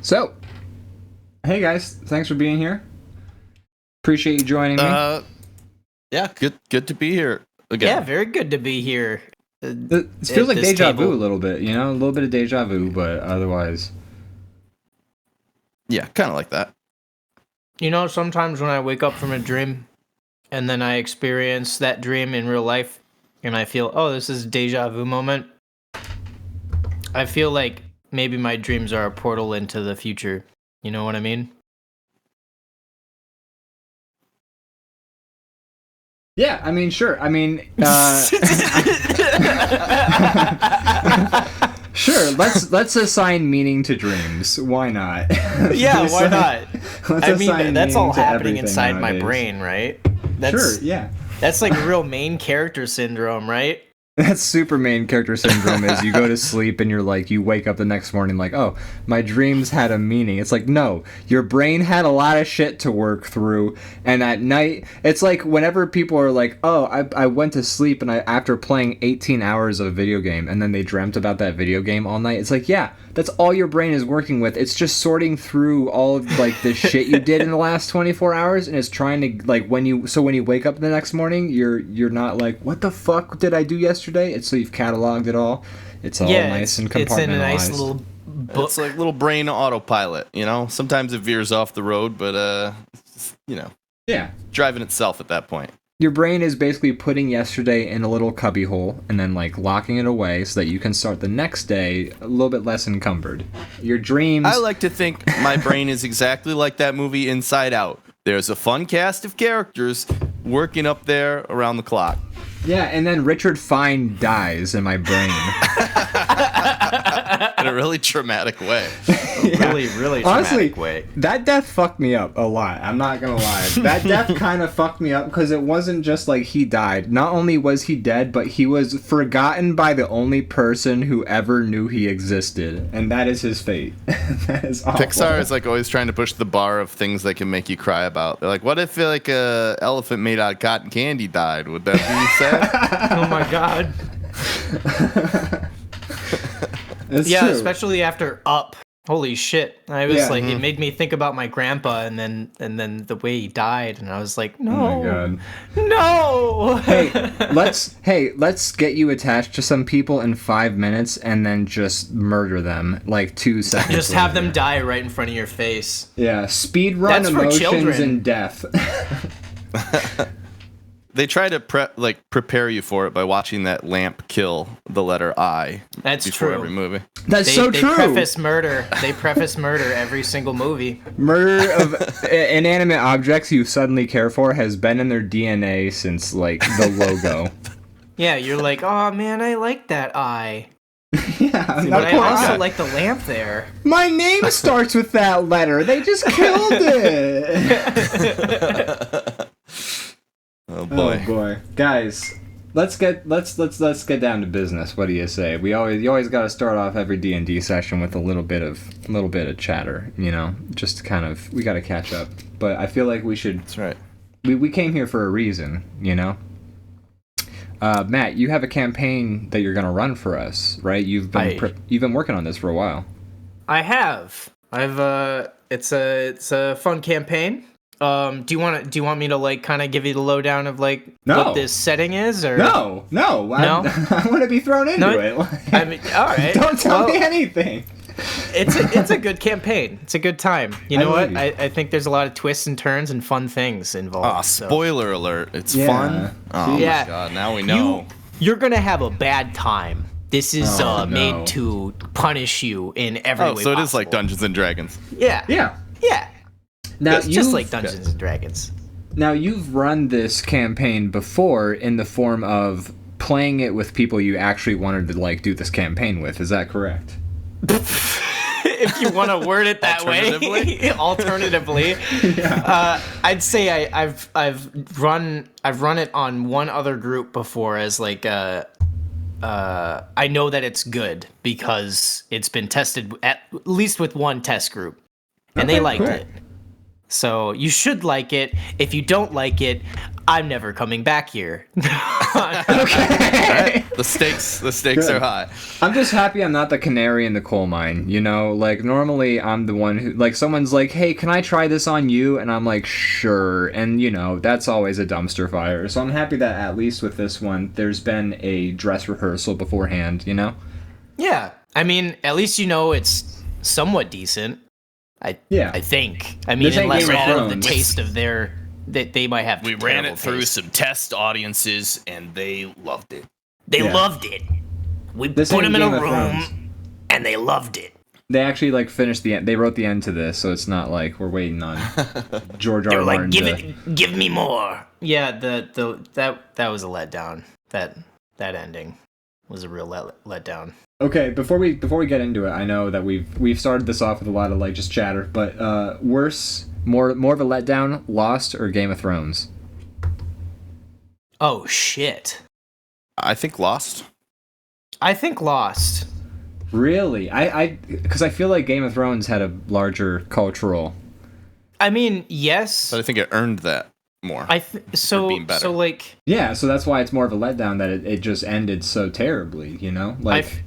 So, hey guys, thanks for being here. Appreciate you joining me. Yeah, good to be here again. Yeah, very good to be here. It feels like deja vu a little bit, a little bit of deja vu, but otherwise. Yeah, kind of like that. Sometimes when I wake up from a dream and then I experience that dream in real life and I feel, oh, this is a deja vu moment, I feel like maybe my dreams are a portal into the future. You know what I mean? Yeah, I mean, sure. I mean, sure. Let's assign meaning to dreams. Why not? Yeah, why not? I mean, that's all happening inside my brain, right? Sure. Yeah. That's like real main character syndrome, right? That's super main character syndrome is you go to sleep and you're like, you wake up the next morning like, oh, my dreams had a meaning. It's like, no, your brain had a lot of shit to work through. And at night, it's like whenever people are like, oh, I went to sleep and after playing 18 hours of a video game and then they dreamt about that video game all night. It's like, yeah, that's all your brain is working with. It's just sorting through all of like the shit you did in the last 24 hours. And it's trying to like when you wake up the next morning, you're not like, what the fuck did I do yesterday? It's so you've cataloged it all. It's all nice and compartmentalized. It's in a nice little book. It's like little brain autopilot, Sometimes it veers off the road, but yeah, driving itself at that point. Your brain is basically putting yesterday in a little cubby hole and then like locking it away so that you can start the next day a little bit less encumbered. Your dreams. I like to think my brain is exactly like that movie Inside Out. There's a fun cast of characters working up there around the clock. Yeah, and then Richard Fine dies in my brain. In a really traumatic way. Really traumatic Honestly, way. That death fucked me up a lot. I'm not gonna lie. That death kind of fucked me up because it wasn't just like he died. Not only was he dead, but he was forgotten by the only person who ever knew he existed, and that is his fate. That is awful. Pixar is like always trying to push the bar of things they can make you cry about. They're like, what if like a elephant made out of cotton candy died? Would that be sad? Oh my god. It's yeah, true. Especially after Up. Holy shit. I was it made me think about my grandpa and then the way he died and I was like, no. Oh my god. No. Let's get you attached to some people in 5 minutes and then just murder them like 2 seconds. Just have them die right in front of your face. Yeah, speed run emotions and death. They try to prepare you for it by watching that lamp kill the letter I. That's before true. Every movie. That's so true. They preface murder. They preface murder every single movie. Murder of inanimate objects you suddenly care for has been in their DNA since like the logo. Yeah, you're like, oh man, I like that eye. Yeah, but I also like the lamp there. My name starts with that letter. They just killed it. Oh boy, guys, let's get down to business. What do you say? You always got to start off every D&D session with a little bit of chatter, just to kind of we got to catch up. But I feel like we should. That's right. We came here for a reason, Matt, you have a campaign that you're gonna run for us, right? You've been working on this for a while. I have. It's a fun campaign. Do you want me to like kind of give you the lowdown of like what this setting is, or no? I want to be thrown into it. I mean, all right. Don't tell me anything. It's a good campaign. It's a good time. You know what? I think there's a lot of twists and turns and fun things involved. Spoiler alert! It's fun. Oh yeah. My god! Now we know. You're gonna have a bad time. This is made to punish you in every way so possible. it is like Dungeons and Dragons. Yeah. Now it's just like Dungeons and Dragons. Now, you've run this campaign before in the form of playing it with people you actually wanted to like do this campaign with. Is that correct? If you want to word it that way, alternatively, I'd say I've run it on one other group before as like I know that it's good because it's been tested at least with one test group, and they liked it. So you should like it. If you don't like it, I'm never coming back here. Okay. The stakes are high. I'm just happy I'm not the canary in the coal mine, you know? Like, normally I'm the one who, like, someone's like, hey, can I try this on you? And I'm like, sure. And, you know, that's always a dumpster fire. So I'm happy that at least with this one, there's been a dress rehearsal beforehand, you know? Yeah. I mean, at least you know it's somewhat decent. I think. I mean, This ain't unless Game of all of the Thrones. taste of their that they might have. We ran terrible it through taste. some test audiences, and they loved it. They Yeah. loved it. We This put ain't them in a Game of room, Thrones. and they loved it. They actually, like, finished the end. They wrote the end to this, so it's not like we're waiting on George They R. were R. like, Martin give me more. Yeah, that was a letdown. That ending was a real letdown. Okay, before we get into it, I know that we've started this off with a lot of like just chatter, but worse, more of a letdown, Lost or Game of Thrones? Oh shit! I think Lost. I think Lost. Really? Because I feel like Game of Thrones had a larger cultural. I mean, yes. But I think it earned that more. So being better. so like Yeah, so that's why it's more of a letdown that it just ended so terribly, you know? Like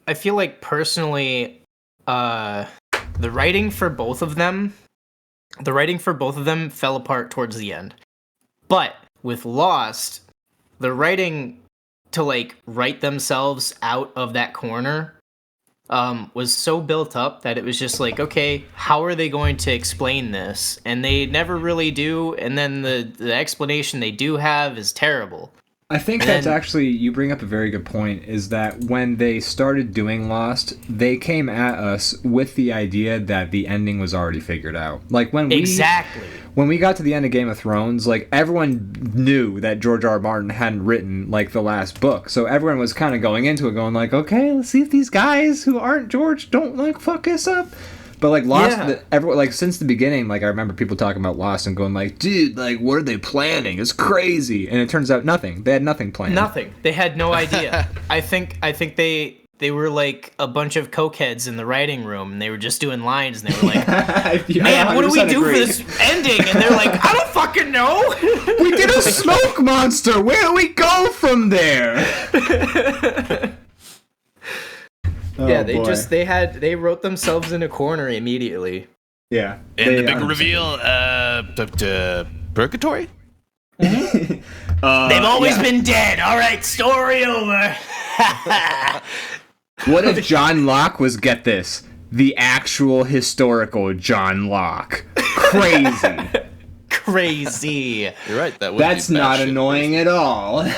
I feel like personally, the writing for both of them fell apart towards the end. But with Lost, the writing to like write themselves out of that corner was so built up that it was just like, okay, how are they going to explain this? And they never really do, and then the explanation they do have is terrible. I think that's actually, you bring up a very good point, is that when they started doing Lost, they came at us with the idea that the ending was already figured out. Like when we got to the end of Game of Thrones, like everyone knew that George R. R. Martin hadn't written like the last book. So everyone was kind of going into it going like, okay, let's see if these guys who aren't George don't like fuck us up. But like Lost, everyone like since the beginning, like I remember people talking about Lost and going like, dude, like what are they planning? It's crazy. And it turns out nothing. They had nothing planned. Nothing. They had no idea. I think they were like a bunch of cokeheads in the writing room, and they were just doing lines, and they were like, "Man, what do we do for this ending?" And they're like, "I don't fucking know." We did a smoke monster. Where do we go from there? Yeah, they wrote themselves in a corner immediately. Yeah. And the big reveal, Purgatory? They've always been dead. All right, story over. What if John Locke was, get this, the actual historical John Locke? Crazy. Crazy. You're right. That's not annoying at all.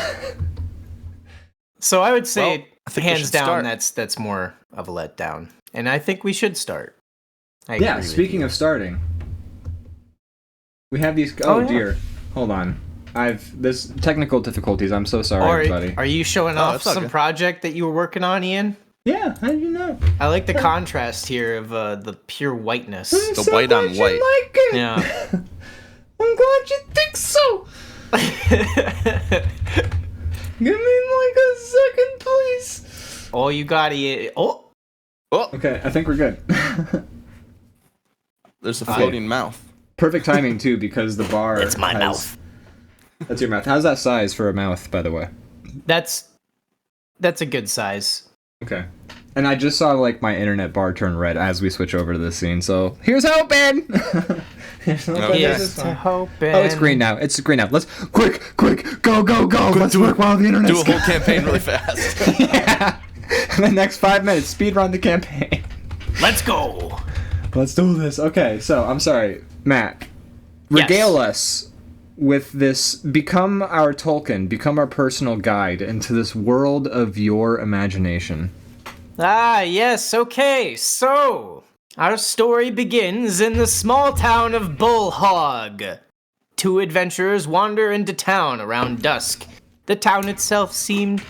So I would say, Well, I think we hands should down, start. that's more of a letdown, and I think we should start. Yeah, speaking of starting, we have these. Oh, yeah. dear, hold on. This technical difficulties. I'm so sorry, everybody. Are you showing off it's all some good. project that you were working on, Ian? Yeah, how do you know? I like the contrast here of the pure whiteness. I'm The so white glad on you white. Like it. Yeah. I'm glad you think so. Give me like a second, please. Oh, you got it. Oh, Okay, I think we're good. There's a floating mouth. Perfect timing too, because the bar. it's my mouth. That's your mouth. How's that size for a mouth, by the way? That's a good size. Okay. And I just saw like my internet bar turn red as we switch over to this scene. So here's hoping. Here's hoping. yes. This is fine. Hoping. Oh, it's green now. It's green now. Let's quick, go. Let's work while the internet's Do a whole campaign really fast. Yeah. In the next 5 minutes, speed run the campaign. Let's go. Let's do this. Okay, so I'm sorry, Matt. Regale us with this. Become our Tolkien. Become our personal guide into this world of your imagination. Ah, yes. Okay. So our story begins in the small town of Bullhog. Two adventurers wander into town around dusk. The town itself seemed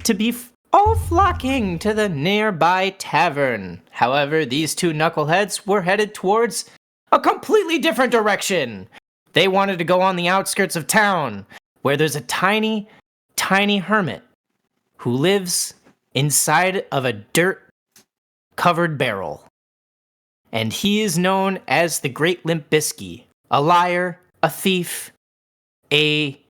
to be all flocking to the nearby tavern. However, these two knuckleheads were headed towards a completely different direction. They wanted to go on the outskirts of town, where there's a tiny, tiny hermit who lives inside of a dirt-covered barrel. and he is known as the Great Limp Bizkit. A liar, a thief, a,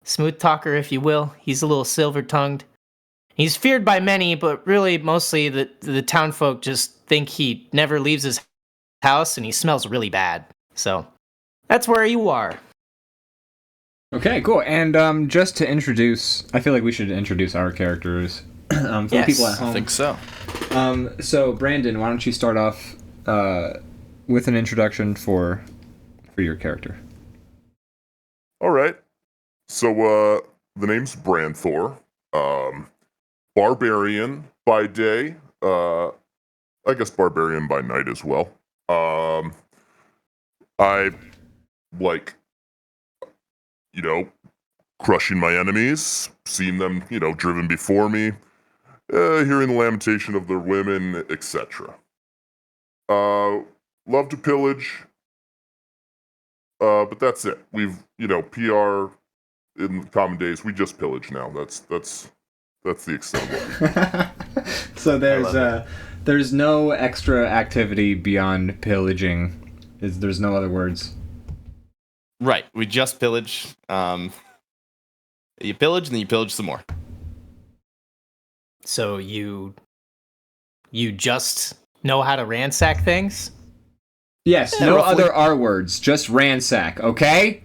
smooth talker, if you will. He's a little silver-tongued. He's feared by many, but really mostly the town folk just think he never leaves his house and he smells really bad. So that's where you are. Okay, cool. And just to introduce, I feel like we should introduce our characters for the people at home. I think so. So Brandon, why don't you start off with an introduction for your character? All right. So the name's Branthor. Barbarian by day. I guess barbarian by night as well. I like, crushing my enemies, seeing them, driven before me, hearing the lamentation of their women, etc. Love to pillage, but that's it. We've, PR in common days, we just pillage now. That's the extent of it. So there's no extra activity beyond pillaging. There's no other words. Right. We just pillage. You pillage, and then you pillage some more. So you just know how to ransack things? Yes, Yeah, no roughly. other R words, just ransack, okay?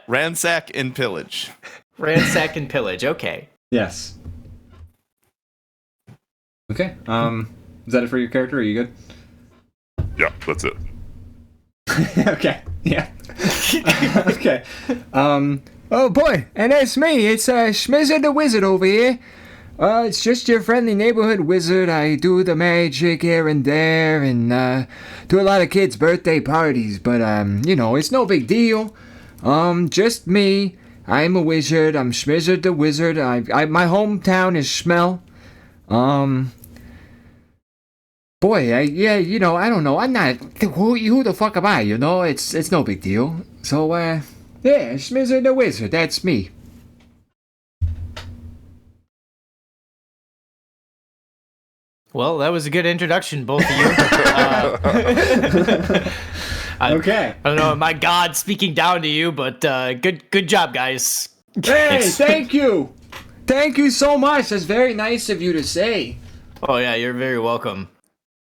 Ransack and pillage. Ransack and pillage, okay. Yes. Okay, is that it for your character? Are you good? Yeah, that's it. Okay, yeah. Okay. Oh boy, and it's me. It's Schmizzer the Wizard over here. It's just your friendly neighborhood wizard. I do the magic here and there, and do a lot of kids' birthday parties. But it's no big deal. Just me. I'm a wizard. I'm Schmizzer the Wizard. My hometown is Schmel. Boy, I don't know. I'm not. Who the fuck am I? It's no big deal. So, yeah, Schmizzer the Wizard. That's me. Well, that was a good introduction, both of you. Okay. I don't know, my God speaking down to you, but good job, guys. Hey, thank you. Thank you so much. That's very nice of you to say. Oh yeah, you're very welcome.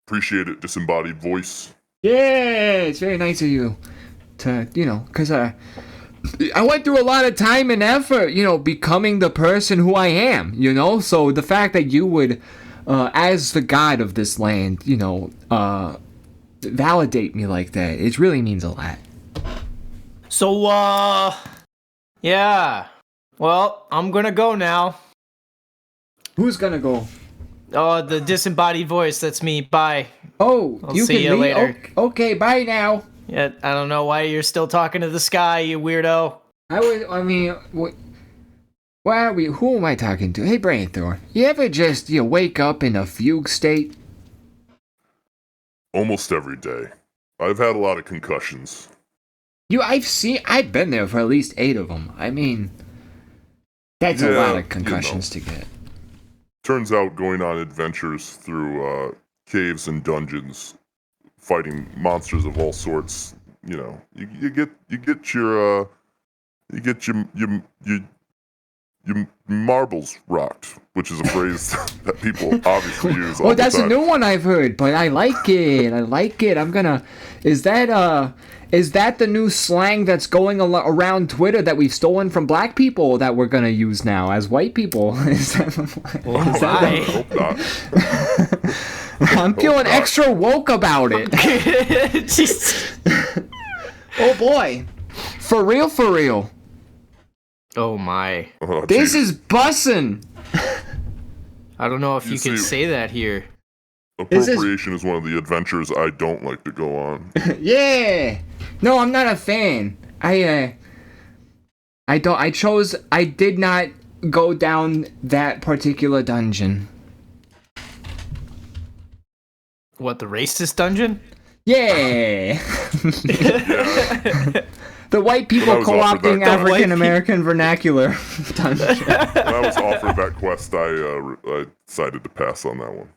Appreciate it, disembodied voice. Yeah, it's very nice of you to, because I went through a lot of time and effort, becoming the person who I am, So the fact that you would, as the god of this land, validate me like that, it really means a lot. So, yeah. Well, I'm gonna go now. Who's gonna go? Oh, the disembodied voice, that's me. Bye. Oh, I'll you see can you leave? later. Okay, bye now. Yeah, I don't know why you're still talking to the sky, you weirdo. Who am I talking to? Hey, Branthor, you ever just, wake up in a fugue state? Almost every day. I've had a lot of concussions. I've been there for at least 8 of them. I mean, that's a lot of concussions to get. Turns out going on adventures through caves and dungeons, fighting monsters of all sorts, you get your marbles rocked, which is a phrase that people obviously use all the time. That's a new one I've heard, but I like it. Is that the new slang that's going around Twitter that we've stolen from black people that we're gonna use now as white people? I hope not. I'm feeling extra woke about it. Oh boy. For real. Oh my. Oh, This geez. is bussin'. I don't know if you can see- say that here. Appropriation is one of the adventures I don't like to go on. Yeah. No, I'm not a fan. I did not go down that particular dungeon. What, the racist dungeon? Yeah. The white people When I was offered co-opting that- African American vernacular dungeon. When I was offered that quest, I decided to pass on that one.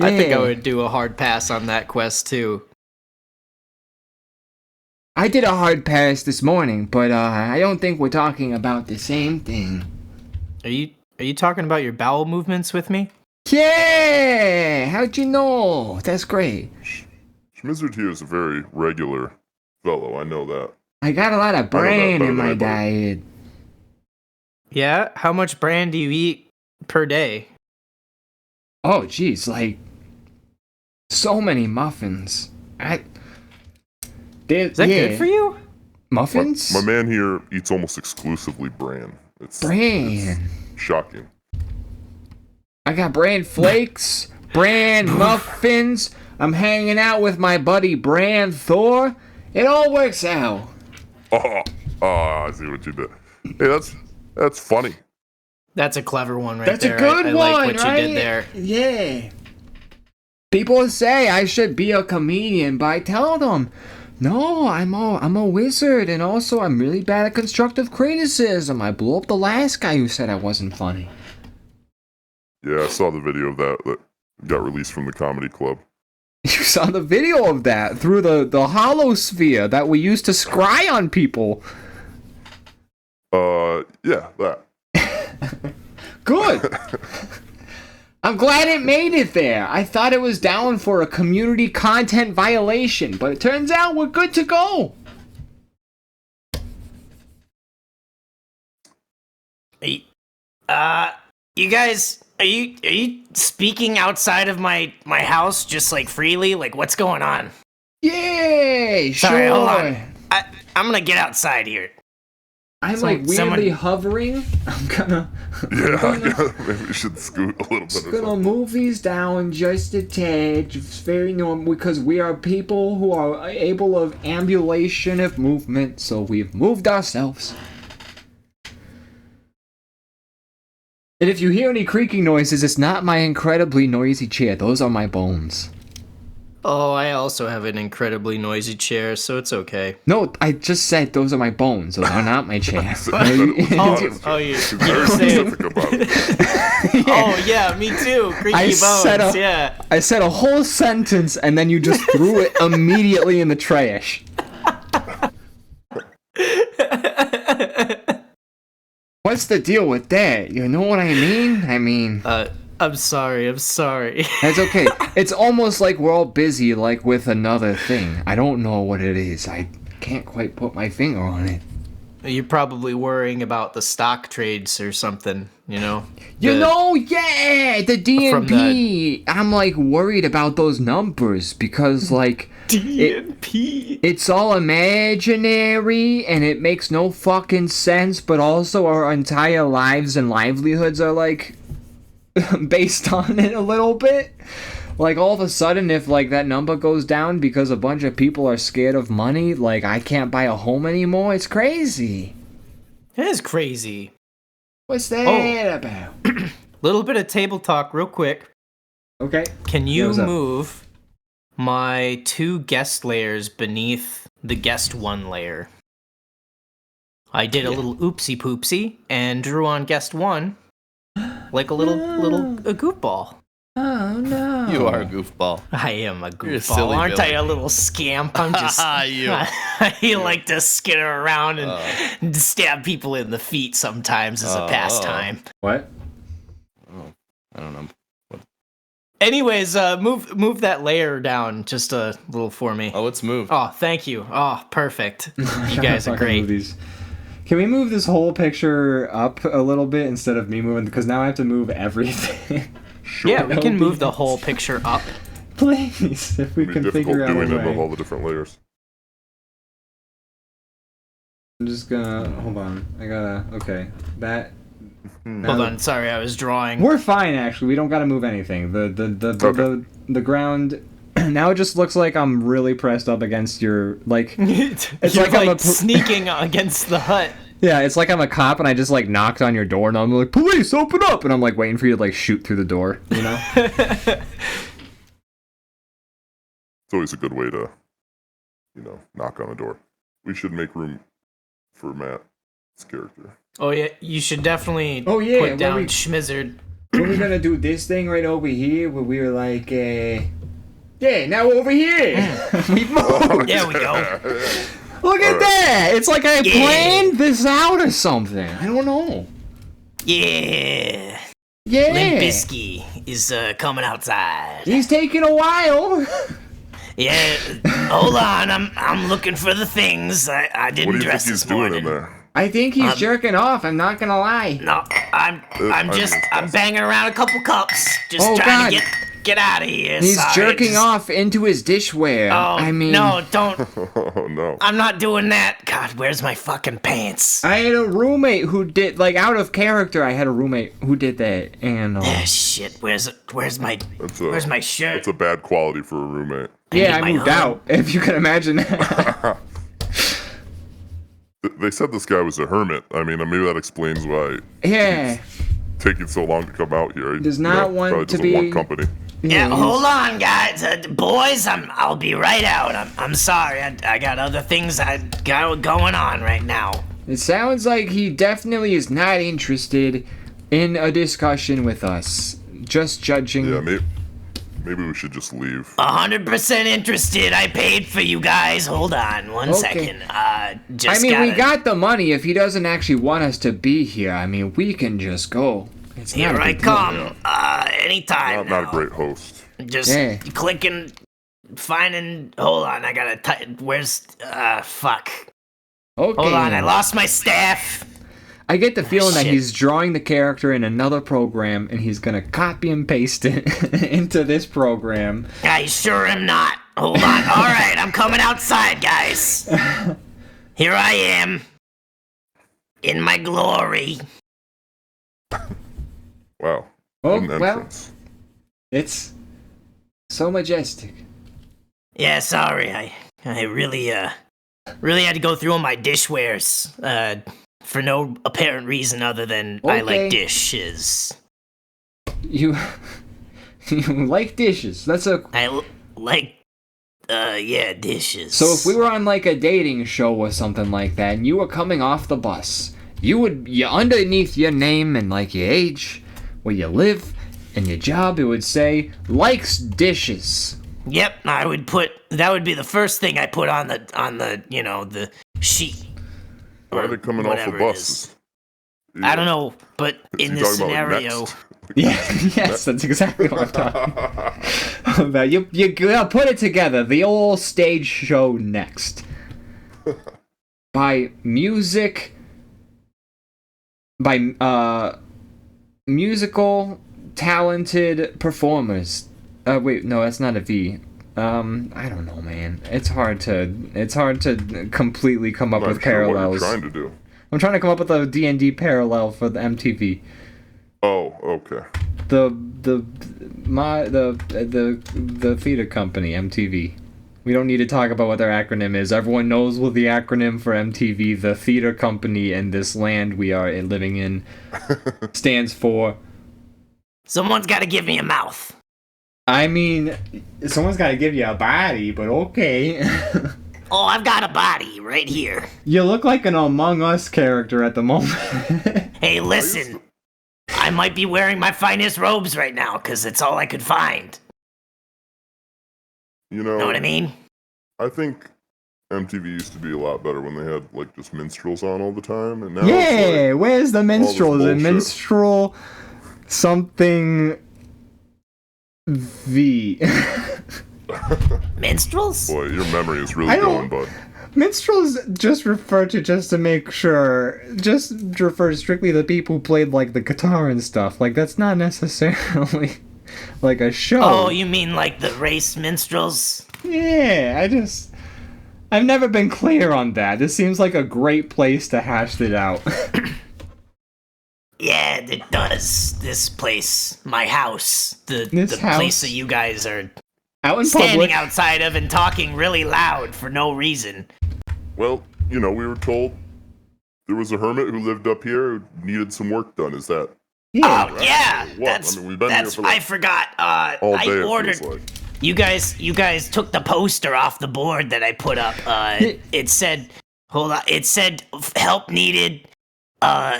I think I Yeah. would do a hard pass on that quest too. I did a hard pass this morning, but I don't think we're talking about the same thing. Are you talking about your bowel movements with me? Yeah! How'd you know? That's great. Schmizzard here is a very regular fellow. I know that. I got a lot of I know that bran better in than my anybody. diet. Yeah. How much bran do you eat per day? Oh, jeez, like so many muffins. Is that good for you? Muffins? My man here eats almost exclusively bran. It's Bran. shocking. I got bran flakes, bran muffins. I'm hanging out with my buddy Bran Thor. It all works out. Oh, I see what you did. Hey, that's funny. That's a clever one right That's there. a good I one, like what right? you did there. Yeah. People say I should be a comedian, but I tell them, no, I'm a wizard, and also I'm really bad at constructive criticism. I blew up the last guy who said I wasn't funny. Yeah, I saw the video of that got released from the comedy club. You saw the video of that through the holosphere that we used to scry on people. Yeah, that. Good. I'm glad it made it there. I thought it was down for a community content violation, but it turns out we're good to go. You guys, are you speaking outside of my house just like freely? Like, what's going on? Yay! Sorry, sure. hold on. I'm gonna get outside here. I'm Some- like weirdly someone- hovering. I'm gonna Yeah, maybe we should scoot a little bit. just Or gonna something. move these down just a tad. It's very normal because we are people who are able of ambulation of movement, so we've moved ourselves. And if you hear any creaking noises, it's not my incredibly noisy chair. Those are my bones. Oh, I also have an incredibly noisy chair, so it's okay. No, I just said those are my bones. Those are not my chair. Oh, you He's very saying- specific about it. Oh yeah, me too. Creaky I bones. said Yeah. I said a whole sentence and then you just threw it immediately in the trash. What's the deal with that? You know what I mean? I mean, I'm sorry. that's okay. It's almost like we're all busy, like with another thing. I don't know what it is. I can't quite put my finger on it. You're probably worrying about the stock trades or something, you know? You The- know, yeah, the DNP. I'm like worried about those numbers because, like, DNP. it's all imaginary and it makes no fucking sense, but also our entire lives and livelihoods are like based on it a little bit. Like all of a sudden if like that number goes down because a bunch of people are scared of money, like I can't buy a home anymore. It's crazy. It is crazy. What's that about? Little bit of table talk real quick. Okay. Can Yeah, you what's up? move my 2 guest layers beneath the guest 1 layer? I did a little oopsie poopsie and drew on guest 1 like a little a goofball. Oh no. You are a goofball. I am a You're a goofball, silly aren't Billy. I? A little scamp. I'm just. You. I like to skitter around and stab people in the feet sometimes as a pastime. What? I don't know. Anyways, move that layer down just a little for me. Oh, it's moved. Oh, thank you. Oh, perfect. You guys are great. Can we move this whole picture up a little bit instead of me moving? Because now I have to move everything. Sure. Yeah, we can move the whole picture up. Please, if we It'd be can difficult figure out doing a it with way. all the different layers. I'm just gonna hold on. I gotta. Okay, that. Hold on, sorry, I was drawing. We're fine actually. We don't gotta move anything. The ground. Now it just looks like I'm really pressed up against your like. It's like I'm a sneaking against the hut. Yeah, it's like I'm a cop and I just like knocked on your door and I'm like, police, open up! And I'm like waiting for you to like shoot through the door, you know? It's always a good way to, knock on a door. We should make room for Matt's character. Oh yeah, you should definitely Oh, yeah, put where down we- Schmizzard. Were we gonna do this thing right over here where we were like, yeah, now we're over here. We moved. There we go. Look at that. It's like I planned this out or something. I don't know. Yeah. Yeah. Limp Bizkit is coming outside. He's taking a while. Yeah. Hold on. I'm looking for the things. I didn't What do you think dress he's this doing morning. in there? I think he's jerking off. I'm not gonna lie. No, I'm banging around a couple cups, just Oh, trying God. to get out of here. He's Sorry, jerking just- off into his dishware. Oh, I mean, no, don't. Oh no. I'm not doing that. God, where's my fucking pants? I had a roommate who did, like, out of character. I had a roommate who did that, and Ah, shit. Where's my where's my shirt? That's a bad quality for a roommate. yeah, need I my moved home. out. If you can imagine that. They said this guy was a hermit. I mean, maybe that explains why Yeah. it's taking so long to come out here. He Does not want probably to doesn't want be- company. Yeah, he's- hold on, guys. Boys, I'll be right out. I'm sorry. I got other things I got going on right now. It sounds like he definitely is not interested in a discussion with us. Just judging. Yeah, maybe we should just leave. 100% interested. I paid for you guys. Hold on one Okay. second. Just I mean, we gotta- got the money. If he doesn't actually want us to be here, I mean, we can just go. It's Here not a I big deal. come. Anytime. Not a now. great host. Just Yeah. clicking, finding. Hold on, I gotta. Where's? Fuck. Okay. Hold on, I lost my staff. I get the feeling that shit. he's drawing the character in another program, and he's gonna copy and paste it into this program. I sure am not. Hold on. All right, I'm coming outside, guys. Here I am, in my glory. Wow. Oh, What an well, entrance. it's so majestic. Yeah, sorry. I really had to go through all my dishwares. For no apparent reason other than I Okay. like dishes. You, you like dishes. That's a. Like, yeah, dishes. So if we were on like a dating show or something like that, and you were coming off the bus, you underneath your name and like your age, where you live, and your job, it would say likes dishes. Yep, that would be the first thing I put on the the sheet. Why are they coming off the whatever it bus? I don't know, but in You this talking about scenario, next? Yeah, yes, that's exactly what I'm talking about. You gotta put it together. The old stage show next. By musical talented performers. Wait, no, that's not a V. I don't know, man. It's hard to completely come up I'm with not sure what you're parallels. trying to do. I'm trying to come up with a D&D parallel for the MTV. Oh, okay. The theater company, MTV. We don't need to talk about what their acronym is. Everyone knows what the acronym for MTV, the theater company in this land we are living in, stands for. someone's got to give me a mouth. I mean, someone's got to give you a body, but okay. Oh, I've got a body right here. You look like an Among Us character at the moment. Hey, listen. I might be wearing my finest robes right now because it's all I could find. You know Know what I mean? I think MTV used to be a lot better when they had like just minstrels on all the time, and now Yeah, where's the minstrel? Is it bullshit. minstrel something V? Minstrels? boy, your memory is really I don't- going, bud. Minstrels just refer to make sure, just refer strictly to people who played like the guitar and stuff. Like that's not necessarily like a show. Oh, you mean like the race minstrels? Yeah, I've never been clear on that. This seems like a great place to hash it out. Yeah, it does. This place, my house, the This place house? that you guys are Out in standing public. outside of and talking really loud for no reason. Well, we were told there was a hermit who lived up here who needed some work done. Is that Yeah. Oh yeah, What? that's I mean, we've been here that's. for, like, I forgot. all I day? ordered. It feels like. You guys took the poster off the board that I put up. It said, hold on. It said help needed.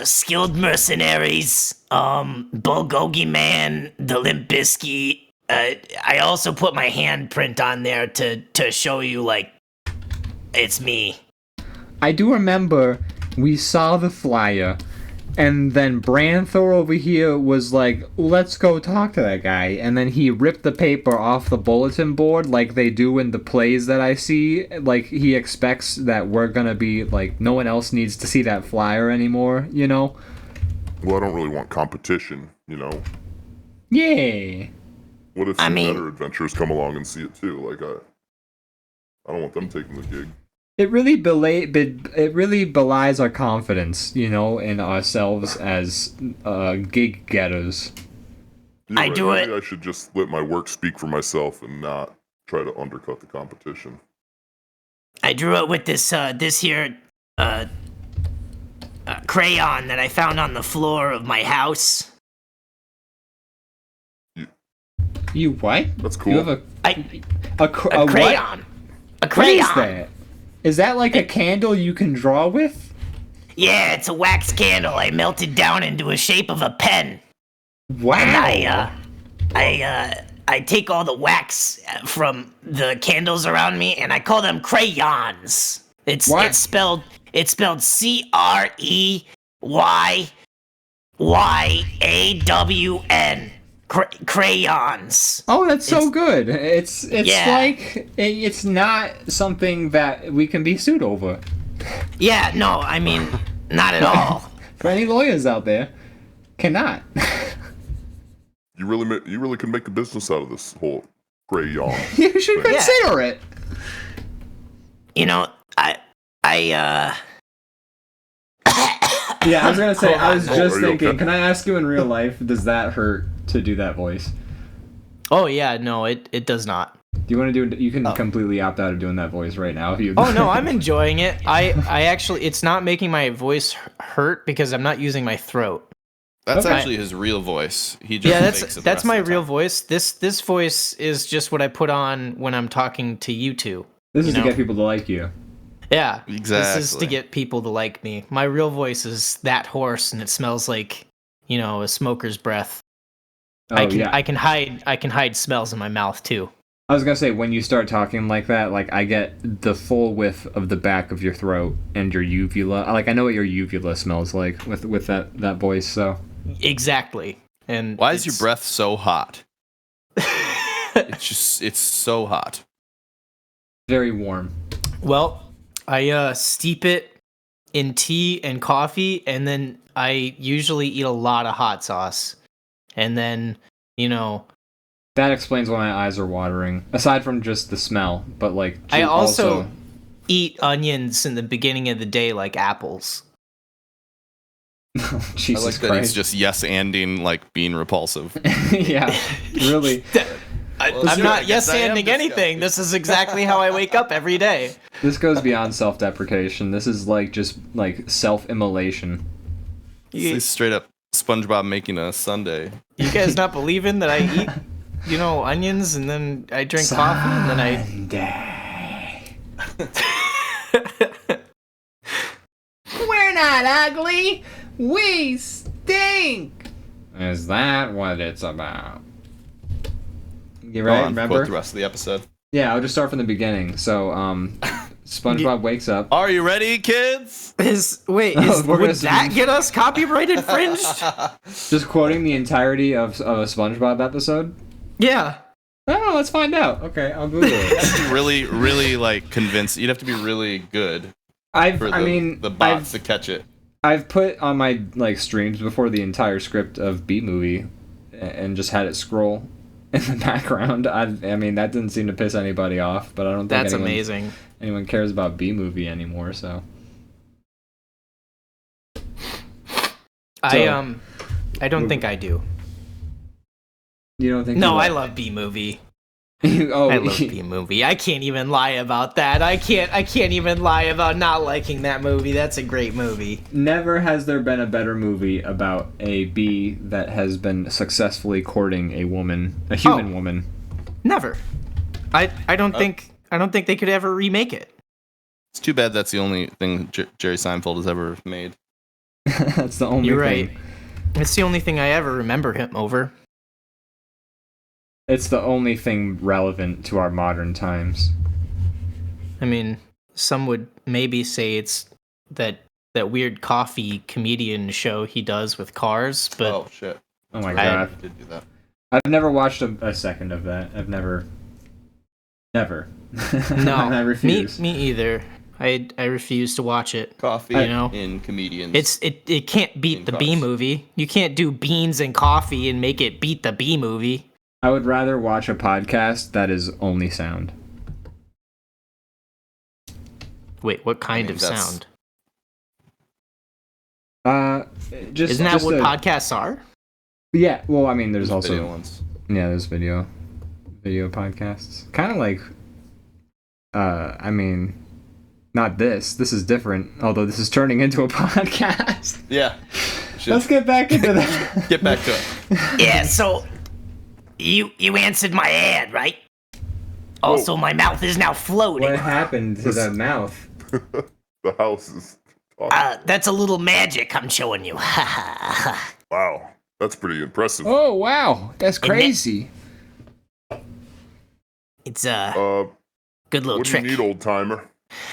Skilled Mercenaries, Bulgogi Man, the Limp Bizkit. I also put my handprint on there to show you, like, it's me. I do remember we saw the flyer, and then Branthor over here was like, let's go talk to that guy. And then he ripped the paper off the bulletin board like they do in the plays that I see. Like, he expects that we're gonna be, like, no one else needs to see that flyer anymore, you know? Well, I don't really want competition, you know? Yeah. What if some better adventurers come along and see it too? Like, I don't want them taking the gig. It really belies our confidence, you know, in ourselves as gig getters. I do it. Maybe I should just let my work speak for myself and not try to undercut the competition. I drew it with this here crayon that I found on the floor of my house. You what? That's cool. You have a crayon. What? A crayon. What is that? Is that like a candle you can draw with? Yeah, it's a wax candle I melted down into a shape of a pen. Wow. And I take all the wax from the candles around me and I call them crayons. It's spelled CREYYAWN. Crayons. Oh, that's so good. It's like it's not something that we can be sued over. Yeah, no, I mean, not at all. For any lawyers out there, cannot. You really can make a business out of this whole crayon. You should consider it. You know, Yeah, I was gonna say. I was just thinking. Okay? Can I ask you in real life? Does that hurt to do that voice? Oh yeah, no, it does not. Do you want to do? You can completely opt out of doing that voice right now if you. Oh no, I'm enjoying it. I actually, it's not making my voice hurt because I'm not using my throat. That's Okay. actually his real voice. He just fakes it the that's rest my of the real time. voice. This voice is just what I put on when I'm talking to you two. This is you to know? get people to like you. Yeah, This is to Exactly. get people to like me. My real voice is that hoarse, and it smells like, you know, a smoker's breath. Oh I can hide smells in my mouth too. I was gonna say, when you start talking like that, like, I get the full whiff of the back of your throat and your uvula. Like, I know what your uvula smells like with that voice. So Exactly. And Why is your breath so hot? It's so hot. very warm. Well, I steep it in tea and coffee, and then I usually eat a lot of hot sauce. And then, you know, That explains why my eyes are watering. Aside from just the smell, but like I also eat onions in the beginning of the day like apples. Jesus I like that Christ. he's just yes-anding, like being repulsive. Yeah, really. I'm sure, not I guess I am yes-anding anything. disgusting. This is exactly how I wake up every day. This goes beyond self-deprecation. This is like just like self-immolation. It's straight up SpongeBob making a sundae. You guys not believing that I eat, you know, onions and then I drink coffee and then I... We're not ugly. We stink. Is that what it's about? You right? Go on, Remember? quote the rest of the episode. Yeah, I'll just start from the beginning. So, SpongeBob wakes up. Are you ready, kids? Wait, We're gonna would that get us copyright infringed? Just quoting the entirety of a SpongeBob episode. Yeah. Oh, let's find out. Okay, I'll Google You it. have to be really, really like convinced. You'd have to be really good for the bots to catch it. I've put on my like streams before the entire script of B Movie, and just had it scroll in the background. I mean, that didn't seem to piss anybody off, but I don't think That's amazing. anyone cares about B Movie anymore. So I don't think I do. you don't think? No, you I like- love B movie. Oh, I love B movie. I can't even lie about that. I can't even lie about not liking that movie. That's a great movie. Never has there been a better movie about a bee that has been successfully courting a woman, a human woman. Never. I don't think they could ever remake it. It's too bad that's the only thing Jerry Seinfeld has ever made. That's the only You're thing. right. It's the only thing I ever remember him over. It's the only thing relevant to our modern times. I mean, some would maybe say it's that weird coffee comedian show he does with cars, but Oh shit! Oh my I- god. I did do that. I've never watched a second of that. I've never. no, I refuse. me either. I refuse to watch it. Coffee, You know? in comedians. It can't beat In the B cars. movie. You can't do beans and coffee and make it beat the B movie. I would rather watch a podcast that is only sound. Wait, what kind mean, of that's- sound? Just Isn't that just what a- podcasts are? Yeah, well, I mean, there's Video also ones. there's video podcasts. Kind of like, I mean, not this. This is different. Although this is turning into a podcast. Yeah. Let's get back into that. Get back to it. Yeah, so you answered my ad, right? Also, my mouth is now floating. What happened to the mouth? The house is talking. That's a little magic I'm showing you. Wow, that's pretty impressive. Oh wow, that's crazy. It's a good little What do trick. you need, old timer?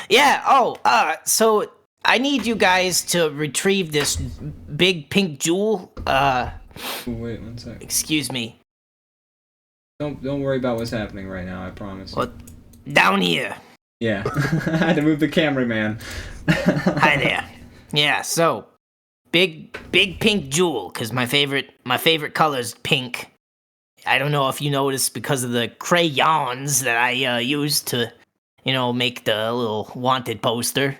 Yeah, so I need you guys to retrieve this big pink jewel. Wait one sec. Excuse me. Don't worry about what's happening right now. I promise. What? Down here. Yeah, I had to move the cameraman. Hi there. Yeah, so big pink jewel, cause my favorite color is pink. I don't know if you noticed because of the crayons that I used to, make the little wanted poster.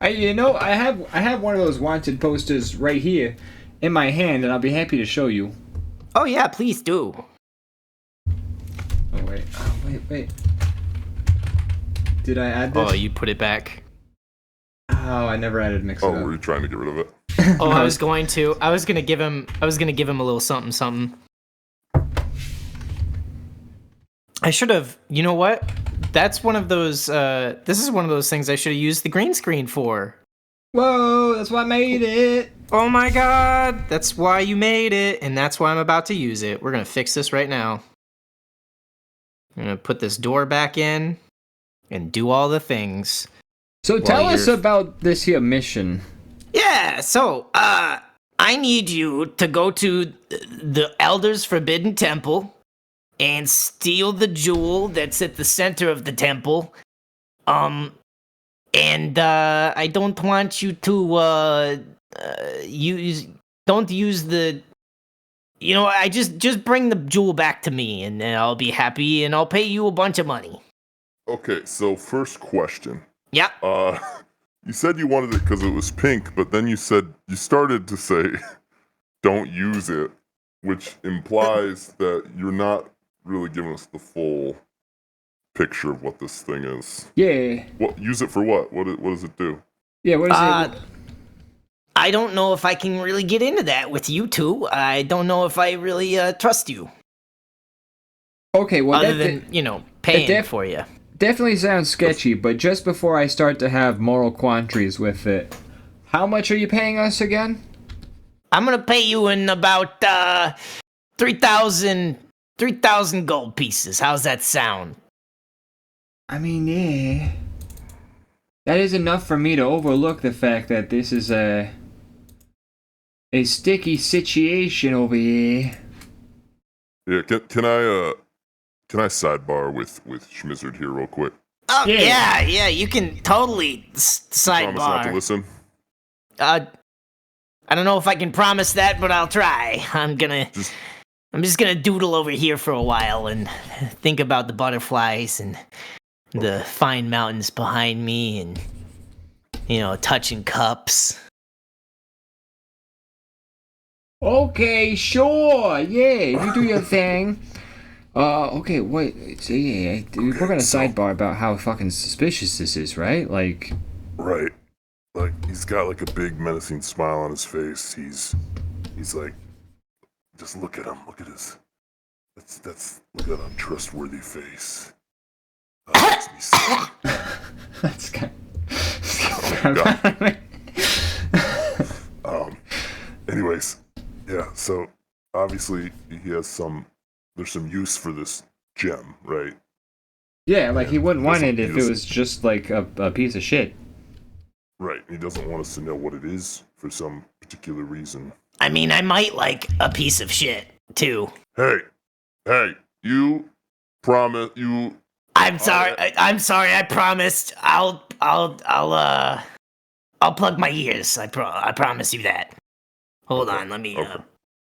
I have one of those wanted posters right here in my hand, and I'll be happy to show you. Oh yeah, please do. Oh wait. Did I add this? Oh, you put it back. Oh, I never added mix it Oh, up. were you trying to get rid of it? Oh, I was gonna give him a little something. I should have. You know what? That's one of those. This is one of those things I should have used the green screen for. Whoa, that's what made it. Oh my god, that's why you made it, and that's why I'm about to use it. We're gonna fix this right now. I'm gonna put this door back in and do all the things. So tell us you're- about this here mission. Yeah, so I need you to go to the Elder's Forbidden Temple and steal the jewel that's at the center of the temple. And I don't want you to don't use the I just bring the jewel back to me and I'll be happy and I'll pay you a bunch of money. Okay, so first question. Yeah. You said you wanted it because it was pink, but then you started to say, don't use it, which implies that you're not really giving us the full picture of what this thing is. Yeah. Use it for what? What does it do? Yeah, what is it? I don't know if I can really get into that with you two. I don't know if I really trust you. Okay, well, Other than, paying for you. definitely sounds sketchy, but just before I start to have moral quandaries with it, how much are you paying us again? I'm gonna pay you in about 3,000 gold pieces. How's that sound? I mean, yeah. That is enough for me to overlook the fact that this is a sticky situation over here. Yeah, can I sidebar with Schmizzard here real quick? Oh Yeah. yeah, you can totally Promise not to sidebar. listen. I don't know if I can promise that, but I'll try. I'm just gonna doodle over here for a while and think about the butterflies and the fine mountains behind me and touching cups. Okay, sure. Yeah, you do your thing. Okay, wait. So yeah, we're gonna sidebar about how fucking suspicious this is, right? Like, Right. Like, he's got like a big menacing smile on his face. He's like, just look at him. Look at his, look at that untrustworthy face. Makes me sick. that's kind. God. Anyways, yeah. So obviously there's some use for this gem, right? Yeah, like he wouldn't want it if it doesn't- was just like a piece of shit. Right. He doesn't want us to know what it is for some particular reason. I mean, I might like a piece of shit too. Hey, you promise you. I'm sorry. I'm sorry. I promised. I'll plug my ears. I promise you that. Hold on. Let me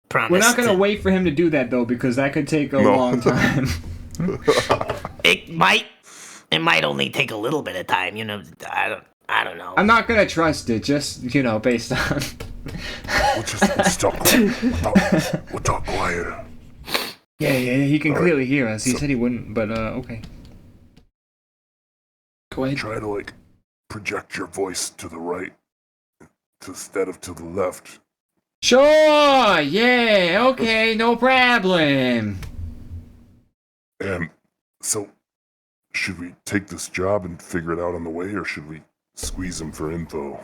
promise. We're not gonna wait for him to do that though, because that could take a long time. It might only take a little bit of time. You know, I don't know. I'm not gonna trust it, just based on. Let's talk quiet. We'll talk quiet. Yeah, he can clearly hear us. He said he wouldn't, but okay. Go ahead. Try to project your voice to the right instead of to the left. Sure. Yeah. Okay. No problem. And so, should we take this job and figure it out on the way, or should we squeeze him for info?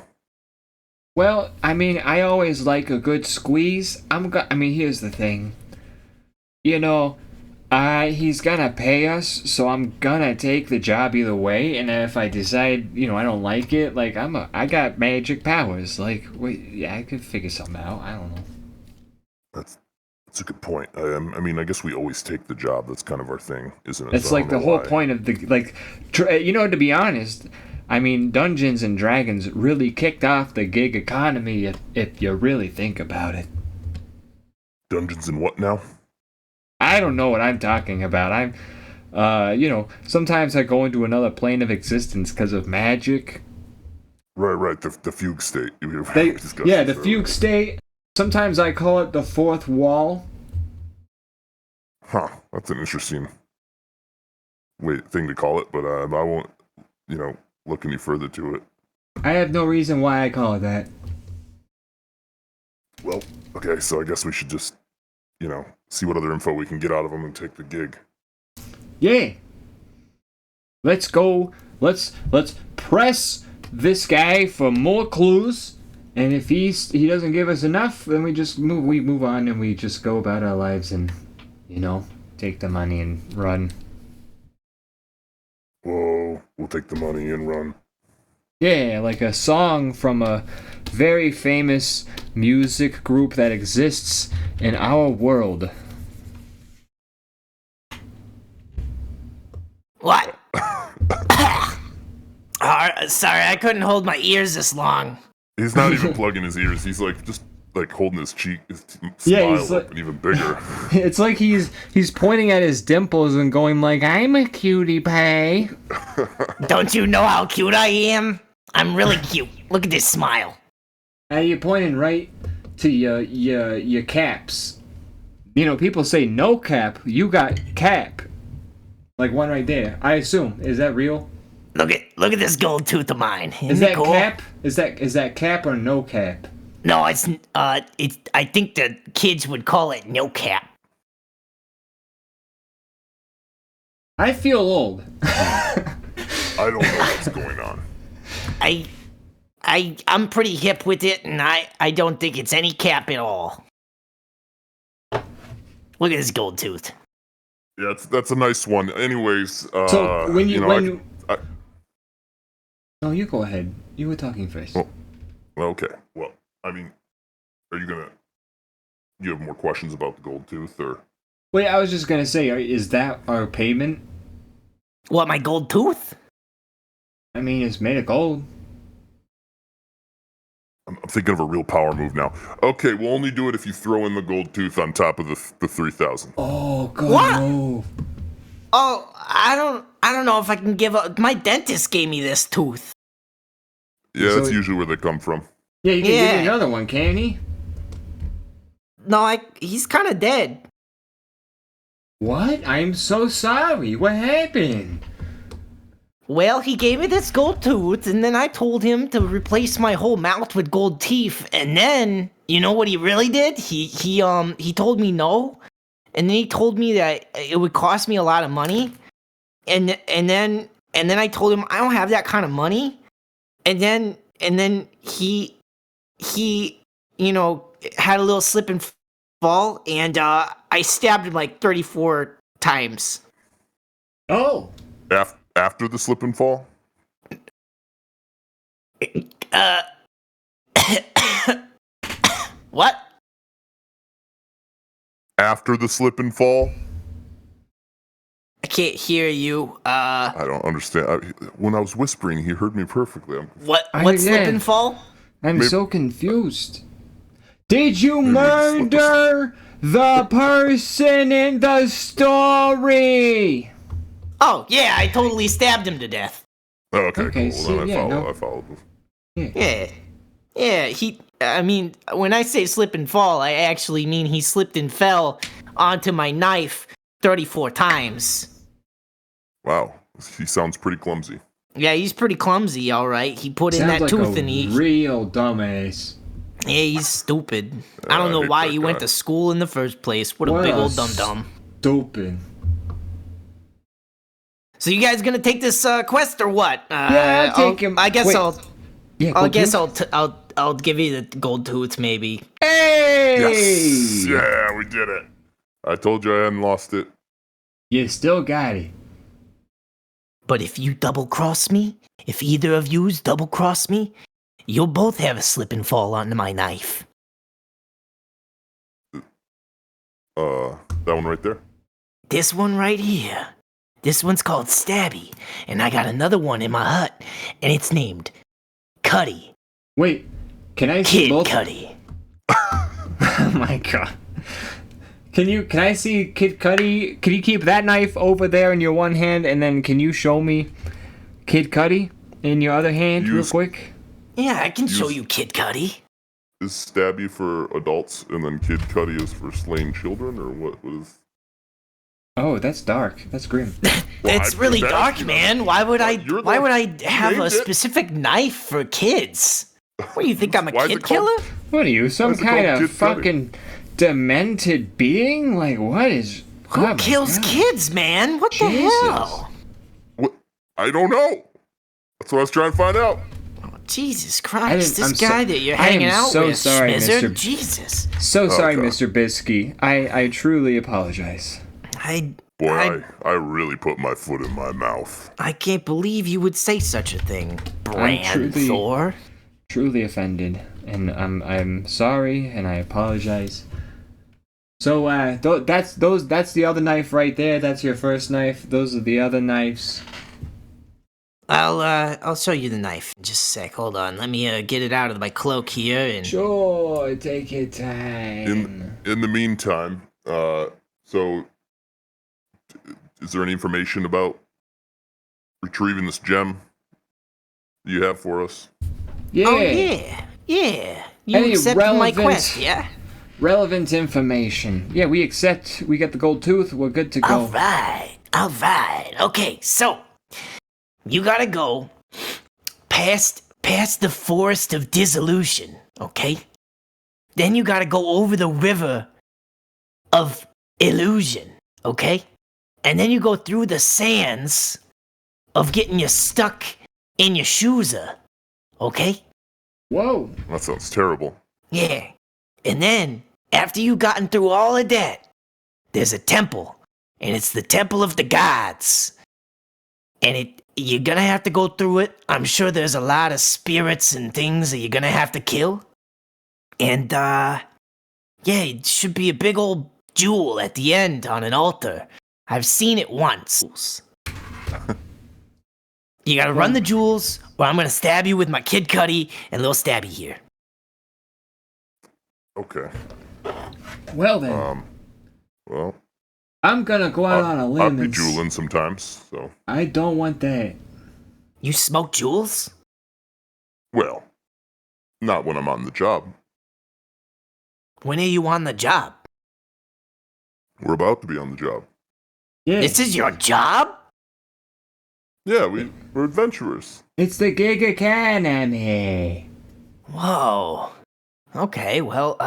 Well, I mean, I always like a good squeeze. I mean, here's the thing. He's gonna pay us, so I'm gonna take the job either way. And if I decide, I don't like it, I got magic powers. I could figure something out. I don't know. That's a good point. I mean, I guess we always take the job. That's kind of our thing, isn't it? It's So I like don't the know whole why. point of to be honest, I mean, Dungeons and Dragons really kicked off the gig economy if you really think about it. Dungeons and what now? I don't know what I'm talking about. Sometimes I go into another plane of existence because of magic. Right. The fugue state. We discussed The this fugue earlier. state. Sometimes I call it the fourth wall. Huh. That's an interesting thing to call it, but I won't, look any further to it. I have no reason why I call it that. Well, okay, so I guess we should just, see what other info we can get out of him and take the gig. Yeah. Let's go. Let's press this guy for more clues. And if he doesn't give us enough, then we move on and we just go about our lives and, take the money and run. Whoa, we'll take the money and run. Yeah, like a song from a very famous music group that exists in our world. What? Sorry, I couldn't hold my ears this long. He's not even plugging his ears. He's just holding his cheek, his Yeah, smile he's up and even bigger. It's like he's pointing at his dimples and going like, "I'm a cutie pie." Don't you know how cute I am? I'm really cute. Look at this smile. And you're pointing right to your caps. People say no cap. You got cap. Like one right there. I assume. Is that real? Look at this gold tooth of mine. Isn't Is it that cool? cap? Is that cap or no cap? No, it's I think the kids would call it no cap. I feel old. I don't know what's going on. I'm pretty hip with it, and I don't think it's any cap at all. Look at this gold tooth. Yeah, that's a nice one. Anyways, So when I- no, you go ahead. You were talking first. Well, okay. Well, I mean, you have more questions about the gold tooth, or? Wait, I was just gonna say, is that our payment? What, my gold tooth? I mean, it's made of gold. I'm thinking of a real power move now. Okay, we'll only do it if you throw in the gold tooth on top of the 3,000. Oh, good What? move. Oh, I don't know if I can give up. My dentist gave me this tooth. Yeah, that's So- usually where they come from. Yeah, you can give Yeah. me another one, can't he? No, he's kind of dead. What? I'm so sorry. What happened? Well, he gave me this gold tooth, and then I told him to replace my whole mouth with gold teeth. And then, you know what he really did? He told me no, and then he told me that it would cost me a lot of money. And then I told him I don't have that kind of money. And then he had a little slip and fall, and I stabbed him like 34 times. Oh. After the slip and fall? What? After the slip and fall? I can't hear you. I don't understand. When I was whispering, he heard me perfectly. What yeah. slip and fall? I'm so confused. Did you murder the person in the story? Oh, yeah, I totally stabbed him to death. Oh, okay, Okay, cool. see, Then I followed. Yeah. Yeah, I mean, when I say slip and fall, I actually mean he slipped and fell onto my knife 34 times. Wow, he sounds pretty clumsy. Yeah, he's pretty clumsy, all right. He put in Sounds that like tooth a and he... real dumbass. Yeah, he's stupid. I don't I know hate why that he went guy. to school in the first place. What a What big a old dum-dum. Stupid. So you guys gonna take this quest or what? Yeah, take him. I guess Wait. I'll give you the gold tooth maybe. Hey! Yes! Yeah, we did it. I told you I hadn't lost it. You still got it. But if you double cross me, if either of yous double cross me, you'll both have a slip and fall onto my knife. That one right there? This one right here. This one's called Stabby, and I got another one in my hut, and it's named Cuddy. Wait, can I see Kid both? Cuddy. Oh my god. Can I see Kid Cudi? Can you keep that knife over there in your one hand, and then can you show me Kid Cudi in your other hand real quick? Yeah, I can show you Kid Cuddy. Is Stabby for adults and then Kid Cudi is for slain children, or what is... Oh, that's dark. That's grim. It's really that's- dark, man. Why would I you're the why would I one who have a named it. specific knife for kids? What do you think I'm a Why is kid it called- killer? What are you, some Why is it kind called of Kid Cudi? fucking demented being? Like, what is... Who oh my kills God. kids, man? What the Jesus. hell? What? I don't know. That's what I was trying to find out. Jesus Christ, I'm this so- guy that you're I am hanging out so with, sorry, Schmizer. Mr. Jesus. So sorry, Okay. Mr. Bisky. I truly apologize. Boy, I really put my foot in my mouth. I can't believe you would say such a thing, truly- Thor. Truly offended, and I'm sorry, and I apologize. So that's the other knife right there. That's your first knife. Those are the other knives. I'll show you the knife in just a sec. Hold on. Let me get it out of my cloak here and Sure, take your time. In the meantime, so is there any information about retrieving this gem you have for us? Yeah. Oh yeah. You Any accept my relevant- quest, yeah? Relevant information. Yeah, we accept. We get the gold tooth. We're good to go. Alright. Okay, so you gotta go past the forest of dissolution, okay? Then you gotta go over the river of illusion, okay? And then you go through the sands of getting you stuck in your shoeser, okay? Whoa. That sounds terrible. Yeah. And then, after you've gotten through all of that, there's a temple. And it's the temple of the gods. And you're gonna have to go through it. I'm sure there's a lot of spirits and things that you're gonna have to kill. And, yeah, it should be a big old jewel at the end on an altar. I've seen it once. You gotta run the jewels, or I'm gonna stab you with my Kid Cudi and little Stabby here. Okay. Well then, Well, I'm gonna go out on a I'll limb. be and jeweling sometimes, so. I don't want that. You smoke jewels? Well, not when I'm on the job. When are you on the job? We're about to be on the job. Yeah. This is your job? Yeah, we're adventurers. It's the gig economy. Whoa. Okay, well,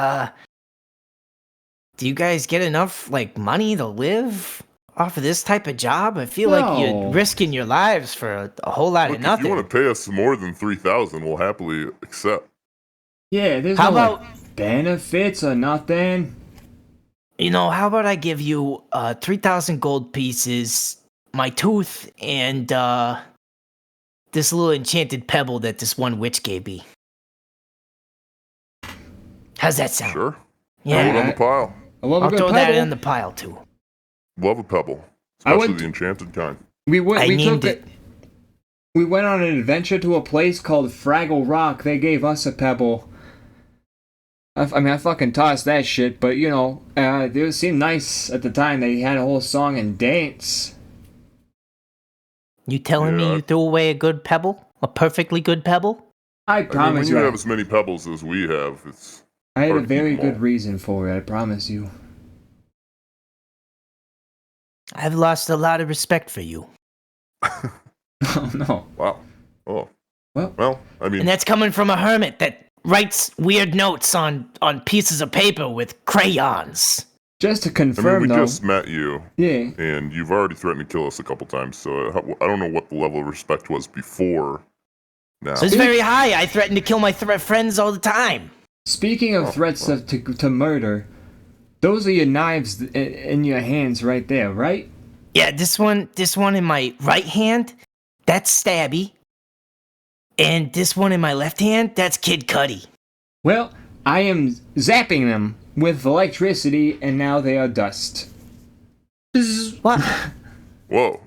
do you guys get enough, like, money to live off of this type of job? I feel like No. you're risking your lives for a whole lot Look, of if you nothing. want to pay us more than 3,000, we'll happily accept. Yeah, there's How no, about, benefits or nothing? You know, how about I give you 3,000 gold pieces, my tooth, and this little enchanted pebble that this one witch gave me. How's that sound? Sure. Yeah, Throw it on the pile. I love a I'll good throw pebble. that in the pile too. Love a pebble, I especially would- the enchanted kind. We went. I We named took it. We went on an adventure to a place called Fraggle Rock. They gave us a pebble. I mean, I fucking tossed that shit, but you know, it seemed nice at the time. They had a whole song and dance. You telling me Yeah. you threw away a good pebble? A perfectly good pebble? I I mean, when promise you you, have as many pebbles as we have, it's I had a hard to keep very them all. good reason for it. I promise you. I've lost a lot of respect for you. Oh no. wow. Oh. Well, I mean, And that's coming from a hermit that writes weird notes on pieces of paper with crayons. just to we confirm, though. just met you, Yeah. and you've already threatened to kill us a couple times. So I don't know what the level of respect was before. Now, So it's very high. I threaten to kill my friends all the time. Speaking of threats to murder, those are your knives in your hands right there, right? Yeah, this one in my right hand, that's Stabby. And this one in my left hand, that's Kid Cudi. Well, I am zapping them with electricity, and now they are dust. Bzz. What? whoa.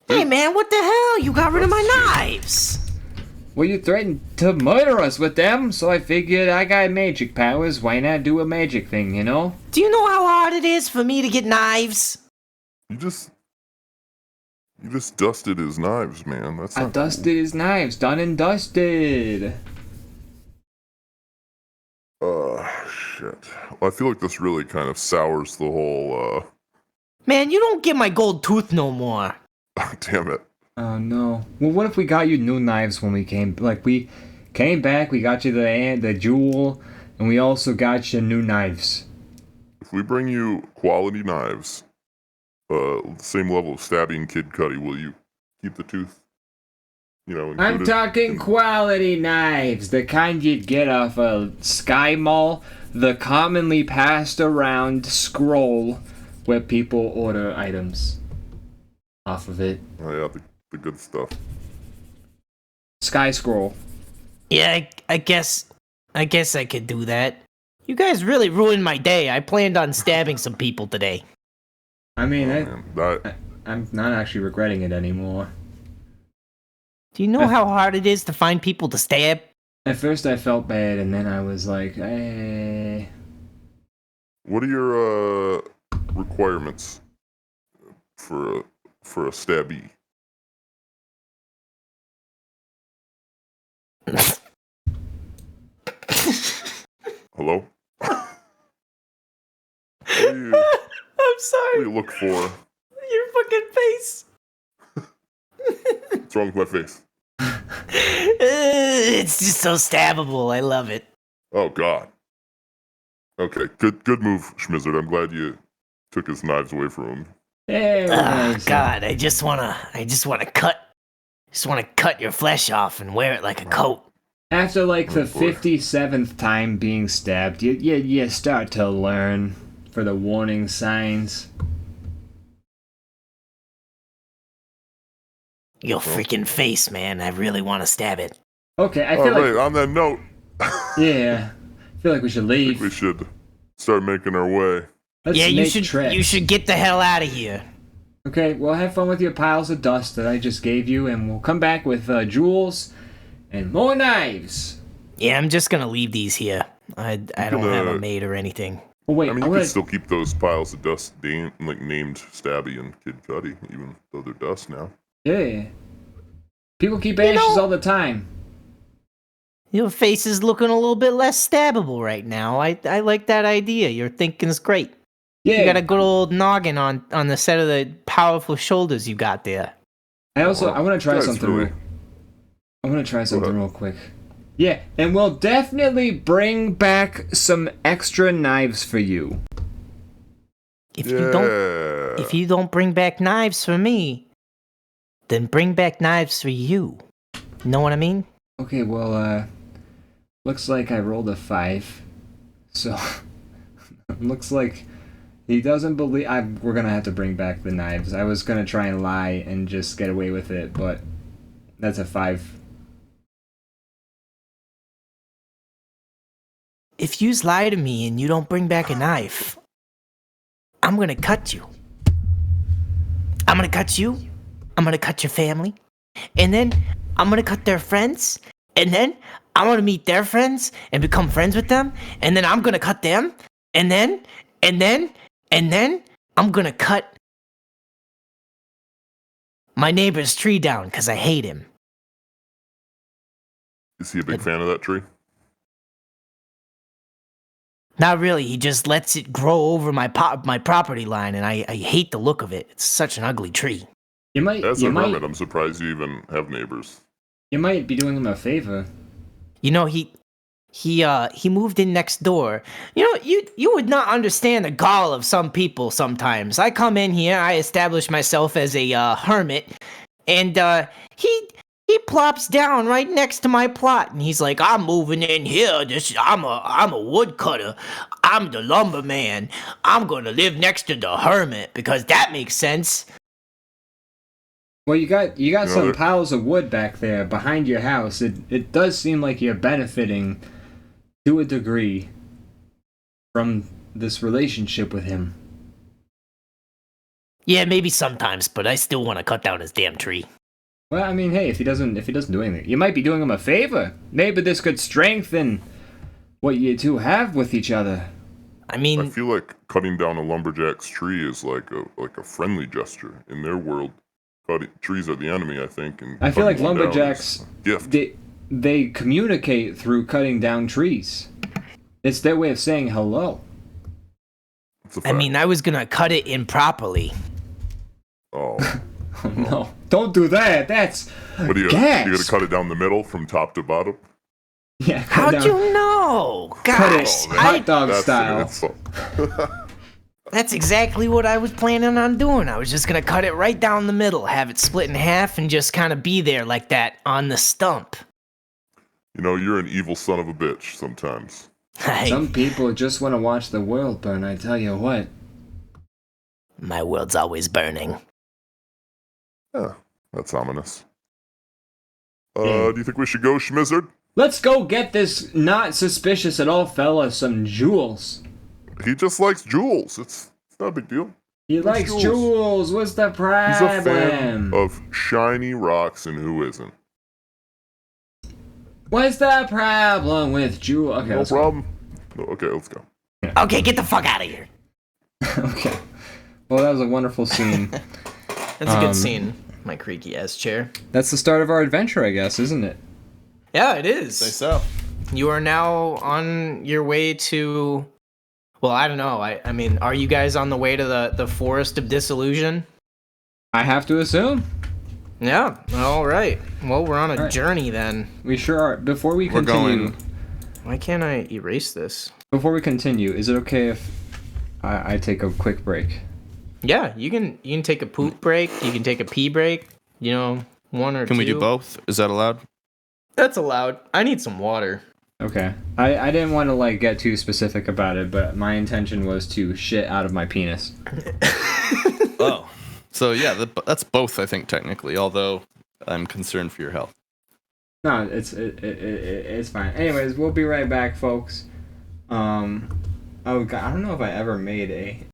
Hey man, what the hell? You got rid of my knives. Well, you threatened to murder us with them, so I figured I got magic powers. Why not do a magic thing, you know? Do you know how hard it is for me to get knives? You just dusted his knives, man. That's I not dusted his knives, done and dusted. Shit. Well, I feel like this really kind of sours the whole. Man, you don't get my gold tooth no more. Damn it. Oh no. Well, what if we got you new knives when we came? Like we came back, we got you the jewel, and we also got you new knives. If we bring you quality knives, the same level of stabbing Kid Cudi, will you keep the tooth? You know, I'm included? talking quality knives, the kind you'd get off a Sky Mall, the commonly passed around scroll where people order items off of it. Oh yeah, the good stuff. Sky Scroll. Yeah, I guess I could do that. You guys really ruined my day. I planned on stabbing some people today. I mean, Man, I'm not actually regretting it anymore. Do you know how hard it is to find people to stab? At first I felt bad, and then I was like, eh. what are your requirements for a stabby? Hello? What do I'm sorry. you look for? Your fucking face. What's wrong with my face? It's just so stabbable. I love it. Oh God. Okay, good move, Schmizzard. I'm glad you took his knives away from him. Hey, God, I just wanna cut your flesh off and wear it like a coat. After like the Oh, boy. 57th time being stabbed, you start to learn for the warning signs. Your freaking face, man. I really want to stab it. Okay, I All feel right, like on that note, yeah, I feel like we should leave. we should start making our way. Let's Yeah, you make should. trips. You should get the hell out of here. Okay, well, have fun with your piles of dust that I just gave you, and we'll come back with jewels and more knives. Yeah, I'm just gonna leave these here. I don't have a maid or anything. Oh wait, I mean, I you wanna, could still keep those piles of dust named Stabby and Kid Cudi, even though they're dust now. yeah. People keep ashes all the time. Your face is looking a little bit less stabbable right now. I like that idea. Your thinking's great. Yeah. You got a good old noggin on the set of the powerful shoulders you got there. I want to try Guys, something. really- I want to try something ahead. real quick. Yeah, and we'll definitely bring back some extra knives for you. If Yeah. you don't bring back knives for me, then bring back knives for you. Know what I mean? Okay, well, looks like I rolled a 5. So, looks like he doesn't believe. We're gonna have to bring back the knives. I was gonna try and lie and just get away with it, but that's a 5. If you lie to me and you don't bring back a knife, I'm gonna cut you. I'm gonna cut you. I'm gonna cut your family. And then I'm gonna cut their friends. And then I'm gonna meet their friends and become friends with them. And then I'm gonna cut them. And then I'm gonna cut my neighbor's tree down because I hate him. Is he a big fan of that tree? Not really. He just lets it grow over my property line, and I hate the look of it. It's such an ugly tree. As a hermit, I'm surprised you even have neighbors. You might be doing him a favor. You know, he moved in next door. You know, you would not understand the gall of some people sometimes. I come in here, I establish myself as a hermit, and he plops down right next to my plot, and he's like, "I'm moving in here. I'm a woodcutter. I'm the lumberman. I'm gonna live next to the hermit because that makes sense." Well, you got some piles of wood back there behind your house. It does seem like you're benefiting to a degree from this relationship with him. Yeah, maybe sometimes, but I still want to cut down his damn tree. Well, I mean, hey, if he doesn't do anything, you might be doing him a favor. Maybe this could strengthen what you two have with each other. I mean, I feel like cutting down a lumberjack's tree is like a friendly gesture in their world. Trees are the enemy, I think. And I feel like cutting one down lumberjacks, is a gift. they communicate through cutting down trees. It's their way of saying hello. It's a I fact. mean, I was gonna cut it improperly. Oh. Oh, no, don't do that. That's What are you gas. gonna cut it down the middle from top to bottom? Yeah, cut How'd down, you know? cut Gosh, it hot dog That's style. that's exactly what I was planning on doing. I was just gonna cut it right down the middle, have it split in half, and just kind of be there like that on the stump. You know, you're an evil son of a bitch sometimes. Some people just want to watch the world burn, I tell you what. My world's always burning. Yeah, that's ominous. Do you think we should go, Schmizzard? Let's go get this not suspicious at all fella some jewels. He just likes jewels. It's not a big deal. He likes jewels. What's the He's a fan problem? of shiny rocks, and who isn't? What's the problem with jewels? Okay, No let's problem. No, okay, let's go. Okay, get the fuck out of here. go. Okay. Well, that was a wonderful scene. That's a good scene, my creaky ass chair. That's the start of our adventure, I guess, isn't it? Yeah, it is. Say so. You are now on your way to. Well, I don't know. I mean, are you guys on the way to the Forest of Disillusion? I have to assume. Yeah. All right. Well, we're on a All right. journey then. We sure are. Before we We're continue, going- Why can't I erase this? before we continue, is it okay if I take a quick break? Yeah, you can take a poop break. You can take a pee break. You know, one or two. Can we do both? Is that allowed? That's allowed. I need some water. Okay. I didn't want to like get too specific about it, but my intention was to shit out of my penis. Oh. So yeah, that's both, I think, technically, although I'm concerned for your health. No, it's fine. Anyways, we'll be right back, folks. Oh God, I don't know if I ever made a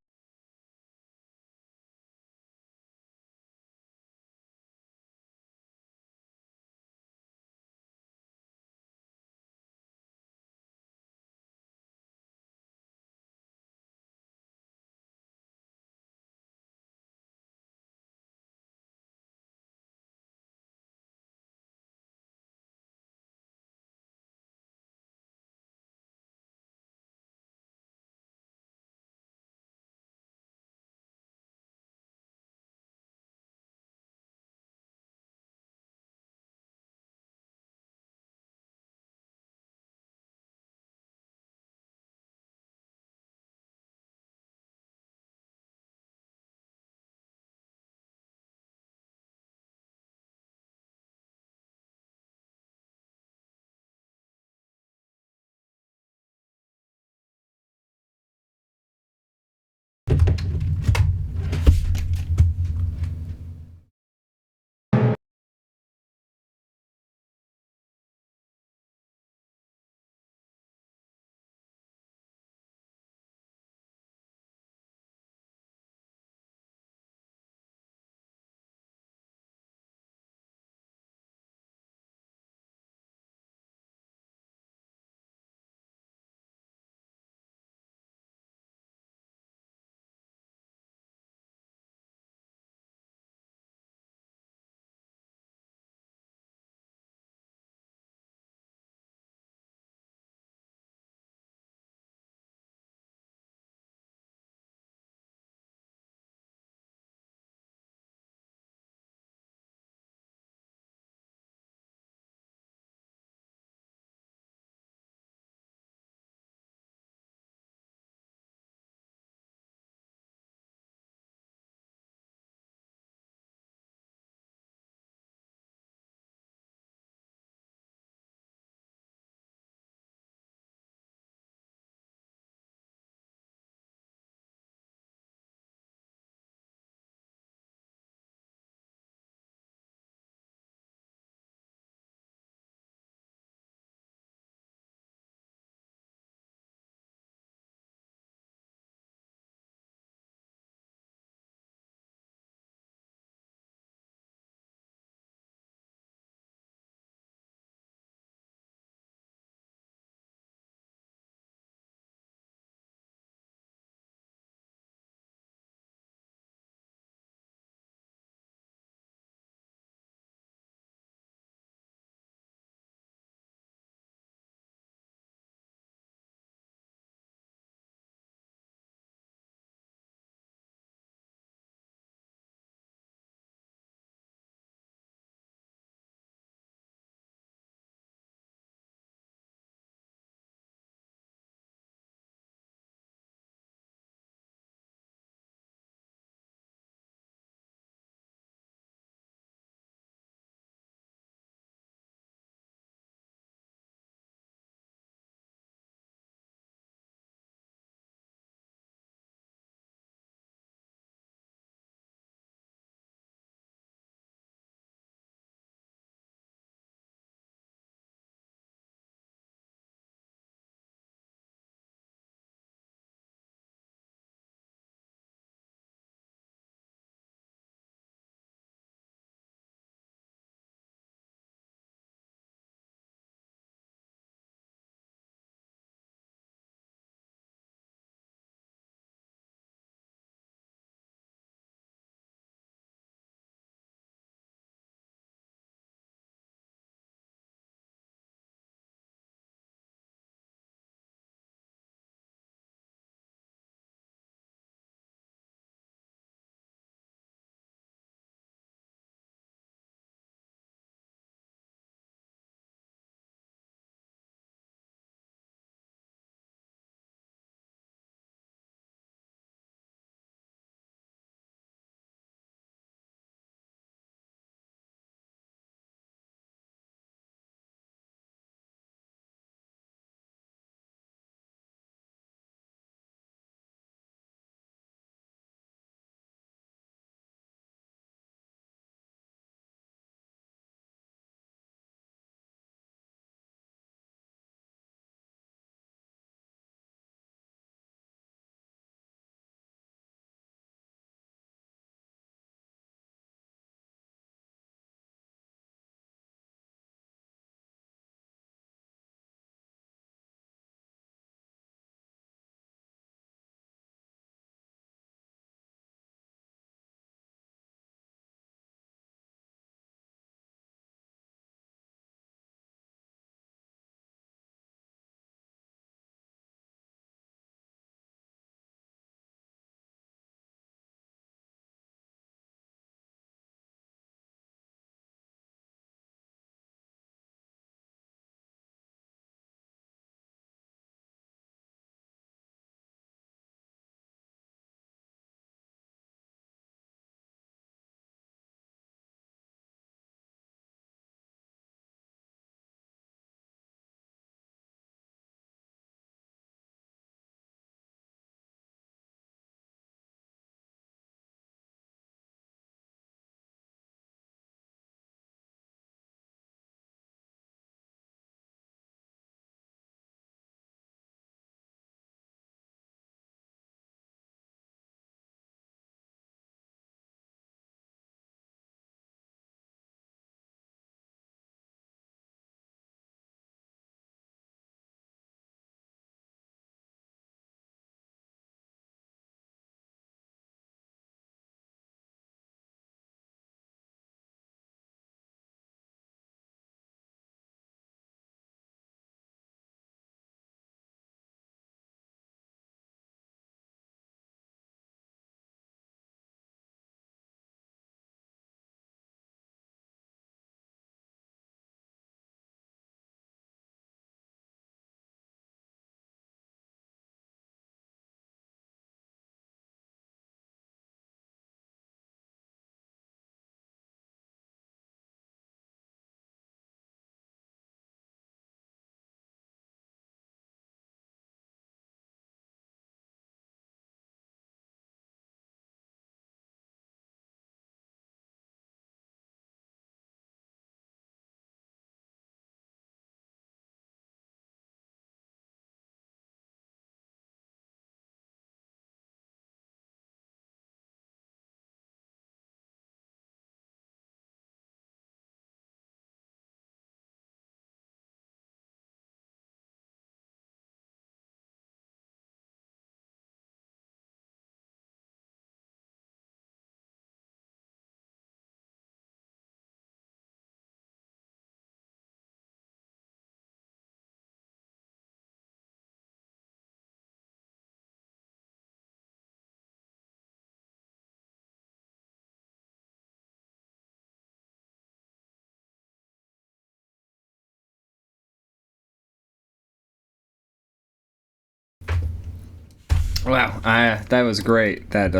Wow, that was great. That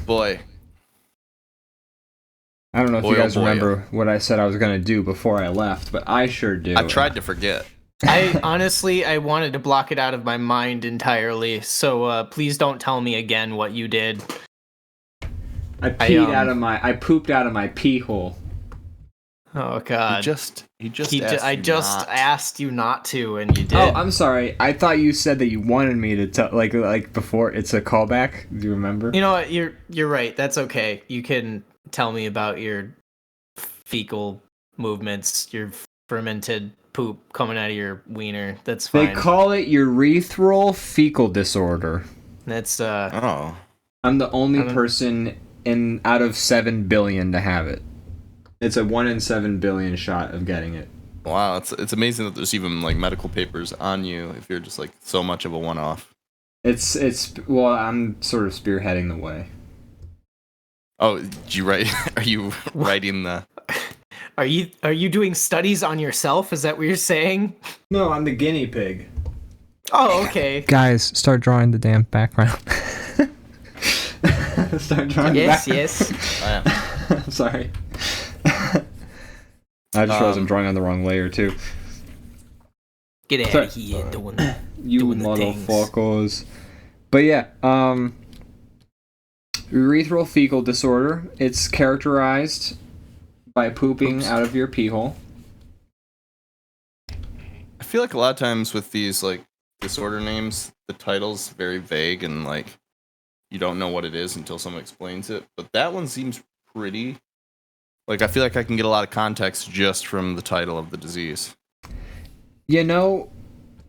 Boy. I don't know if Boy, you guys oh boy. remember what I said I was gonna do before I left, but I sure do. I tried to forget. I honestly, I wanted to block it out of my mind entirely. So please don't tell me again what you did. I pooped out of my pee hole. Oh God! He just I just asked you not to, and you did. Oh, I'm sorry. I thought you said that you wanted me to tell, like before. It's a callback. Do you remember? You know what? You're right. That's okay. You can tell me about your fecal movements, your fermented poop coming out of your wiener. That's fine. They call it urethral fecal disorder. That's Oh. I'm the only person out of 7 billion to have it. It's a 1 in 7 billion shot of getting it. Wow, it's amazing that there's even like medical papers on you if you're just like so much of a one-off. Well, I'm sort of spearheading the way. Oh, did you write? Are you writing the? Are you doing studies on yourself? Is that what you're saying? No, I'm the guinea pig. Oh, okay. Guys, start drawing the damn background. Start drawing. Yes, the yes. Oh, yeah. Sorry. I just realized I'm drawing on the wrong layer too. Get out of here, doing You doing the things. motherfuckers. But yeah, urethral fecal disorder. It's characterized by pooping out of your pee hole. I feel like a lot of times with these like disorder names, the title's very vague and like you don't know what it is until someone explains it. But that one seems pretty. Like I feel like I can get a lot of context just from the title of the disease. You know,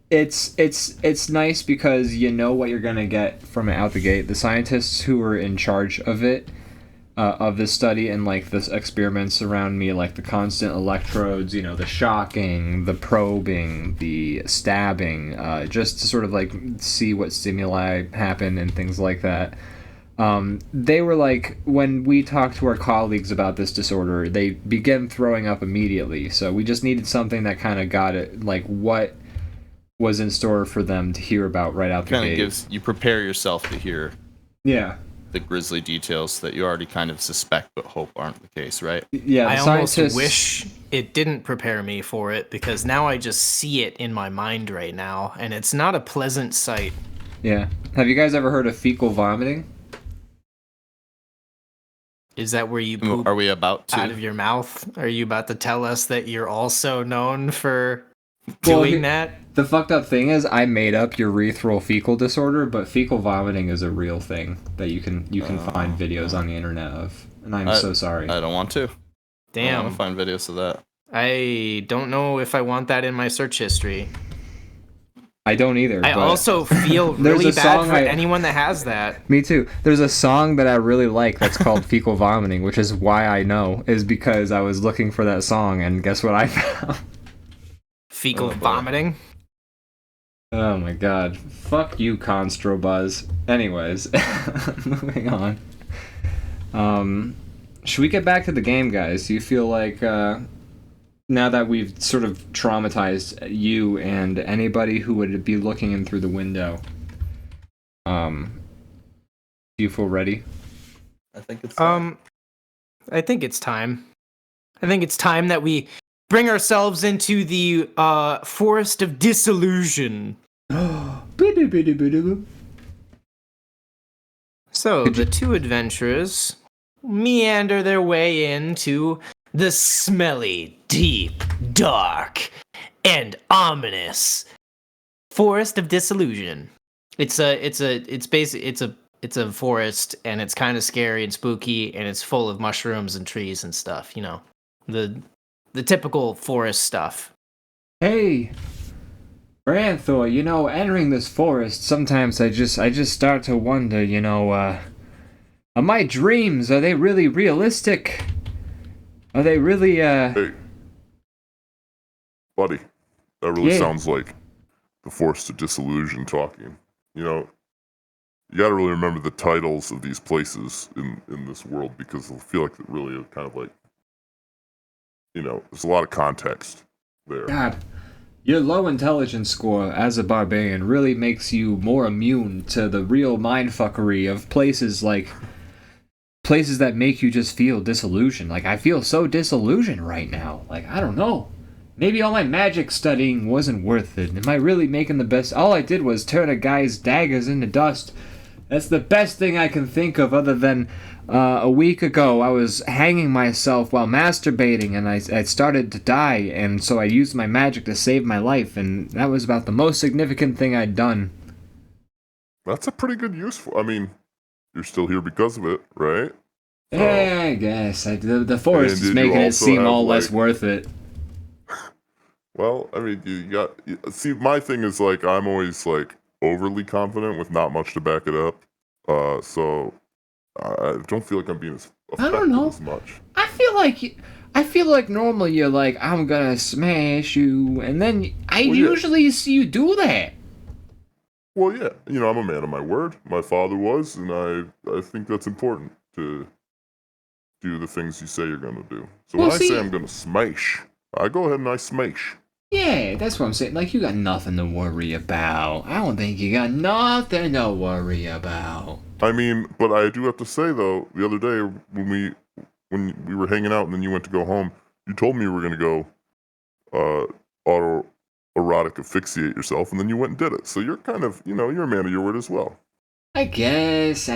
it's nice because you know what you're gonna get from it out the gate. The scientists who were in charge of it, of this study and like the experiments around me, like the constant electrodes, you know, the shocking, the probing, the stabbing, just to sort of like see what stimuli happen and things like that. They were like, when we talked to our colleagues about this disorder, they began throwing up immediately. So we just needed something that kind of got it, like what was in store for them to hear about right out the Kind gate. of gives you prepare yourself to hear Yeah. the grisly details that you already kind of suspect but hope aren't the case, right? Yeah, I the almost scientists... wish it didn't prepare me for it because now I just see it in my mind right now, and it's not a pleasant sight. Yeah. Have you guys ever heard of fecal vomiting? Is that where you poop Are we about to? out of your mouth? Are you about to tell us that you're also known for Well, doing that? The fucked up thing is I made up urethral fecal disorder, but fecal vomiting is a real thing that you can find videos on the internet of. And I'm so sorry. I don't want to. I Damn. want to find videos of that. I don't know if I want that in my search history. I don't either. I but also feel There's really a bad song for I- anyone that has that. Me too. There's a song that I really like that's called Fecal Vomiting, which is why I know, is because I was looking for that song, and guess what I found? Fecal Oh, boy. vomiting. Oh my god. Fuck you, Constrobuzz. Anyways, moving on. Should we get back to the game, guys? Do you feel like, now that we've sort of traumatized you and anybody who would be looking in through the window, do you feel ready? I think it's I think it's time. I think it's time that we bring ourselves into the forest of disillusion. So the two adventurers meander their way into the smelly, deep, dark, and ominous forest of disillusion. It's a forest, and it's kind of scary and spooky, and it's full of mushrooms and trees and stuff. You know, the typical forest stuff. Hey, Branthor, you know, entering this forest, sometimes I just start to wonder, you know, are my dreams, are they really realistic? Are they really, Hey, buddy, that really Yeah. sounds like the Force to Disillusion talking. You know, you got to really remember the titles of these places in this world because I feel like it really is kind of like, you know, there's a lot of context there. God, Your low intelligence score as a barbarian really makes you more immune to the real mindfuckery of places that make you just feel disillusioned. Like, I feel so disillusioned right now. Like, I don't know. Maybe all my magic studying wasn't worth it. Am I really making the best? All I did was turn a guy's daggers into dust. That's the best thing I can think of, other than a week ago I was hanging myself while masturbating, and I started to die, and so I used my magic to save my life, and that was about the most significant thing I'd done. That's a pretty good use for. I mean, you're still here because of it, right? Yeah, I guess. The forest And is did making you it also seem have, all less like- worth it. Well, I mean, see, my thing is, like, I'm always, like, overly confident with not much to back it up. So I don't feel like I'm being as I don't effective know. as much. I feel like normally you're like, I'm gonna smash you, and then I Well, yeah. usually see you do that. Well, yeah, I'm a man of my word. My father was, and I think that's important to do the things you say you're gonna do. So Well, when I see- say I'm gonna smash, I go ahead and I smash. Yeah, that's what I'm saying. Like, you got nothing to worry about. I don't think you got nothing to worry about. I mean, but I do have to say though, the other day when we were hanging out and then you went to go home, you told me you were gonna go autoerotic asphyxiate yourself, and then you went and did it. So you're kind of, you're a man of your word as well. I guess,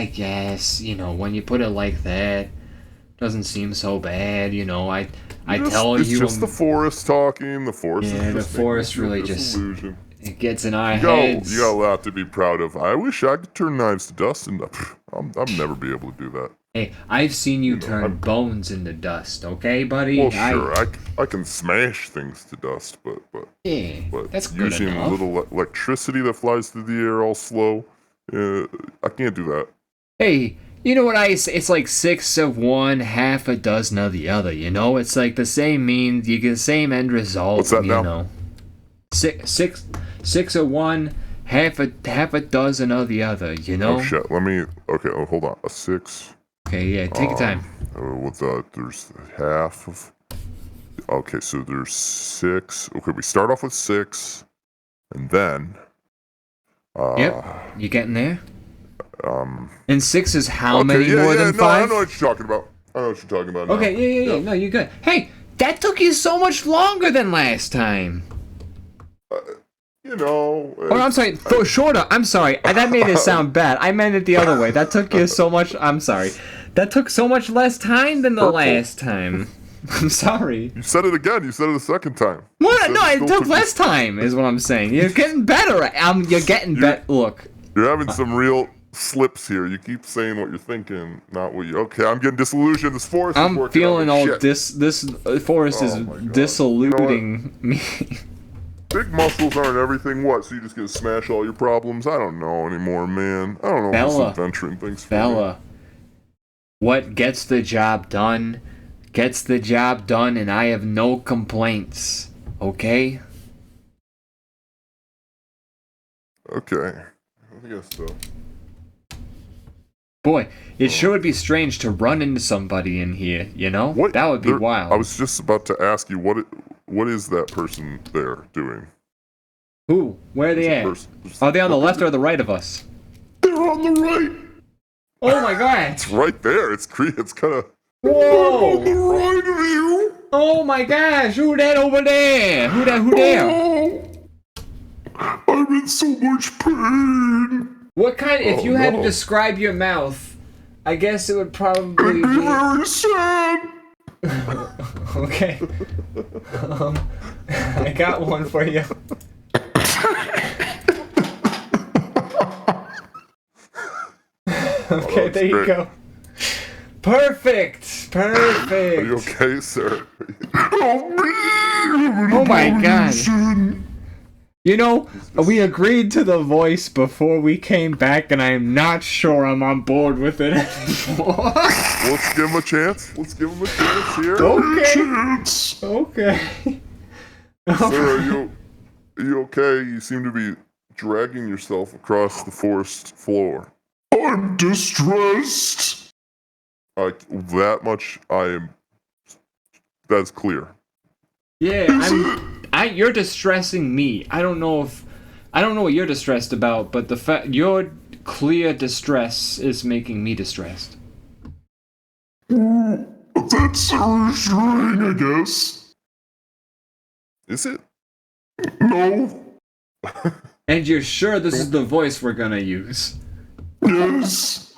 when you put it like that, doesn't seem so bad, I tell it's you. just the forest talking. The forest. Yeah, is the just forest making you really just- disillusion. It gets in our You got heads. a lot to be proud of. I wish I could turn knives to dust, and I'll never be able to do that. Hey, I've seen you turn I'm- bones into dust, okay, buddy? Well, sure, I can smash things to dust, but Yeah, but that's good using enough. a little electricity that flies through the air all slow, I can't do that. Hey, you know what I say? It's like 6 of one, half a dozen of the other, It's like the same means, you get the same end result, What's that you now? know. Six of one, half a dozen of the other, Oh shit! Okay. Oh, hold on. A 6. Okay, yeah, take your time. There's half of. Okay, so there's 6. Okay, we start off with 6, and then. Yep, you getting there? And 6 is how Okay, many more than no, 5? I know what you're talking about. Now. Okay, yeah. No, you're good. Hey, that took you so much longer than last time. Oh, I'm sorry. Shorter. I'm sorry. That made it sound bad. I meant it the other way. That took you so much. I'm sorry. That took so much less time than the Purple. last time. I'm sorry. You said it again. You said it a second time. What? You No, said it still took less time, is what I'm saying. You're getting better. You're getting better. Look. You're having some real slips here. You keep saying what you're thinking, not what you. Okay, I'm getting disillusioned. This forest is I'm working feeling out. all Shit. this forest Oh is my God. disillusioning me. Big muscles aren't everything. What? So you just gonna smash all your problems? I don't know anymore, man. I don't know Bella. this adventuring things for me. Fella, what gets the job done, and I have no complaints. Okay? Okay. I guess so. Boy, it sure would be strange to run into somebody in here, What? That would be There- wild. I was just about to ask you what is that person there doing? Who? Where are they at? Are they on the left or the right of us? They're on the right. Oh my god! It's right there. It's kind of. Whoa! On the right of you. Oh my gosh! Who that over there? Who there? Oh, I'm in so much pain. What kind? If Oh, you had to no. describe your mouth, I guess it would probably Be be. very sad. Okay. I got one for you. Okay, there you great. go. Perfect. Are you okay, sir? Oh my god. We agreed to the voice before we came back, and I'm not sure I'm on board with it anymore. Let's give him a chance. Here. Okay. Sir, are you okay? You seem to be dragging yourself across the forest floor. I'm distressed. That much I am. That's clear. Yeah, You're distressing me. I don't know what you're distressed about, but the fact your clear distress is making me distressed. That's reassuring, I guess. Is it? No. And you're sure this is the voice we're gonna use? Yes.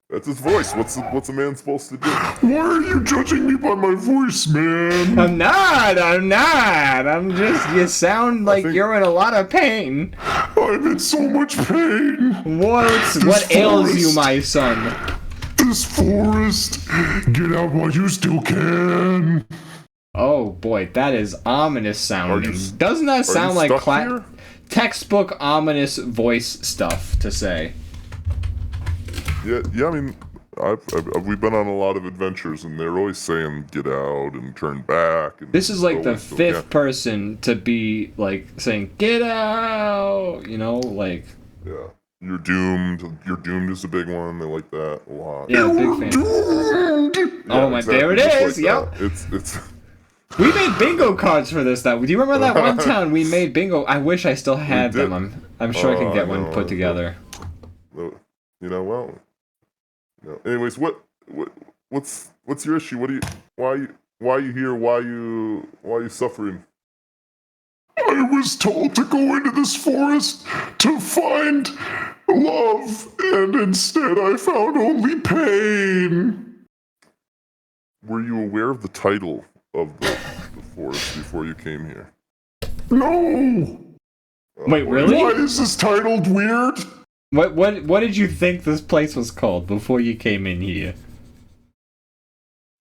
That's his voice. What's a man supposed to do? Why are you judging me by my voice, man? I'm not. I'm just. You sound like you're in a lot of pain. I'm in so much pain. What ails you, my son? This forest. Get out while you still can. Oh boy, that is ominous sounding. Doesn't that sound like here? textbook ominous voice stuff to say? Yeah. I mean, we've been on a lot of adventures, and they're always saying "get out" and "turn back." And This is like the always fifth person to be like saying "get out." You know, like. Yeah. You're doomed. You're doomed is a big one. They like that a lot. Yeah, big fan. Oh my, there it is. Yep. It's. We made bingo cards for this. Do you remember that one time we made bingo? I wish I still had them. I'm sure I can get one put together. Well. Anyways, what's your issue? Why are you here? Why are you suffering? I was told to go into this forest to find love, and instead I found only pain. Were you aware of the title of the forest before you came here? No. Wait, really? Why is this titled weird? What did you think this place was called before you came in here?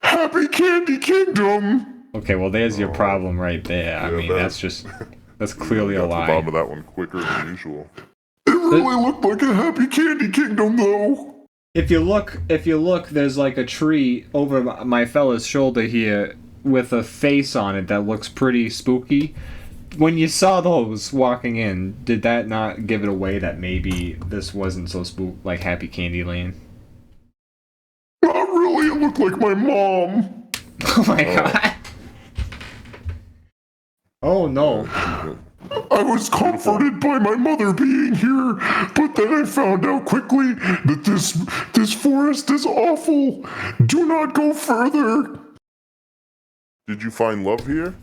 Happy Candy Kingdom. Okay, well there's your problem right there. I mean, that's clearly a got to the lie. bottom of that one quicker than usual. It really looked like a Happy Candy Kingdom, though. If you look, there's like a tree over my fella's shoulder here with a face on it that looks pretty spooky. When you saw those walking in, did that not give it away that maybe this wasn't so like Happy Candy Land? Not really. It looked like my mom. Oh my god. Oh no. I was comforted by my mother being here, but then I found out quickly that this forest is awful. Do not go further. Did you find love here?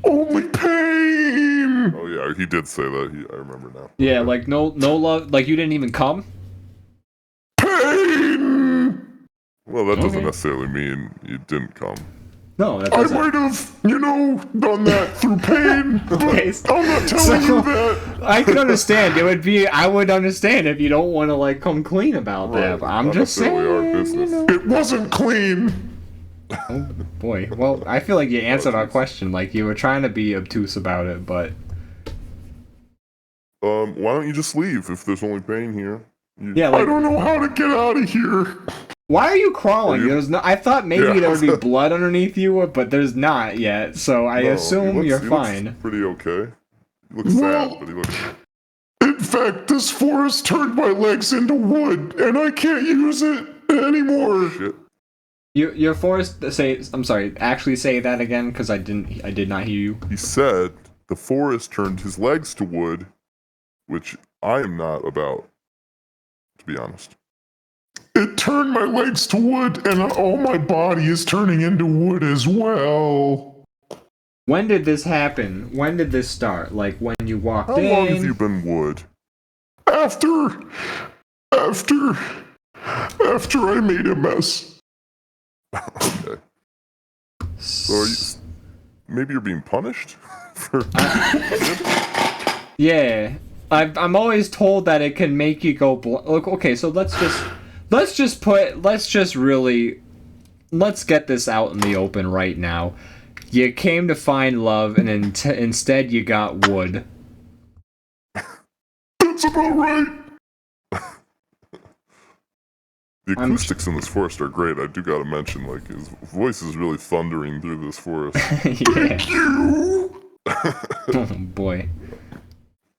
Only pain. Oh yeah, he did say that. I remember now. Yeah, like no love, like you didn't even come? Pain. Well, that doesn't Okay. necessarily mean you didn't come. No, that I doesn't. might have, done that through pain, but Okay, I'm not telling you that. I can understand. I would understand if you don't want to like come clean about that. But I'm Not just saying. necessarily our business. You know. It wasn't clean. Oh boy. Well, I feel like you answered our question. Like you were trying to be obtuse about it, but Why don't you just leave if there's only pain here? yeah. I Like, don't know how to get out of here. why are you crawling? Are you- There's no. I thought maybe Yeah. there would be blood underneath you, but there's not yet. So I No, assume he you're looks fine. pretty okay. He looks sad, but he looks. In fact, this forest turned my legs into wood, and I can't use it anymore. Shit. You're forced to say. I'm sorry. Actually, say that again because I did not hear you. He said the forest turned his legs to wood, which I am not about, to be honest. It turned my legs to wood, and all my body is turning into wood as well. When did this happen? When did this start? Like when you walked How in? long have you been wood? After I made a mess. Okay. So are you, maybe you're being punished for. Yeah, I'm always told that it can make you go. Look, okay, so let's get this out in the open right now. You came to find love, and instead you got wood. That's about right. The acoustics in this forest are great. I do gotta mention, like, his voice is really thundering through this forest. Yeah. Oh boy.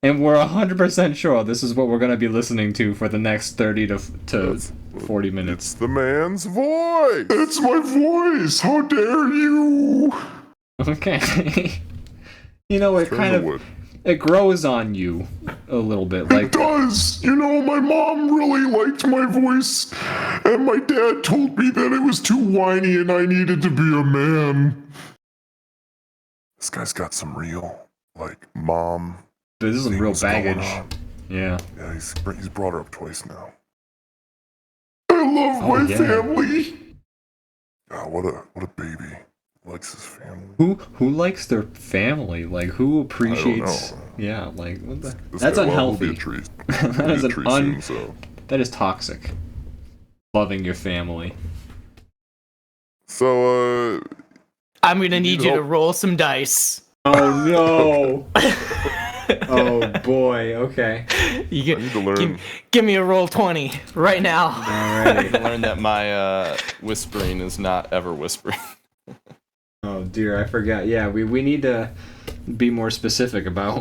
And we're 100% sure this is what we're gonna be listening to for the next 30 to 40 minutes. It's the man's voice! It's my voice. How dare you? Okay. You know, it Turn kind the of wood. it grows on you a little bit. It Like, does. You know, my mom really liked my voice, and my dad told me that it was too whiny and I needed to be a man. This guy's got some real, like, mom. this is some real things going baggage. on. Yeah. Yeah, he's brought her up twice now. I love Oh, my yeah. family. Oh, what a baby. Likes his family. Who likes their family? Like, who appreciates? know. Yeah, like what the? This That's guy, well, he'll unhealthy. be a tree. That He'll is be a an tree soon, so. That is toxic. Loving your family. So, I'm gonna need you to help? roll some dice. Oh no! Oh boy. Okay. You I need to learn. give me a roll 20 right now. Alrighty. I learned that my whispering is not ever whispering. Oh dear, I forgot. Yeah, we need to be more specific about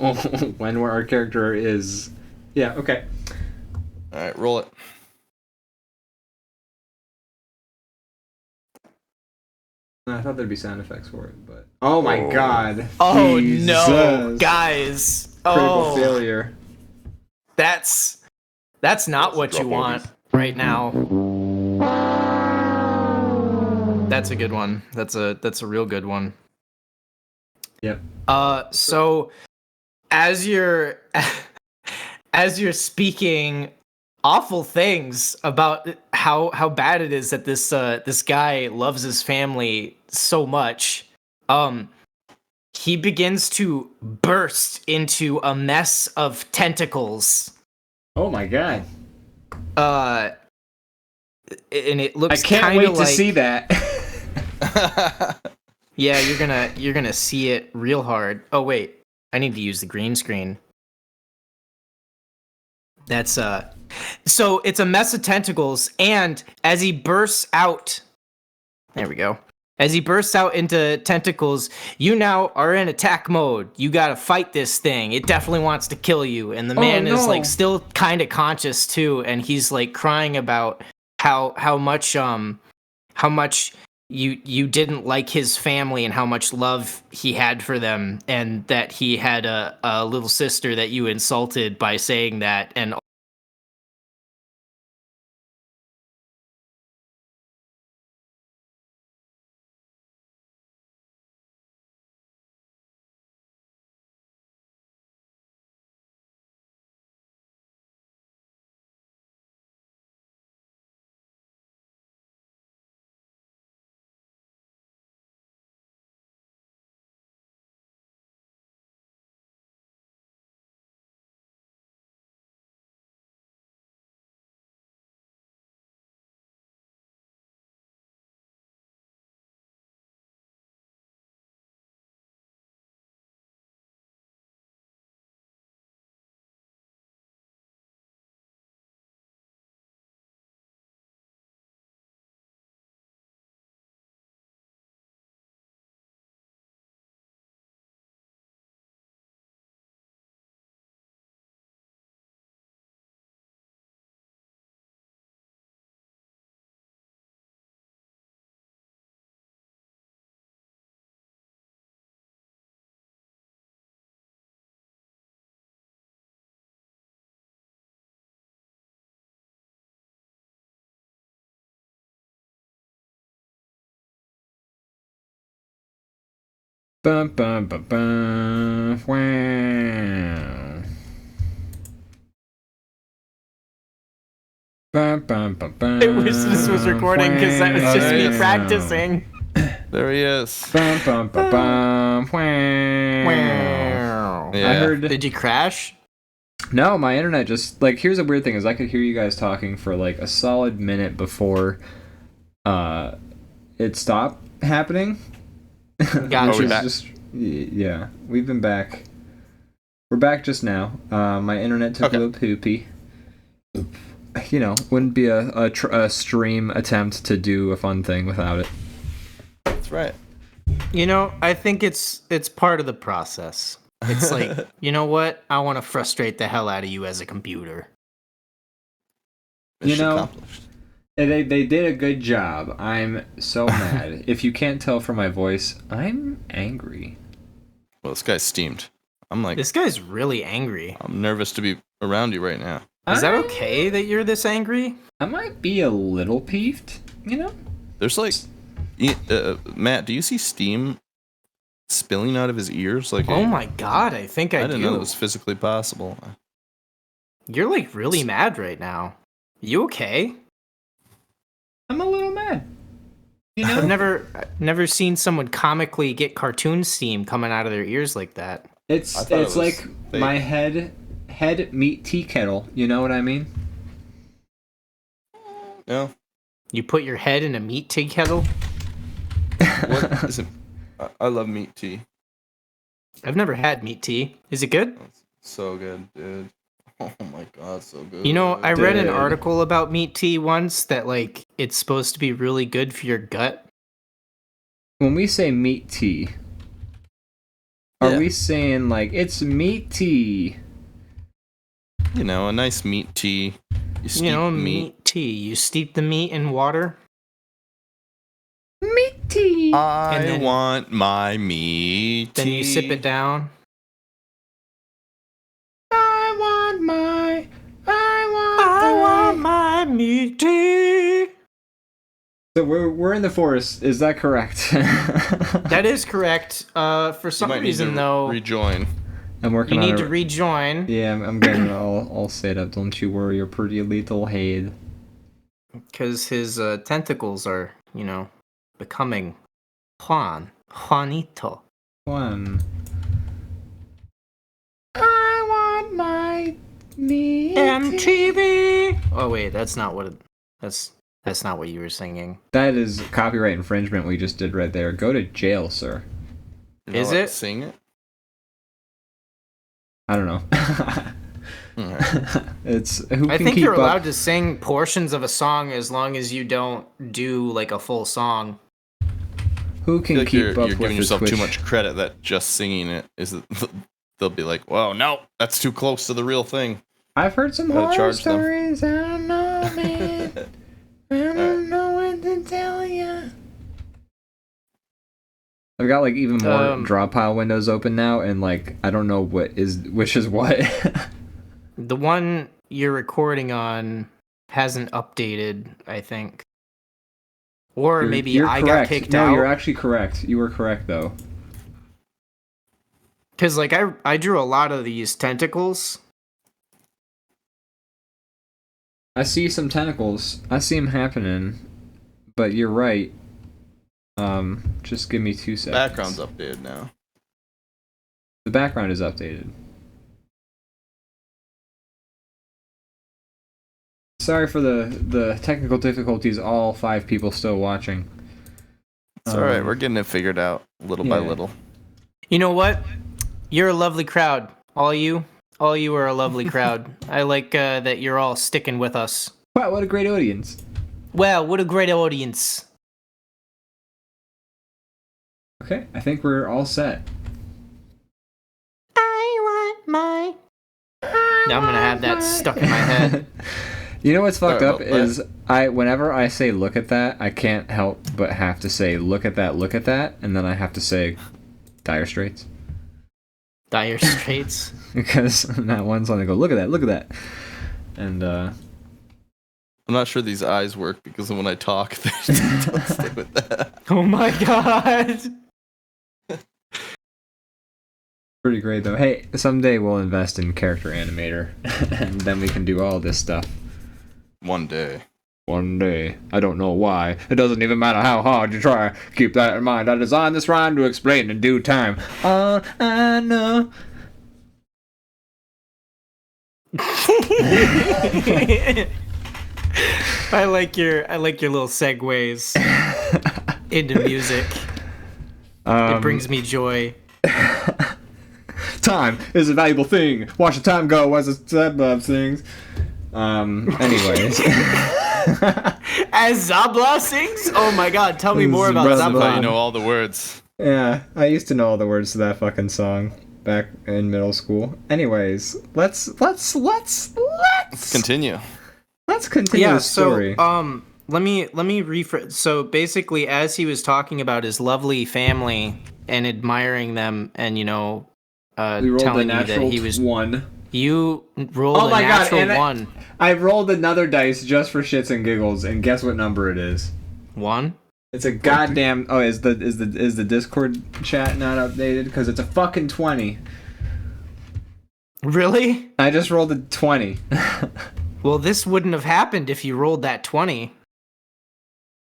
when our character is. Yeah. Okay. All right, roll it. I thought there'd be sound effects for it, but oh my Oh. god! Oh no, Jesus. guys! Critical Oh, failure. that's not what you Drop want bodies. right now. That's a good one. That's a real good one. Yep. So as you're speaking awful things about how bad it is that this guy loves his family so much, he begins to burst into a mess of tentacles. Oh my god! And it I looks can't kinda wait to like, see that. Yeah, you're gonna see it real hard. Oh wait, I need to use the green screen. That's so it's a mess of tentacles, and as he bursts out, there we go. As he bursts out into tentacles, you now are in attack mode. You gotta fight this thing. It definitely wants to kill you, and the man is no. like still kind of conscious too, and he's like crying about how much you didn't like his family and how much love he had for them, and that he had a little sister that you insulted by saying that, and Bum, bum, bum, bum. Wow. Bum, bum, bum, bum. I wish this was recording because that was just me Wow. practicing. There he is. Bum, bum, bum, bum. Wow. Yeah. I heard. Did you crash? No, my internet just like. Here's a weird thing: is I could hear you guys talking for like a solid minute before, it stopped happening. Gotcha. Which is back? yeah, we've been back. We're back just now. My internet took a little poopy. You know, wouldn't be a stream attempt to do a fun thing without it. That's right. You know, I think it's part of the process. It's like, you know what? I want to frustrate the hell out of you as a computer. You Mission know, accomplished. They did a good job. I'm so mad. If you can't tell from my voice, I'm angry. Well, this guy's steamed. I'm like, This guy's really angry. I'm nervous to be around you right now. Is that okay that you're this angry? I might be a little peeved, you know? There's like, Matt, do you see steam spilling out of his ears? Like, Oh my god, I think I didn't do. know that was physically possible. You're like really mad right now. You okay? I'm a little mad. You know? I've never seen someone comically get cartoon steam coming out of their ears like that. It's I thought it was like fake. my head meet tea kettle. You know what I mean? No. You put your head in a meat tea kettle? What is it? I love meat tea. I've never had meat tea. Is it good? It's so good, dude. Oh my god, so good. You know, I read an Dude. article about meat tea once that like it's supposed to be really good for your gut. When we say meat tea, are Yeah. we saying like it's meat tea? You know, a nice meat tea. You steep You know, meat. meat tea. You steep the meat in water. Meat tea. I And then- want my meat Then tea. you sip it down. I want my meat tea. So we're in the forest. Is that correct? That is correct. For You some might need reason, to though, rejoin. I'm working you on need it. to rejoin Yeah, I'm getting it all set up. Don't you worry, your pretty little head. because his tentacles are, you know, becoming Juanito. One. I want my meat. MTV. Oh wait, that's not what. That's not what you were singing. That is copyright infringement we just did right there. Go to jail, sir. You're not Is allowed to it? Sing it? I don't know. Alright. It's who I can think keep you're up. allowed to sing portions of a song as long as you don't do like a full song. Who I can feel like keep you're up giving with the yourself Twitch? too much credit that just singing it is. They'll be like, "Whoa, no, that's too close to the real thing." I've heard some Gotta horror charge them. stories. I don't know, man. I don't know what to tell you. I've got like even more draw pile windows open now, and like I don't know which is what. The one you're recording on hasn't updated, I think. Or maybe You're I got correct. kicked no, out. you're actually correct. You were correct though. Because, like, I drew a lot of these tentacles. I see some tentacles. I see them happening, but you're right. Just give me 2 seconds. Background's updated now. The background is updated. Sorry for the technical difficulties. All 5 people still watching. It's all right. We're getting it figured out little by yeah. little. You know what? You're a lovely crowd. All you are a lovely crowd. I like that you're all sticking with us. Wow, what a great audience! Wow, what a great audience. Okay, I think we're all set. I want my... Now I'm gonna have that stuck in my head. You know what's fucked Sorry up about that. is whenever I say look at that, I can't help but have to say look at that, and then I have to say Dire Straits. Dire Straits. Because in that one song they go, look at that. And I'm not sure these eyes work because when I talk, they don't stay with that. Oh my god. pretty great though. Hey, someday we'll invest in character animator and then we can do all this stuff. One day. One day. I don't know why. It doesn't even matter how hard you try. Keep that in mind. I designed this rhyme to explain in due time. All I know. I like your little segues into music. It brings me joy. Time is a valuable thing. Watch the time go as it sings. Anyways. As Zabla sings? Oh my god, tell me more about Zabla. That's how Zabla. you know all the words. Yeah, I used to know all the words to that fucking song back in middle school. Anyways, let's Continue. continue Yeah, the story. so let me rephrase. So basically, as he was talking about his lovely family and admiring them, and we rolled telling a you that natural he was 1. you rolled Oh a my god! natural And one. I rolled another dice just for shits and giggles, and guess what number it is? 1. It's a goddamn. Oh, is the Discord chat not updated? Because it's a fucking 20. Really? I just rolled a 20. Well, this wouldn't have happened if you rolled that 20.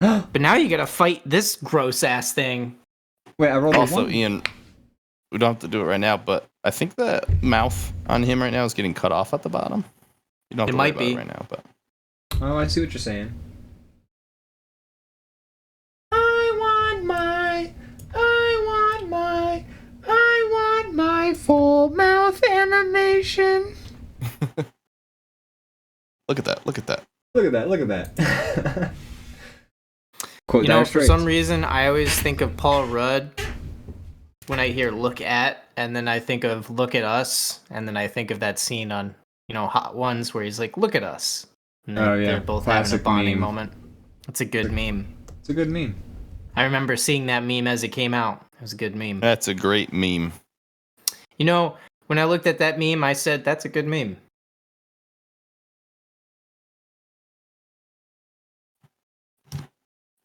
But now you gotta fight this gross ass thing. Wait, I rolled a Also, 1. Ian, we don't have to do it right now, but I think the mouth on him right now is getting cut off at the bottom. You don't have It to might worry be. about it right now, but Oh, I see what you're saying. I want my full mouth animation. look at that. Look at that. Look at that, look at that. Quote You know, Dire for Straits. some reason, I always think of Paul Rudd when I hear "look at," and then I think of "look at us," and then I think of that scene on, Hot Ones where he's like, "Look at us." And Oh, yeah. they're both Classic having a bonding meme. moment. It's a good meme. It's a good meme. I remember seeing that meme as it came out. It was a good meme. That's a great meme. When I looked at that meme, I said, "That's a good meme."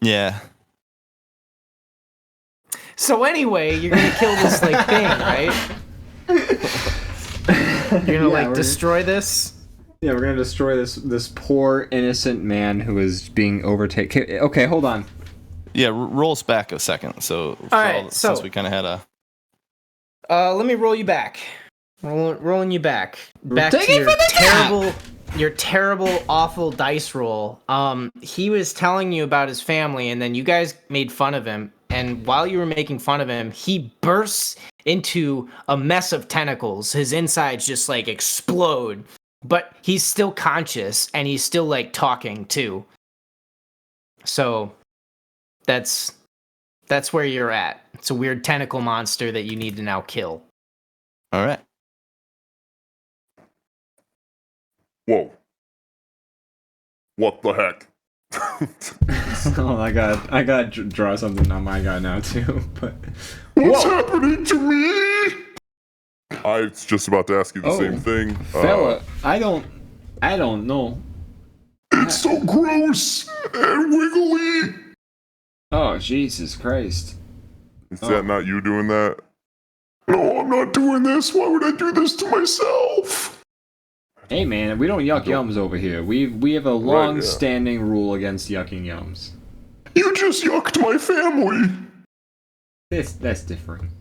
Yeah. So anyway, you're gonna kill this thing, right? You're gonna Yeah, we're- destroy this. Yeah, we're gonna destroy this poor innocent man who is being overtaken. Okay, hold on. Yeah, roll us back a second. So, right, so- since we kind of had a... Let me roll you back. Rolling you back. Back Take to it your from the top! your terrible, awful dice roll. He was telling you about his family, and then you guys made fun of him. And while you were making fun of him, he bursts into a mess of tentacles. His insides just explode. But he's still conscious, and he's still talking too. So that's where you're at. It's a weird tentacle monster that you need to now kill. All right. Whoa. What the heck? Oh my god, I gotta draw something on my guy now too. But What's happening to me? I was just about to ask you the Oh, same thing. fella, I don't know. It's so gross and wiggly. Oh Jesus Christ! Is that not you doing that? No, I'm not doing this. Why would I do this to myself? Hey man, we don't yuck yums over here. We have a long-standing rule against yucking yums. You just yucked my family. That's different.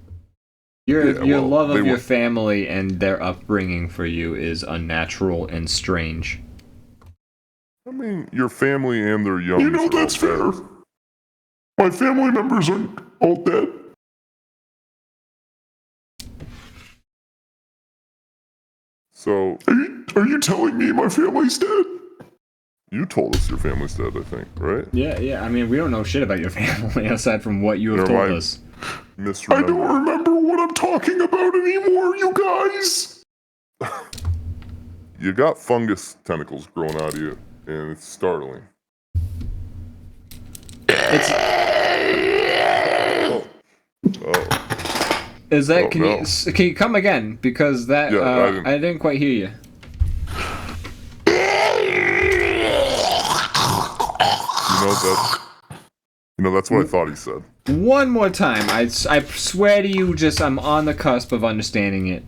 Your love of your family and their upbringing for you is unnatural and strange. I mean, your family and their young. You know that's fair. My family members are all dead. So Are you telling me my family's dead? you told us your family's dead, I think, right? Yeah. I mean, we don't know shit about your family aside from what you have Never told mind. us. I Misremember. don't remember what I'm talking about anymore, you guys. You got fungus tentacles growing out of you, and it's startling. It's Oh, is that Oh, no. can you come again because that Yeah, I didn't quite hear you. that's what I thought he said. One more time. I swear to you, I'm on the cusp of understanding it.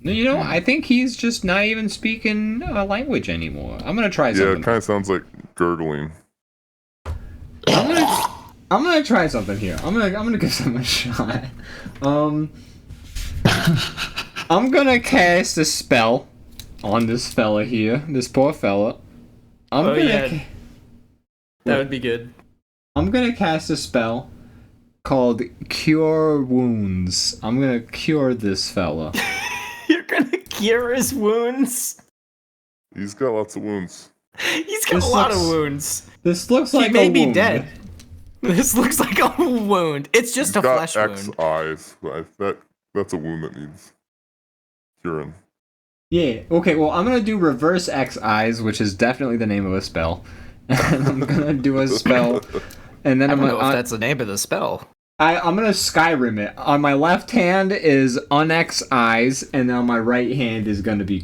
I think he's just not even speaking a language anymore. I'm gonna try Yeah, something. it kind of sounds like gurgling. I'm gonna try something here. I'm gonna give something a shot. I'm gonna cast a spell on this fella here. This poor fella. That would be good. I'm gonna cast a spell called Cure Wounds. I'm gonna cure this fella. You're gonna cure his wounds? He's got lots of wounds. He's got This a lot of looks- wounds. This looks He like may a be wound. dead. This looks like a wound. It's just He's a got flesh X wound. eyes. That's a wound that needs Kieran. Yeah. Okay. Well, I'm gonna do reverse X eyes, which is definitely the name of a spell. And I'm gonna do a spell, and then I I'm don't know gonna. if that's the name of the spell. I'm gonna Skyrim it. On my left hand is Unex eyes, and on my right hand is gonna be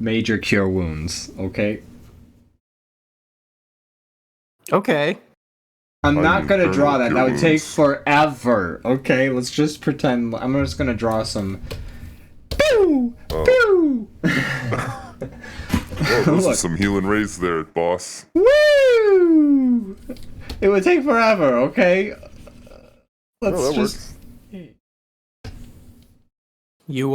major cure wounds. Okay. Okay. I'm I not mean, gonna draw Colonel that. Cure That would take Wounds. forever. Okay, let's just pretend. I'm just gonna draw some. Pew! Oh. Pew! Oh, this Look. is some healing rays there, boss. Woo! It would take forever. Okay. Let's Oh, that just. You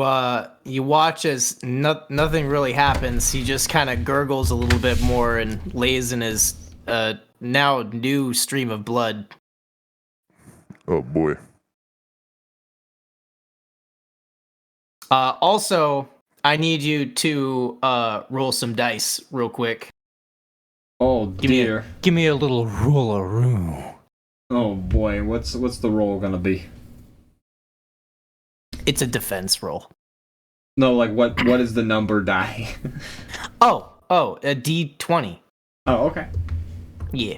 watch as nothing really happens. He just kind of gurgles a little bit more and lays in his now new stream of blood. Oh boy. Also, I need you to roll some dice real quick. Oh dear. Give me a little roll-a-roo. Oh boy. What's the roll gonna be? It's a defense roll. No, like what is the number die? Oh, a D20. Oh, okay. Yeah.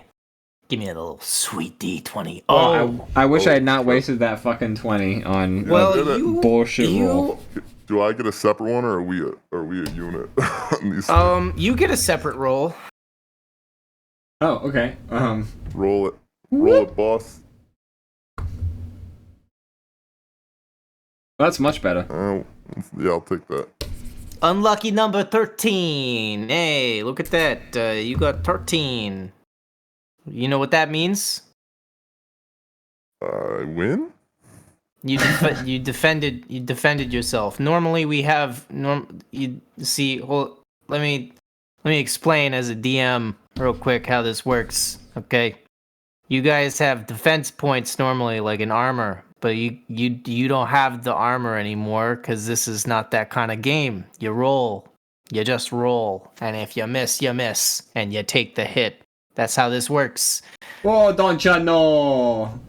Give me a little sweet D20. Oh, I wish I had not shit. wasted that fucking 20 on well, did it. you bullshit roll. Do I get a separate one, or are we a unit? on these things? you get a separate roll. Oh, okay. Roll it, boss. That's much better. Yeah, I'll take that. Unlucky number 13. Hey, look at that. You got 13. You know what that means? I win. You defended yourself. Normally we have you see. Well, let me explain as a DM real quick how this works. Okay, you guys have defense points normally, like in armor, but you don't have the armor anymore because this is not that kind of game. You roll, you just roll, and if you miss, and you take the hit. That's how this works. Oh, don't you know?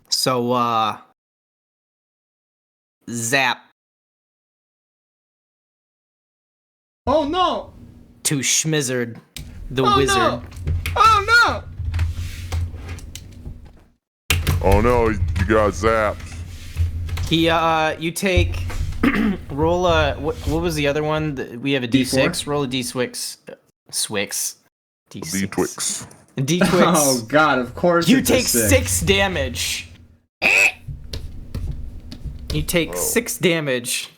So, zap Oh no! to Schmizzard, the Oh wizard. no! Oh Oh no, you got zapped. He, you take, roll a, what was the other one? We have a D6. D4? Roll a D6. Swix. D6. D-Twix. no! D-Twix. Oh god! Of course. You it's a take six. 6 damage. You take Oh. 6 damage.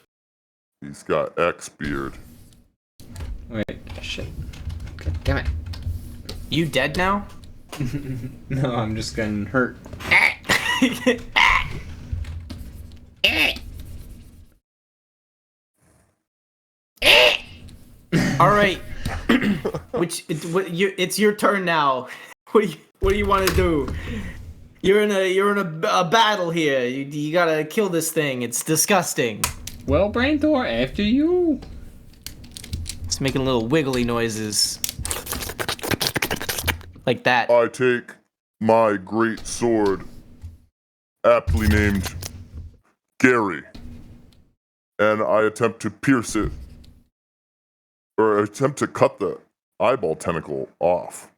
He's got X beard. Wait, shit. Okay, damn it. You dead now? No, I'm just getting hurt. All right. It's your turn now. What do you want to do? You're in a battle here. You gotta kill this thing. It's disgusting. Well, Brain Thor, after you. It's making little wiggly noises. Like that. I take my great sword, aptly named Gary, and I attempt to pierce it, or attempt to cut the eyeball tentacle off.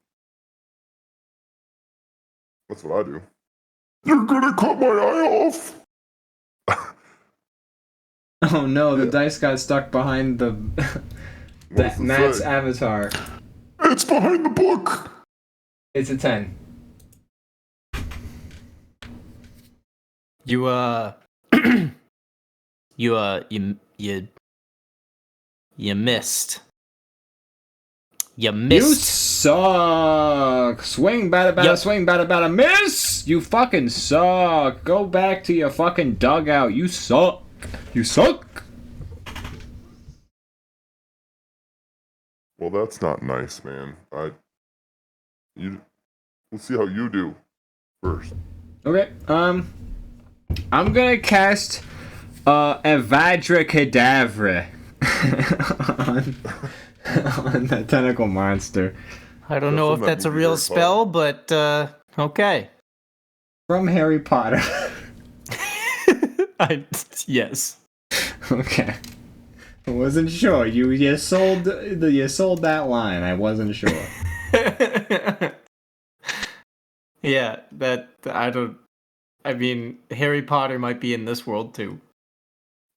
That's what I do. You're gonna cut my eye off? Oh no, the dice got stuck behind the What's it Matt's say? avatar. It's behind the book. It's a 10. You missed. You You missed. suck! Swing, bada, bada, Yep. swing, bada, bada, miss! You fucking suck! Go back to your fucking dugout. You suck! You suck! Well, that's not nice, man. We'll see how you do first. Okay, I'm gonna cast, Evadra Cadavra on the tentacle monster I don't know if from that that's a movie real Harry spell, but okay. from Harry Potter. Yes. Okay. I wasn't sure. You sold that line. I wasn't sure. Yeah, I mean, Harry Potter might be in this world too.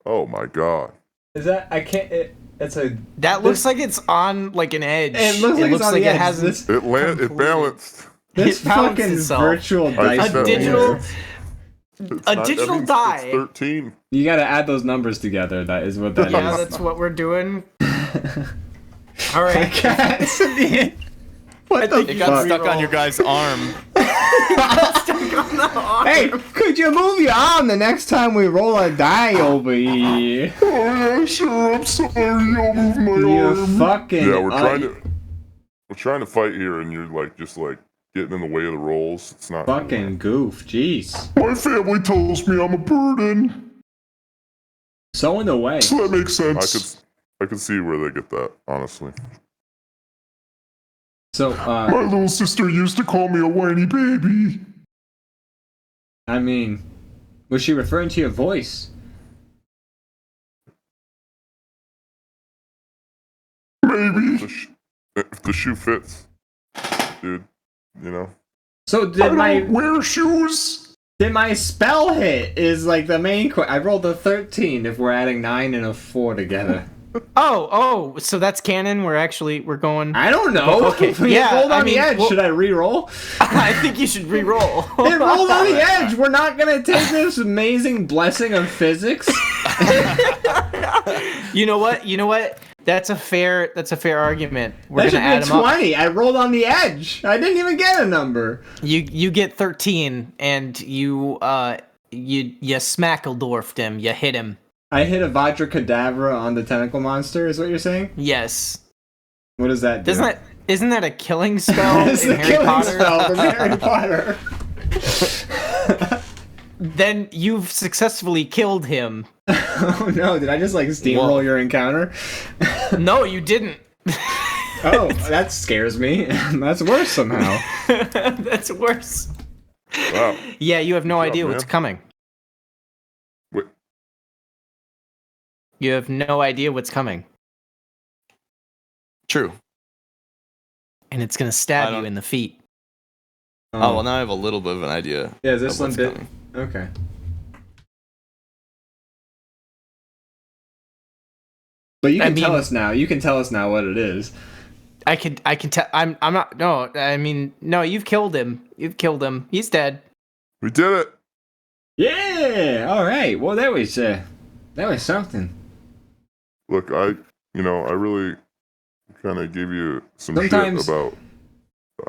Oh my god. Is that I can't? That looks like it's on like an edge. It looks like it's on the edge. It hasn't. It balanced. This It balanced fucking itself. virtual dice. A digital- roller. It's A not- digital I mean, die. It's 13. You gotta add those numbers together. That is what that is. Yeah, that's what we're doing. All I right. can't. What the It got fuck? stuck on your guy's arm. Hey, could you move your arm the next time we roll a die over here? Oh, yeah, sure, I'm sorry. I'll move my You arm. fucking. Yeah, we're trying to fight here, and you're like just like getting in the way of the rolls. It's not Fucking goof. Jeez. My family tells me I'm a burden. So in the way. So that makes sense. I could see where they get that, honestly. So, My little sister used to call me a whiny baby. I mean, was she referring to your voice? Maybe. If the shoe fits, dude, you know. So I did my don't wear shoes. spell hit is like the main I rolled a 13 if we're adding 9 and a 4 together. Oh, so that's canon. We're going. I don't know. Okay, It yeah, rolled on I the mean, edge. well- Should I re-roll? I think you should re-roll. It rolled on the edge. We're not gonna take this amazing blessing of physics. You know what? That's a fair argument. We're That should gonna add be them a up. 20. I rolled on the edge. I didn't even get a number. You get 13, and you smackledorfed him. You hit him. I hit a Vajra Cadavra on the tentacle monster. Is what you're saying? Yes. What does that do? Isn't that a killing spell It's in the Harry killing Potter? spell from Harry Potter. Then you've successfully killed him. Oh no! Did I just like steamroll Whoa. your encounter? No, you didn't. Oh, that scares me. That's worse somehow. That's worse. Wow. Yeah, you have no Good job, idea what's man. coming. Wait. You have no idea what's coming. True. And it's gonna I stab you don't- in the feet. Oh, well, now I have a little bit of an idea. Yeah, is this of one what's bit? coming. Okay. But you can tell mean- us now. You can tell us now what it is. I can tell. I'm not. No, I mean, no. You've killed him. You've killed him. He's dead. We did it. Yeah. All right. Well, that was something. Look, I really kind of gave you some Sometimes- shit about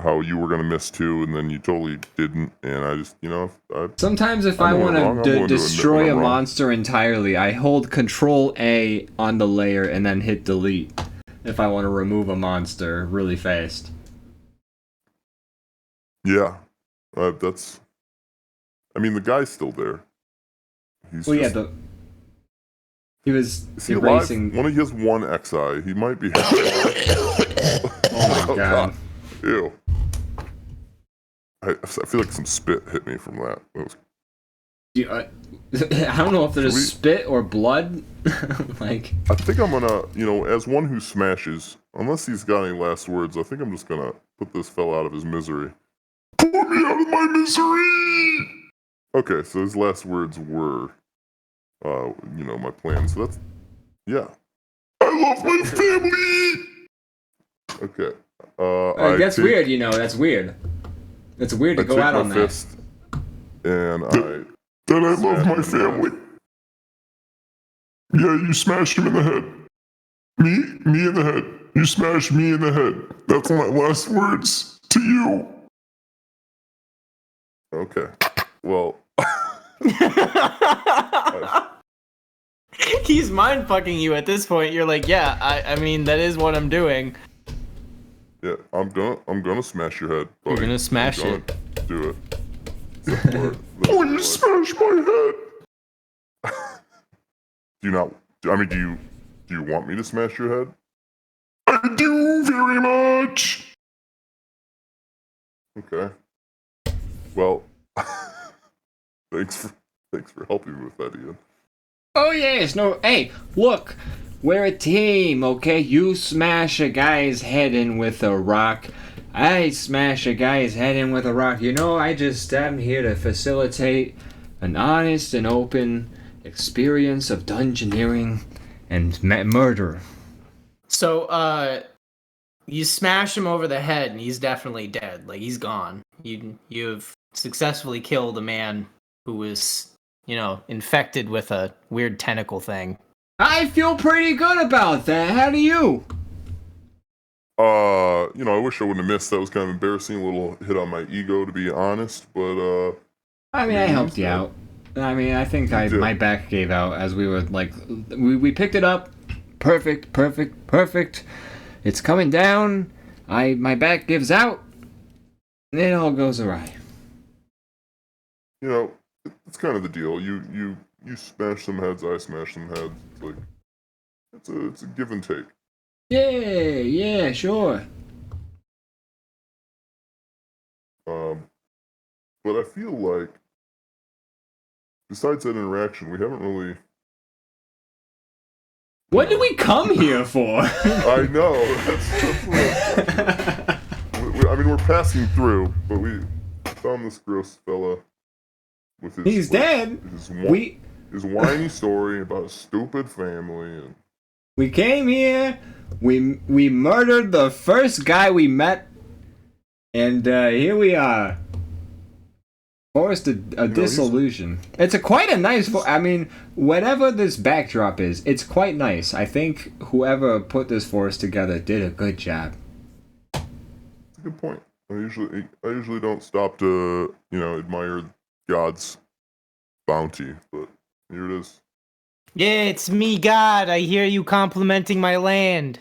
how you were gonna miss two, and then you totally didn't. And I just, Sometimes if I'm I going want wrong, I'm to going to admit destroy when a I'm wrong. monster entirely, I hold Control A on the layer and then hit delete if I want to remove a monster really fast. yeah, that's. I mean, the guy's still there. He's Well, just, yeah, he was is he erasing. alive? He has one XI. He might be. Oh my god. Ew. I feel like some spit hit me from that. That was I don't know if there's Should we- spit or blood. Like, I think I'm gonna, as one who smashes, unless he's got any last words, I think I'm just gonna put this fella out of his misery. Put me out of my misery. Okay, so his last words were, my plan. So that's, yeah. I love my family. Okay. that's take- weird. That's weird. It's weird to I go take out my on that. fist, and I. Then I love my Smash him in the family. Yeah, you smashed him in the head. Me in the head. You smashed me in the head. That's my last words to you. Okay. Well. He's mind fucking you at this point. You're like, yeah, I mean, that is what I'm doing. Yeah, I'm gonna smash your head. You're buddy. gonna smash I'm it. gonna Do it. That's the word. That's Oh, the you word. smashed my head. Do you not? I mean, do you want me to smash your head? I do very much. Okay. Well, thanks for helping me with that, Ian. Oh yes, no. Hey, look, We're a team, okay? You smash a guy's head in with a rock. I smash a guy's head in with a rock. You know, I'm here to facilitate an honest and open experience of dungeoneering and murder. So, you smash him over the head, and he's definitely dead. Like, he's gone. You've successfully killed a man who was, infected with a weird tentacle thing. I feel pretty good about that. How do you? I wish I wouldn't have missed. That was kind of embarrassing. A little hit on my ego, to be honest. But I helped you out. I think my back gave out as we were like, we picked it up. Perfect. It's coming down. My back gives out. And it all goes awry. It's kind of the deal. You smash some heads, I smash some heads. Like, it's a give and take. Yeah, sure. But I feel like, besides that interaction, we haven't really... What did we come here for? I know. That's we're passing through, but we found this gross fella with his... He's dead. His whiny story about a stupid family. And we came here, we murdered the first guy we met, and here we are. Forced a disillusion. It's quite a nice... whatever this backdrop is, it's quite nice. I think whoever put this forest together did a good job. That's a good point. I usually don't stop to, admire God's bounty, but here it is. Yeah, it's me, God. I hear you complimenting my land.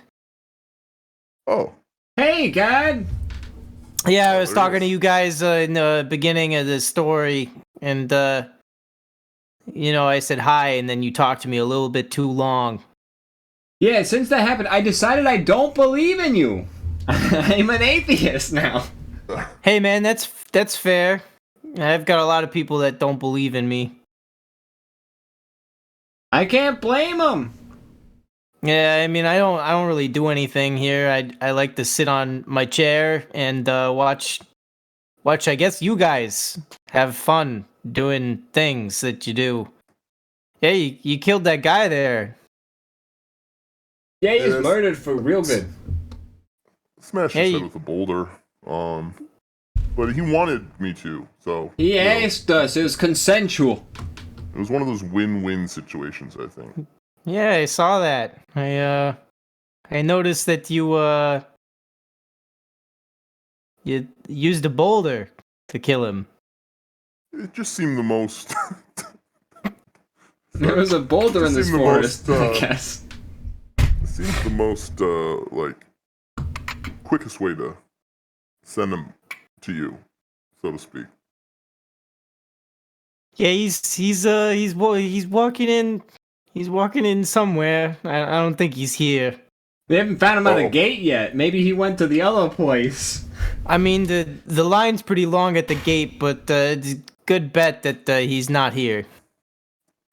Oh. Hey, God! Yeah, I was talking to you guys in the beginning of the story, and, I said hi, and then you talked to me a little bit too long. Yeah, since that happened, I decided I don't believe in you. I'm an atheist now. Hey, man, that's fair. I've got a lot of people that don't believe in me. I can't blame them. Yeah, I don't really do anything here. I like to sit on my chair and watch. I guess you guys have fun doing things that you do. Yeah, you killed that guy there. Yeah, he's murdered for real good. Smashed his head with a boulder. But he wanted me to, so... He asked us. It was consensual. It was one of those win-win situations, I think. Yeah, I saw that. I noticed that you used a boulder to kill him. It just seemed the most... There was a boulder in this forest, I guess. It seems the most, quickest way to send him to you, so to speak. Yeah, he's walking in. He's walking in somewhere. I don't think he's here. We haven't found him at a gate yet. Maybe he went to the other place. The line's pretty long at the gate, but it's a good bet that he's not here.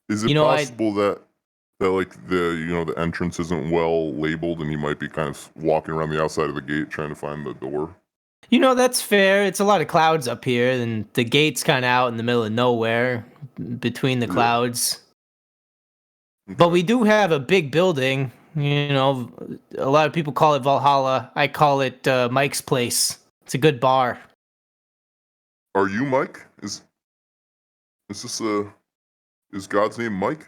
Is it possible that like the entrance isn't well labeled and he might be kind of walking around the outside of the gate trying to find the door? That's fair. It's a lot of clouds up here, and the gate's kind of out in the middle of nowhere between the clouds. Okay. But we do have a big building. A lot of people call it Valhalla. I call it Mike's Place. It's a good bar. Are you Mike? Is God's name Mike?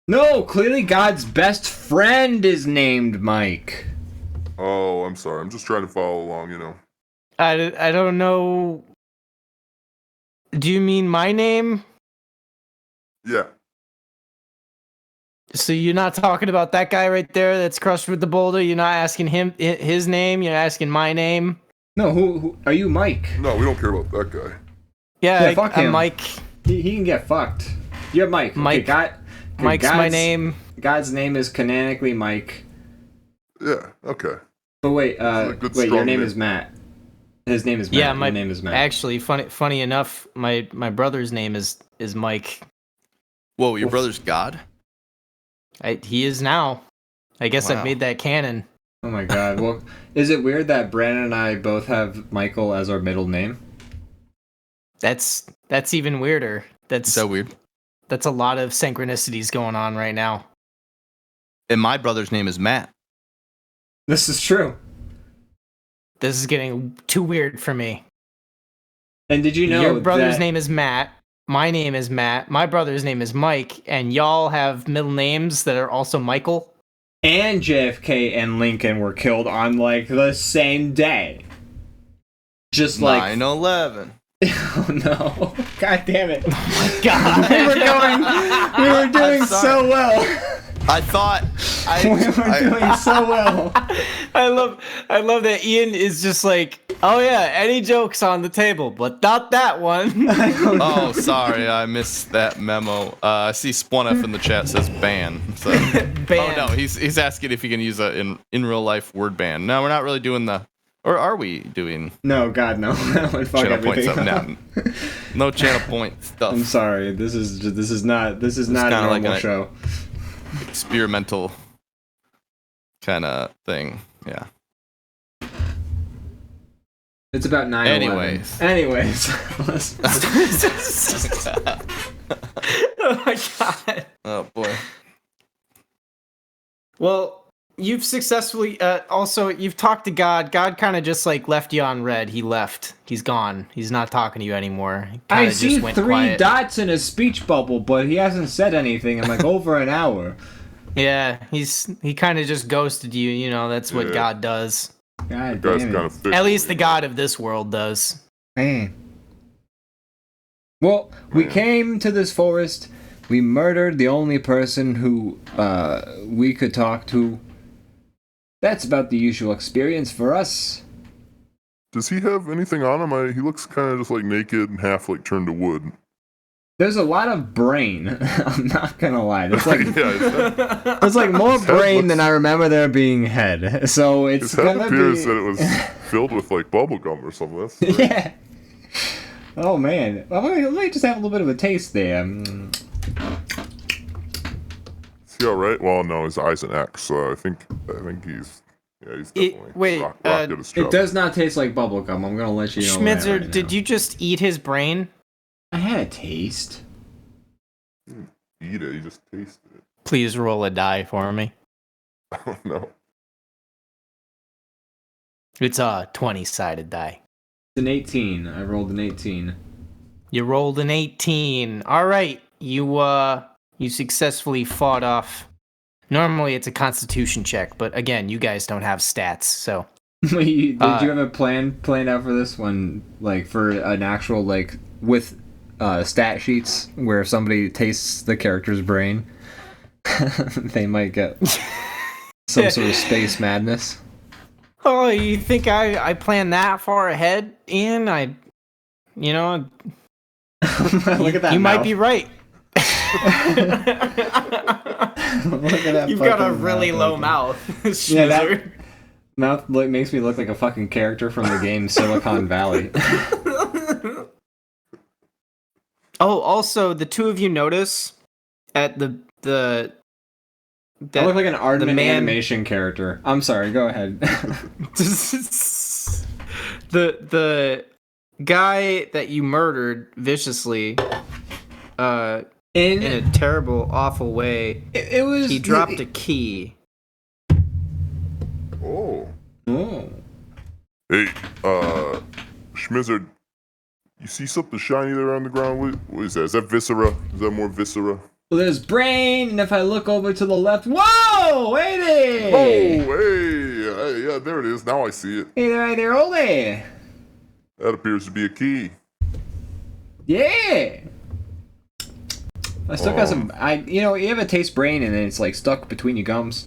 No, clearly God's best friend is named Mike. Oh, I'm sorry. I'm just trying to follow along, I don't know. Do you mean my name? Yeah. So you're not talking about that guy right there that's crushed with the boulder? You're not asking him his name? You're asking my name? No, who are you, Mike? No, we don't care about that guy. Yeah, fuck him. I'm Mike. He can get fucked. You're Mike. Mike. Okay, Mike's my name. God's name is canonically Mike. Yeah, okay. But wait, your name is Matt. His name is Matt. Yeah, my name is Matt. Actually, funny enough, my brother's name is Mike. Whoa, your brother's God? He is now. I guess Wow. I've made that canon. Oh my god. Well, is it weird that Brandon and I both have Michael as our middle name? That's even weirder. Is that weird? That's a lot of synchronicities going on right now. And my brother's name is Matt. This is true. This is getting too weird for me. And did you know Your brother's that- name is Matt. My name is Matt. My brother's name is Mike. And y'all have middle names that are also Michael? and JFK and Lincoln were killed on like the same day? Just like 9/11. Oh no! God damn it! God. we were doing sorry. so well. I thought We were doing so well. I love that Ian is just like, oh yeah, any jokes on the table, but not that one. Oh, sorry, I missed that memo. I see SpawNF in the chat says ban. So. Ban. Oh no, he's asking if he can use a in real life word ban. No, we're not really doing the. Or are we doing No, God, no! That would fuck channel point everything stuff? up. No channel point stuff. I'm sorry. This is not a kinda normal like show. Experimental kind of thing. Yeah. It's about 9/11. Anyways, Oh my god. Oh boy. Well, you've successfully also you've talked to God. God kind of just like left you on red. He left. He's gone. He's not talking to you anymore. He I kinda see just went 3 quiet. dots in a speech bubble, but he hasn't said anything in like over an hour. Yeah, he kind of just ghosted you. You know, that's what Yeah. God does. God Guy's damn kind it. of thick. At least the God of this world does. Man. Well, we Man. came to this forest. We murdered the only person who we could talk to. That's about the usual experience for us. Does he have anything on him? He looks kind of just like naked and half like turned to wood. There's a lot of brain. I'm not gonna lie. There's like Yeah, there's like more His head brain looks- than I remember there being head. So it's his head gonna appears be that it was filled with like bubble gum or something. That's strange. yeah. Oh man. Well, let me just have a little bit of a taste there. Is he all right? Well, no, his eye's an X, so I think he's definitely wait, rock at his job. It does not taste like bubblegum. I'm gonna let you know. Schmitzer, that right did now. you just eat his brain? I had a taste. Eat it. You just tasted it. Please roll a die for me. I don't know. It's a 20-sided die. It's an 18. I rolled an 18. You rolled an 18. All right. You successfully fought off. Normally it's a constitution check, but again, you guys don't have stats, so Did you have a plan planned out for this one, like for an actual like with stat sheets where if somebody tastes the character's brain, they might get some sort of space madness. Oh, you think I planned that far ahead, Ian? You know, Look at that. you might mouth. be right. Look at that. You've got a fucking really low open. mouth. Yeah, that Schmizzer. mouth makes me look like a fucking character from the game Silicon Valley. Oh, also, the two of you notice at the I look like an Aardman man- animation character. I'm sorry. Go ahead. the guy that you murdered viciously, in a terrible, awful way. it was. He dropped a key. Oh. Oh. Hey, Schmizzard, you see something shiny there on the ground? What is that? Is that viscera? Is that more viscera? Well, there's brain, and if I look over to the left, whoa, wait it! Oh, hey, yeah, there it is. Now I see it. Hey there, Ole! That appears to be a key. Yeah! I still got some. You have a taste brain, and then it's like stuck between your gums.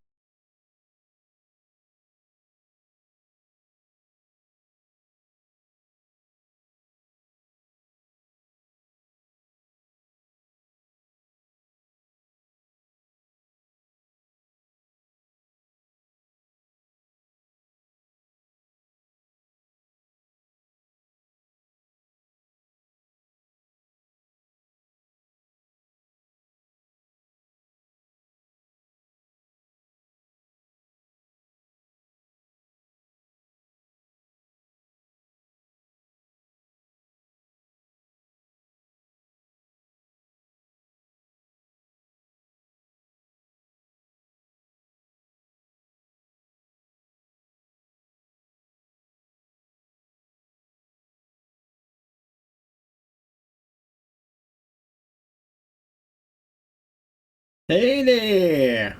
Hey there.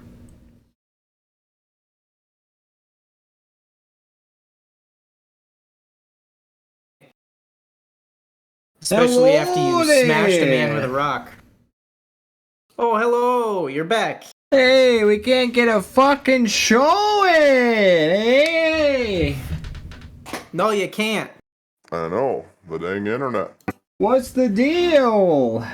Especially after Hello you smashed a man there. with a rock. Oh, hello, you're back. Hey, we can't get a fucking show in. Hey. No, you can't. I know, the dang internet. What's the deal?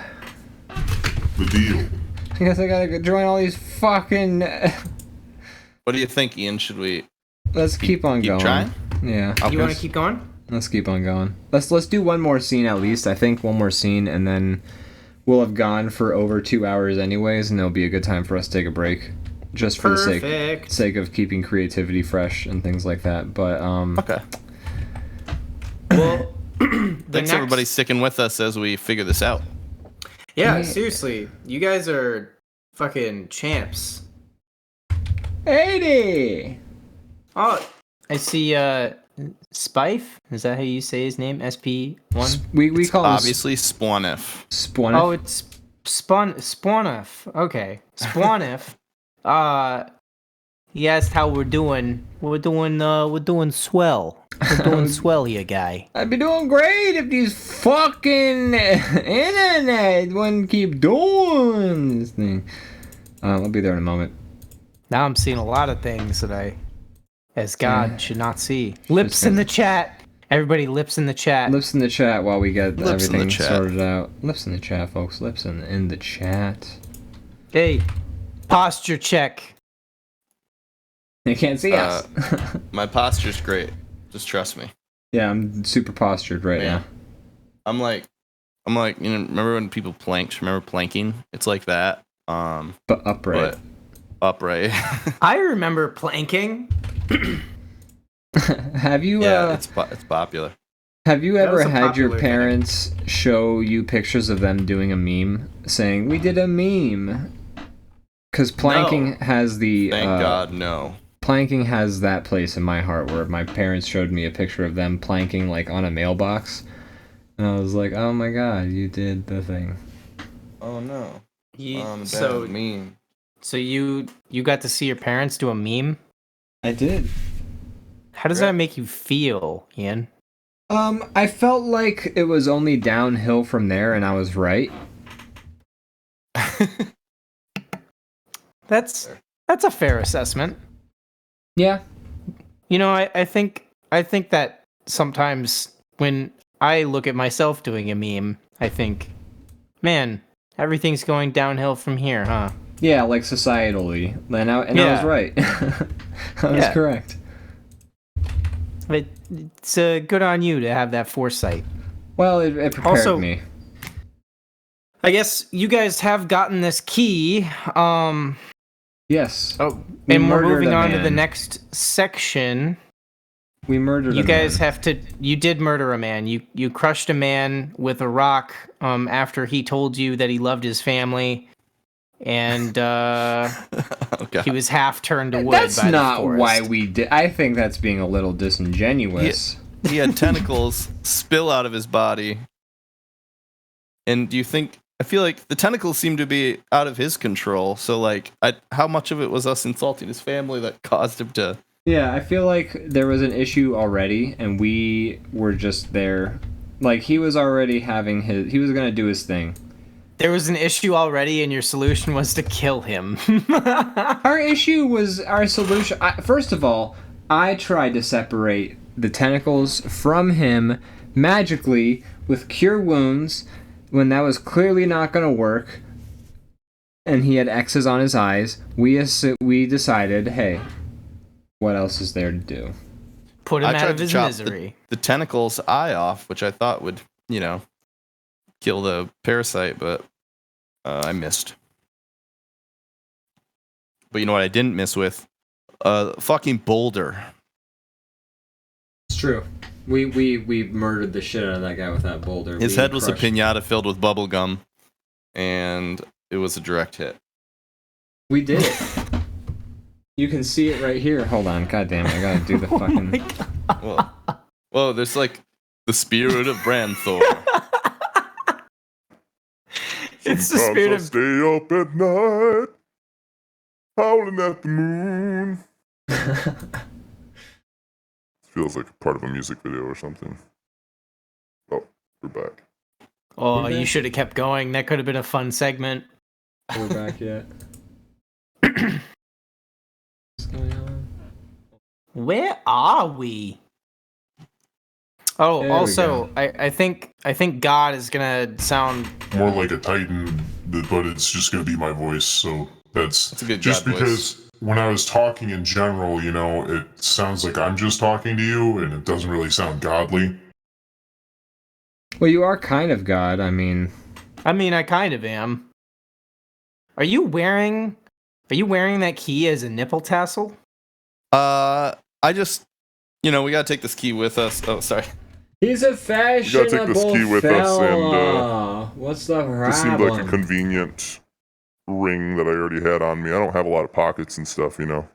The deal. I guess I gotta join all these fucking. What do you think, Ian? Should we Let's keep on going. trying? Yeah. You want to keep going? Let's keep on going. Let's do one more scene at least. I think one more scene, and then we'll have gone for over 2 hours anyways, and it'll be a good time for us to take a break, just for Perfect. the sake of keeping creativity fresh and things like that. But Okay. Well, Thanks everybody sticking with us as we figure this out. Yeah, seriously, you guys are fucking champs. 80. Oh, I see. Spife? Is that how you say his name? SP1? We call him Obviously, Spawnif. Spawn. Oh, it's Spawnif. Okay, Spawnif. He asked how we're doing. We're doing swell. We're doing swell here, guy. I'd be doing great if these fucking internet wouldn't keep doing this thing. I'll be there in a moment. Now I'm seeing a lot of things that I, as God, should not see. Lips in the chat. Everybody, lips in the chat. Lips in the chat while we get Lips in the everything chat. sorted out. Lips in the chat, folks. Lips in the chat. Hey, posture check. You can't see us. My posture's great. Just trust me. Yeah, I'm super postured right Yeah. now. I'm like, remember when people planked? Remember planking? It's like that. But upright. But upright. I remember planking. Have you Yeah, it's popular. have you That ever was a had your popular thing. parents show you pictures of them doing a meme saying, "We did a meme"? Cuz planking has the Thank God, no. planking has that place in my heart where my parents showed me a picture of them planking like on a mailbox. And I was like, "Oh my god, you did the thing." Oh no. So mean. you got to see your parents do a meme. I did. How does that make you feel, Ian? I felt like it was only downhill from there, and I was right. That's a fair assessment. Yeah. You know, I think that sometimes when I look at myself doing a meme, I think, man, everything's going downhill from here, huh? Yeah, like societally. And I was Yeah. right. I was correct. But it's good on you to have that foresight. Well, it prepared Also- me. I guess you guys have gotten this key. Yes. Oh, We and we're murdered moving a on to the man. next section. We murdered You a guys man. have to. You did murder a man. You crushed a man with a rock. After he told you that he loved his family, and Okay. he was half turned to wood. That's by the not forest. why we did. I think that's being a little disingenuous. He had tentacles spill out of his body. And do you think? I feel like the tentacles seem to be out of his control. So, like, how much of it was us insulting his family that caused him to? Yeah, I feel like there was an issue already, and we were just there. Like, he was already having he was gonna do his thing. There was an issue already, and your solution was to kill him. Our issue was our solution. First of all, I tried to separate the tentacles from him magically with cure wounds when that was clearly not going to work. And he had X's on his eyes. We decided, hey, what else is there to do? Put him I out tried of to his chop misery. the tentacles eye off, which I thought would, kill the parasite, but I missed. But you know what I didn't miss with? Fucking boulder. It's true. We murdered the shit out of that guy with that boulder. His head was a pinata filled with bubble gum, and it was a direct hit. We did it. You can see it right here. Hold on. God damn it. I gotta do the fucking... Whoa, there's like the spirit of Branthor. It's the Sometimes spirit I of stay up at night. howling at the moon. Feels like part of a music video or something. Oh, we're back. Oh, you should have kept going. That could have been a fun segment. We're back yet. What's going on? Where are we? Oh, There we also, I think God is gonna sound More like a Titan, but it's just gonna be my voice. So that's a good just God voice. because when I was talking in general, you know, it sounds like I'm just talking to you, and it doesn't really sound godly. Well, you are kind of God. I mean, I kind of am. Are you wearing that key as a nipple tassel? I just, we gotta take this key with us. Oh, sorry. he's a fashionable take this key with us and, fella. What's the This seemed like a problem? convenient ring that I already had on me. I don't have a lot of pockets and stuff, you know.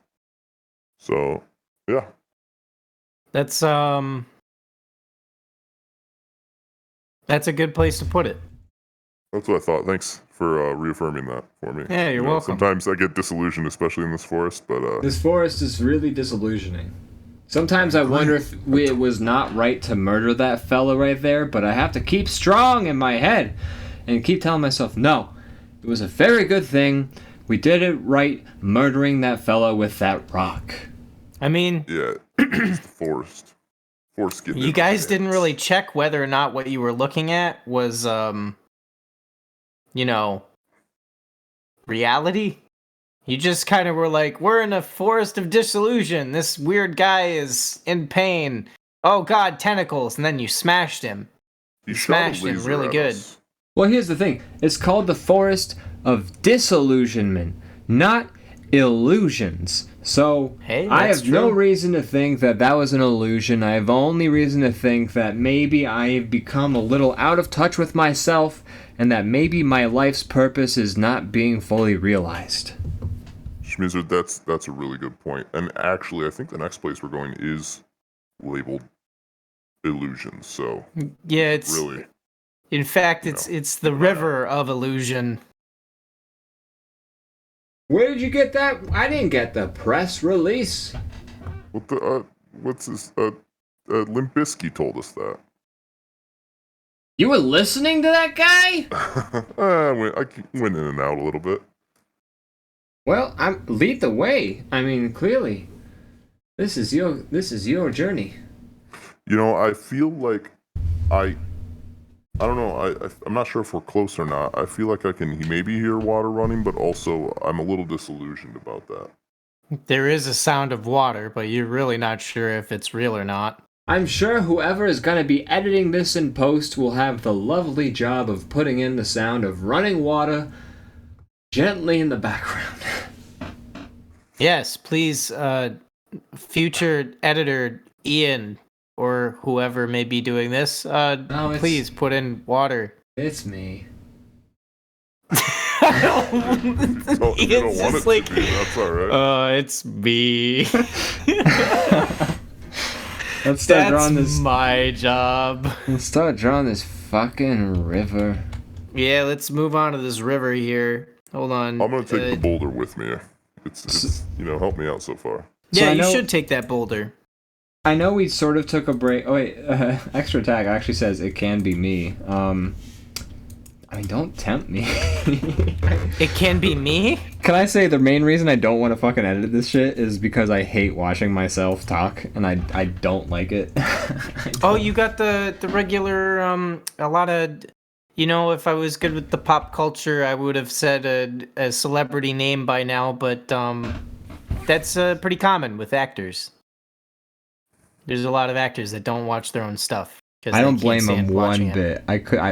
So, yeah. That's a good place to put it. That's what I thought. Thanks for reaffirming that for me. Yeah, you're welcome. Sometimes I get disillusioned, especially in this forest, but This forest is really disillusioning. Sometimes I wonder if it was not right to murder that fella right there, but I have to keep strong in my head and keep telling myself, no, it was a very good thing. We did it right, murdering that fella with that rock. I mean, yeah, it's the forest. Forest getting you in my guys hands. didn't really check whether or not what you were looking at was, reality. You just kind of were like, we're in a forest of disillusion. This weird guy is in pain. Oh God, tentacles. And then you smashed him. He You shot a smashed him laser really at good. us. Well, here's the thing. It's called the Forest of Disillusionment, not illusions. So, Hey, I that's have no true. reason to think that that was an illusion. I have only reason to think that maybe I've become a little out of touch with myself and that maybe my life's purpose is not being fully realized. Schmizer, that's a really good point. And actually, I think the next place we're going is labeled illusions. So, Yeah, it's really, in fact you it's know, it's the river of illusion. Where did you get that? I didn't get the press release. what's this? Limp Bizkit told us that. You were listening to that guy? I went in and out a little bit. Well, lead the way. I mean, clearly, this is your journey. You know, I feel like I don't know. I'm not sure if we're close or not. I feel like I can maybe hear water running, but also I'm a little disillusioned about that. There is a sound of water, but you're really not sure if it's real or not. I'm sure whoever is going to be editing this in post will have the lovely job of putting in the sound of running water gently in the background. Yes, please, future editor Ian or whoever may be doing this, it's- please put in water. It's me. You don't want it to be. That's all right. It's me. Let's start That's drawing this. my job. Let's start drawing this fucking river. Yeah, let's move on to this river here. Hold on. I'm gonna take the boulder with me. It's help me out so far. So Yeah, I you know- should take that boulder. I know we sort of took a break. Oh wait, extra tag actually says it can be me. I mean, don't tempt me. It can be me? Can I say the main reason I don't want to fucking edit this shit is because I hate watching myself talk, and I don't like it. Oh, you got the regular, a lot of, if I was good with the pop culture, I would have said a celebrity name by now, but that's pretty common with actors. There's a lot of actors that don't watch their own stuff. 'cause I they don't can't blame stand him watching one it. bit.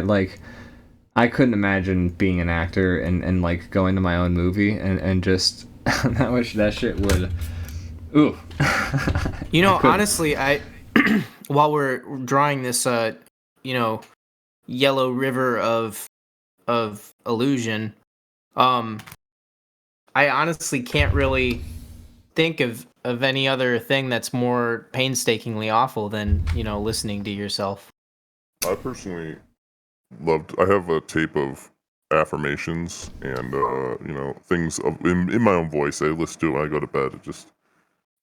I couldn't imagine being an actor and like going to my own movie and just that shit would. Ooh. Honestly, I while we're drawing this, yellow river of illusion, I honestly can't really think of any other thing that's more painstakingly awful than listening to yourself. I personally I have a tape of affirmations and things in my own voice. I listen to it when I go to bed. It just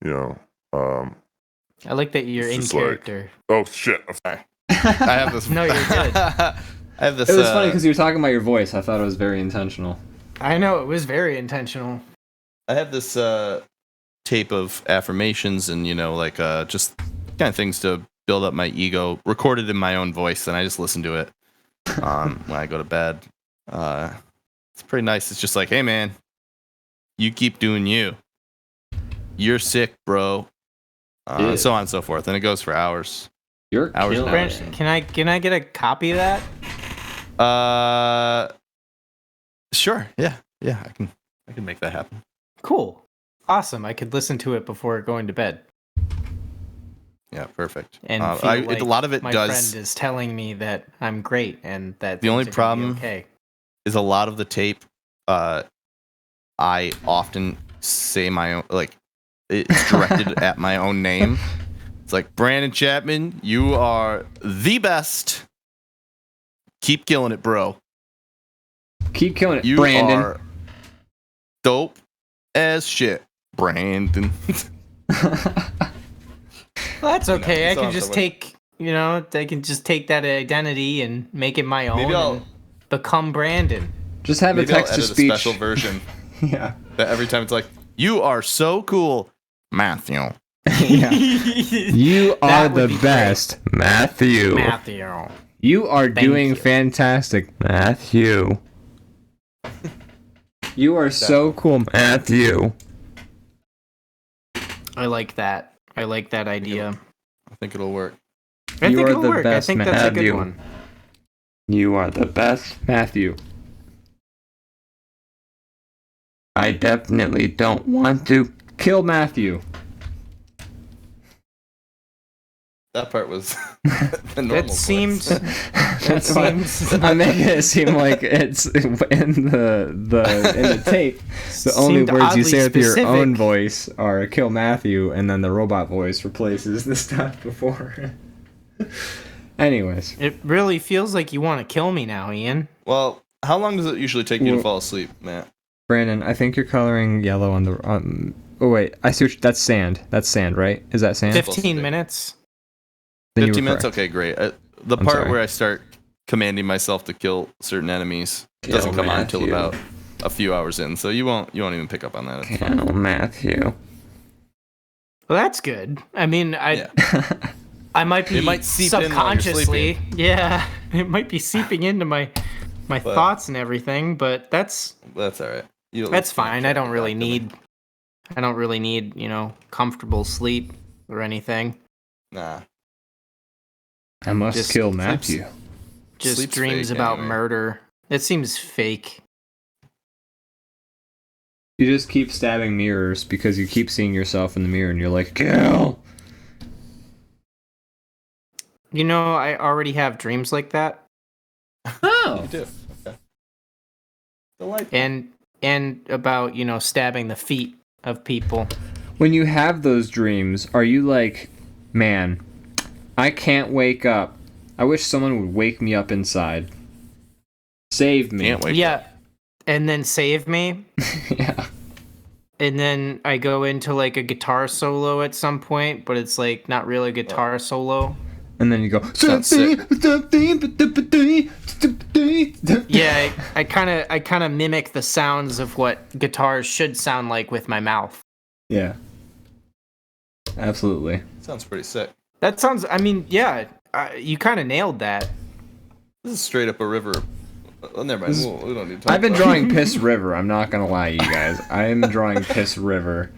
I like that you're It's in just like- character. oh shit. I'm sorry. I have this. No, you're good. I have this. It was funny because you were talking about your voice. I thought it was very intentional. I know, it was very intentional. I have this tape of affirmations and just kind of things to build up my ego, recorded in my own voice, and I just listen to it when I go to bed. It's pretty nice. It's just like, hey man, you keep doing you. You're sick, bro. Yeah. So on and so forth, and it goes for hours. You're Hours killing and it. hours. Can I get a copy of that? Sure. Yeah. I can make that happen. Cool. Awesome. I could listen to it before going to bed. Yeah, perfect. And feel like a lot of it my does. friend is telling me that I'm great and that The only things are gonna be problem- okay. Is a lot of the tape. I often say my own, like it's directed at my own name. It's like, Brandon Chapman, you are the best. Keep killing it, bro. Keep killing it, You Brandon. are dope as shit, Brandon. Well, that's okay. I so can on, just so take, I can just take that identity and make it my own Maybe I'll- and become Brandon. Just have Maybe a I'll text to edit a speech. special version Yeah. that every time it's like, you are so cool, Matthew. Yeah. You are That would the be great. best, Matthew. Matthew. You are doing you. fantastic, Matthew. You are so cool, Matthew. I like that. I like that idea. I think it'll work. I You think are it'll the work. best, I think that's a good Matthew. one. You are the best, Matthew. I definitely don't want to kill Matthew. That part was the normal That voice. seems. That That's why seems. I'm making it seem like it's in the tape. The only seemed words you oddly say with your specific. own voice are "kill Matthew," and then the robot voice replaces the stuff before. Anyways, It really feels like you want to kill me now, Ian. Well, how long does it usually take you to Well- fall asleep, Matt? Brandon, I think you're coloring yellow on the. Oh wait, I see. That's sand. That's sand, right? Is that sand? 15 minutes. Then you 15 were minutes? correct. Okay, great. The I'm part sorry. where I start commanding myself to kill certain enemies Kill doesn't come on until Matthew. about a few hours in, so you won't even pick up on that. It's fine. Kill Matthew. Well, that's good. I mean, Yeah. I might be It might seep in while you're subconsciously. Yeah, it might be seeping into my thoughts and everything, but that's That's all right. that's fine. I don't really need comfortable sleep or anything. Nah. I must Just kill sleeps- Matthew. Just Sleep's dreams fake about anyway. murder. It seems fake. You just keep stabbing mirrors because you keep seeing yourself in the mirror and you're like, kill! I already have dreams like that, Oh! You do. Okay. Delightful. and about stabbing the feet of people. When you have those dreams, are you like, man, I can't wake up. I wish someone would wake me up inside. Save me. Can't wait. Yeah, and then save me. Yeah. And then I go into like a guitar solo at some point, but it's like not really a guitar solo. And then you go, Sounds sick. Yeah, I kind of mimic the sounds of what guitars should sound like with my mouth. Yeah. Absolutely. Sounds pretty sick. That sounds. I mean, yeah, you kind of nailed that. This is straight up a river. Oh, never mind. This is- We don't need to talk I've been about drawing Piss River. I'm not gonna lie, you guys. I am drawing Piss River.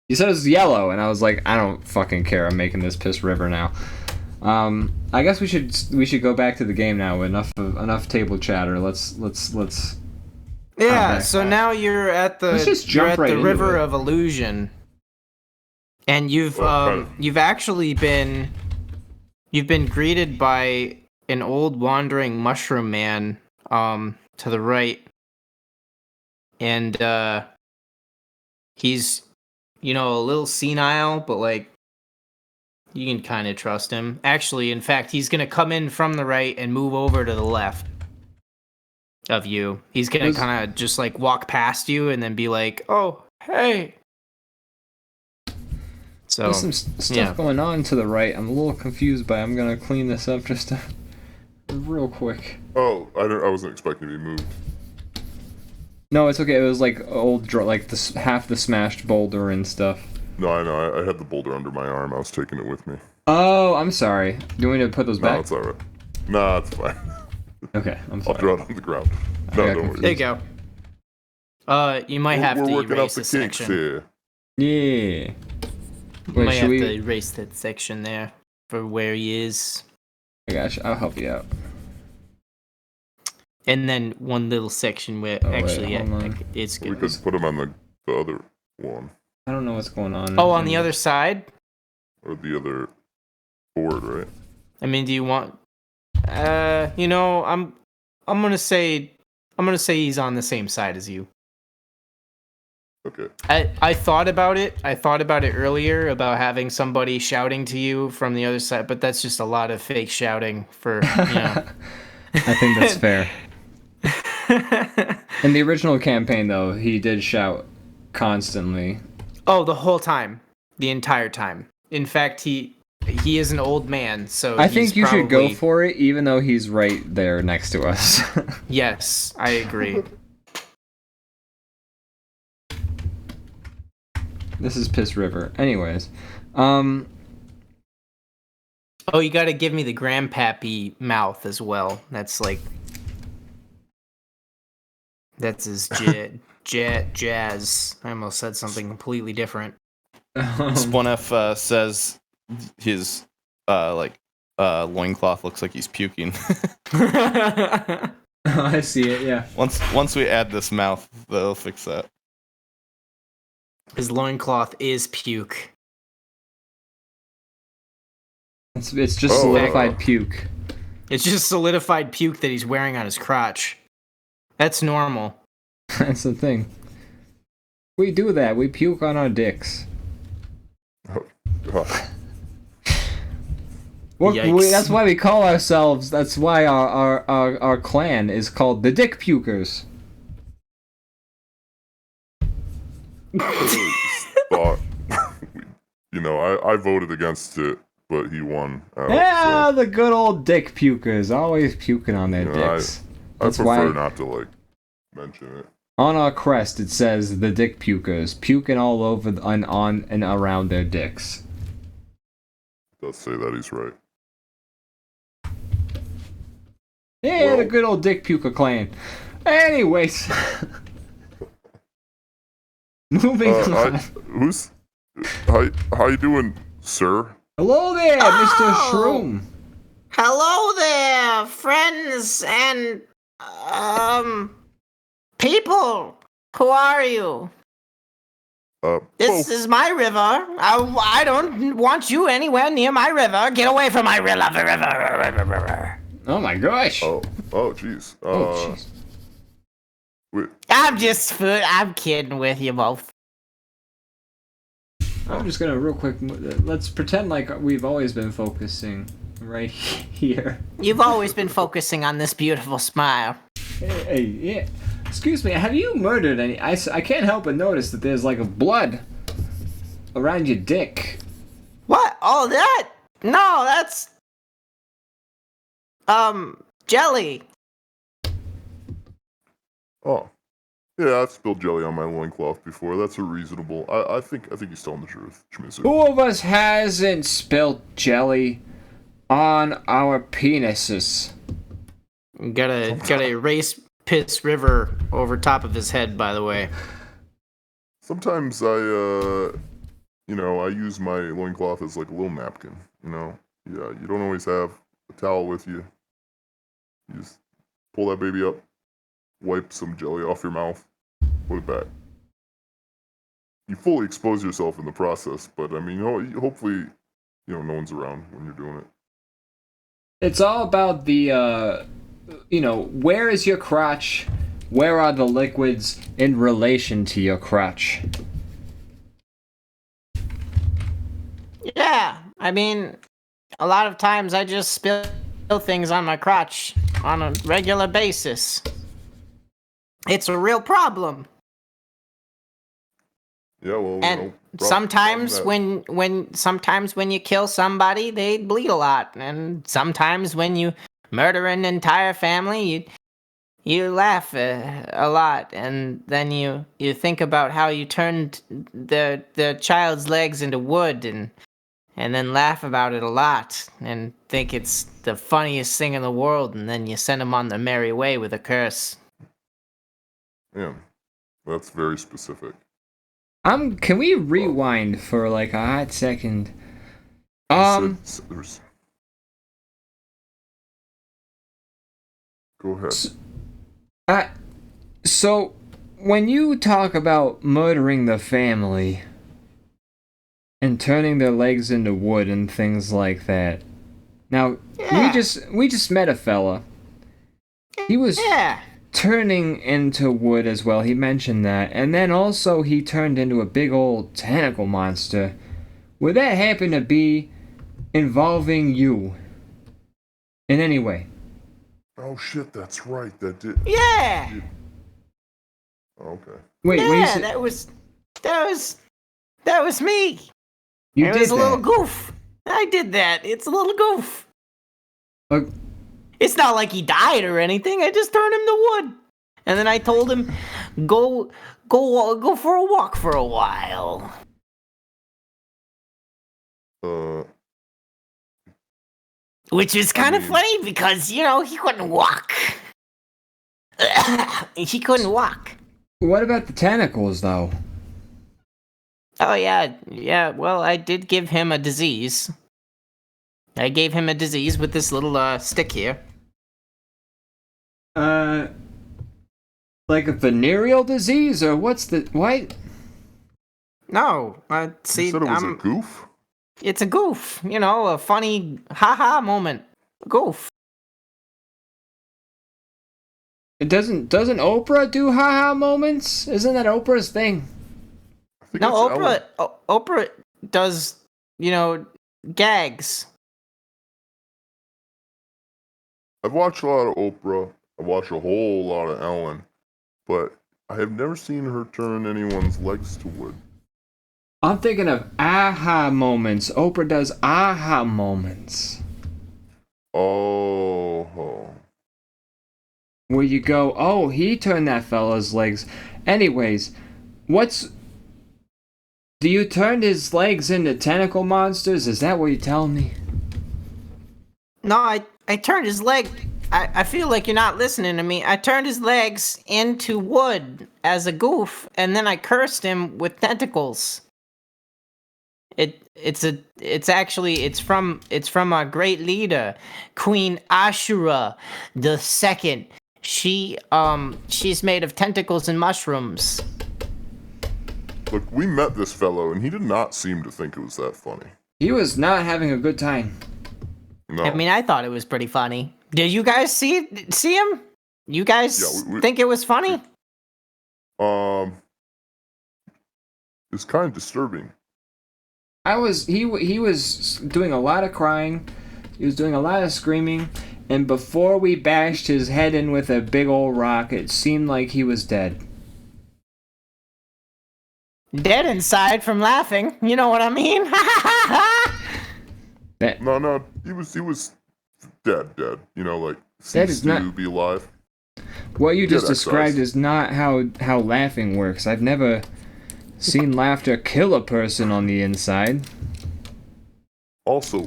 You said it was yellow, and I was like, I don't fucking care. I'm making this Piss River now. I guess we should go back to the game now. Enough table chatter. Let's. Yeah. Okay. So now you're at the Let's just jump right into River it. of Illusion, and you've actually been greeted by an old wandering mushroom man to the right, and he's a little senile, but like You can kind of trust him. Actually, in fact, he's going to come in from the right and move over to the left of you. He's going to kind of just like walk past you and then be like, "Oh, hey." So There's some stuff going on to the right. I'm a little confused by it. I'm going to clean this up just real quick. Oh, I wasn't expecting to be moved. No, it's okay. It was like like half the smashed boulder and stuff. No, I know. I had the boulder under my arm. I was taking it with me. Oh, I'm sorry. Do you want me to put those back? No, it's alright. Nah, it's fine. Okay, I'm sorry. I'll draw it on the ground. No, don't worry. there you go. You might have to erase this section. Here. Yeah. You might have to erase that section there for where he is. I gotcha. I'll help you out. And then one little section where it's good. We could put him on the other one. I don't know what's going on. Oh, on the other side? Or the other board, right? I mean, do you want? I'm gonna say he's on the same side as you. Okay. I thought about it. I thought about it earlier about having somebody shouting to you from the other side, but that's just a lot of fake shouting for. I think that's fair. In the original campaign, though, he did shout constantly. Oh, the whole time, the entire time. In fact, he is an old man, so I think you should go for it, even though he's right there next to us. Yes, I agree. This is Piss River. Anyways, Oh, you got to give me the grandpappy mouth as well. That's his jazz. I almost said something completely different. Spawneff says his loincloth looks like he's puking. I see it, yeah. Once we add this mouth, they'll fix that. His loincloth is puke. It's just solidified puke. It's just solidified puke that he's wearing on his crotch. That's normal. That's the thing. We do that. We puke on our dicks. That's why we call ourselves. That's why our clan is called the Dick Pukers. I voted against it, but he won. Yeah, so. The good old Dick Pukers, always puking on their dicks. I prefer not to mention it. On our crest, it says the Dick Pukers, puking all over on and around their dicks. It does say that he's right. Yeah, the good old Dick Puker clan. Anyways. Moving on. How you doing, sir? Hello there, Mr. Shroom. Hello there, friends and people. Who are you? This is my river. I don't want you anywhere near my river. Get away from my river. Oh my gosh. Oh, jeez. Jeez. I'm kidding with you both. I'm just gonna real quick. Let's pretend like we've always been focusing right here. You've always been focusing on this beautiful smile. Hey, yeah. Excuse me. Have you murdered any? I can't help but notice that there's like a blood around your dick. What? Oh, that? No, that's jelly. Oh. Yeah, I've spilled jelly on my loincloth before. That's a reasonable. I think he's telling the truth, Shimizu. Who of us hasn't spilled jelly on our penises? Gotta erase Piss River over top of his head, by the way. Sometimes I use my loincloth as like a little napkin, Yeah, you don't always have a towel with you. You just pull that baby up, wipe some jelly off your mouth, put it back. You fully expose yourself in the process, but I mean, hopefully, no one's around when you're doing it. It's all about the, where is your crotch? Where are the liquids in relation to your crotch? Yeah, I mean, a lot of times I just spill things on my crotch on a regular basis. It's a real problem. Yeah, well, And sometimes sometimes when you kill somebody, they bleed a lot, and sometimes when you murder an entire family, you laugh a lot, and then you think about how you turned the child's legs into wood, and then laugh about it a lot, and think it's the funniest thing in the world, and then you send them on their merry way with a curse. Yeah, that's very specific. Can we rewind for like a hot second? Go ahead. So when you talk about murdering the family and turning their legs into wood and things like that, now we just met a fella. He was turning into wood as well. He mentioned that, and then also he turned into a big old tentacle monster. Would that happen to be involving you in any way? Oh shit, that's right. That did. Yeah. Okay. Wait, yeah, when you said, that was me. you It did was a little that. goof. I did that. It's a little goof. Uh, It's not like he died or anything. I just turned him to wood. And then I told him, go for a walk for a while. Which is kind of funny because, you know, he couldn't walk. He couldn't walk. What about the tentacles, though? Oh, yeah. Well, I did give him a disease. I gave him a disease with this little stick here. Like a venereal disease, or what's the why? No, see, You said it was a goof? it's a goof. You know, a funny haha moment. Goof. It doesn't Oprah do haha moments? Isn't that Oprah's thing? I think No, it's Ellen. Oprah does, you know, gags. I've watched a lot of Oprah. I watch a whole lot of Ellen, but I have never seen her turn anyone's legs to wood. I'm thinking of aha moments. Oprah does aha moments. Oh. Where you go, oh, he turned that fella's legs. Anyways, do you turn his legs into tentacle monsters? Is that what you're telling me? No, I turned his leg. I feel like you're not listening to me. I turned his legs into wood as a goof, and then I cursed him with tentacles. It's from our great leader, Queen Ashura II. She's made of tentacles and mushrooms. Look, we met this fellow, and he did not seem to think it was that funny. He was not having a good time. No. I mean, I thought it was pretty funny. Did you guys see him? You guys think it was funny? It's kind of disturbing. He was doing a lot of crying. He was doing a lot of screaming. And before we bashed his head in with a big old rock, it seemed like he was dead. Dead inside from laughing. You know what I mean? No, he was dead. You know, like That is ceased to be alive. What you just Yeah, that described size. is not how laughing works. I've never seen laughter kill a person on the inside. Also,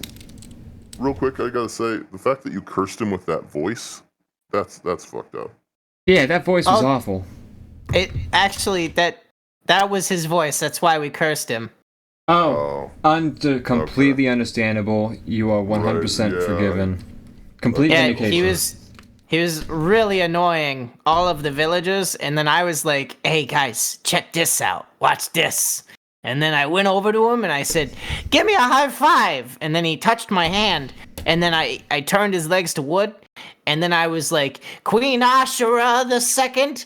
real quick, I gotta say, the fact that you cursed him with that voice, that's fucked up. Yeah, that voice was Oh. awful. It actually that was his voice. That's why we cursed him. Oh, completely understandable. You are 100% Right, yeah. forgiven. Complete Yeah, vindication. he was really annoying all of the villagers, and then I was like, "Hey guys, check this out. Watch this." And then I went over to him and I said, "Give me a high five." And then he touched my hand, and then I turned his legs to wood, and then I was like, "Queen Ashura II,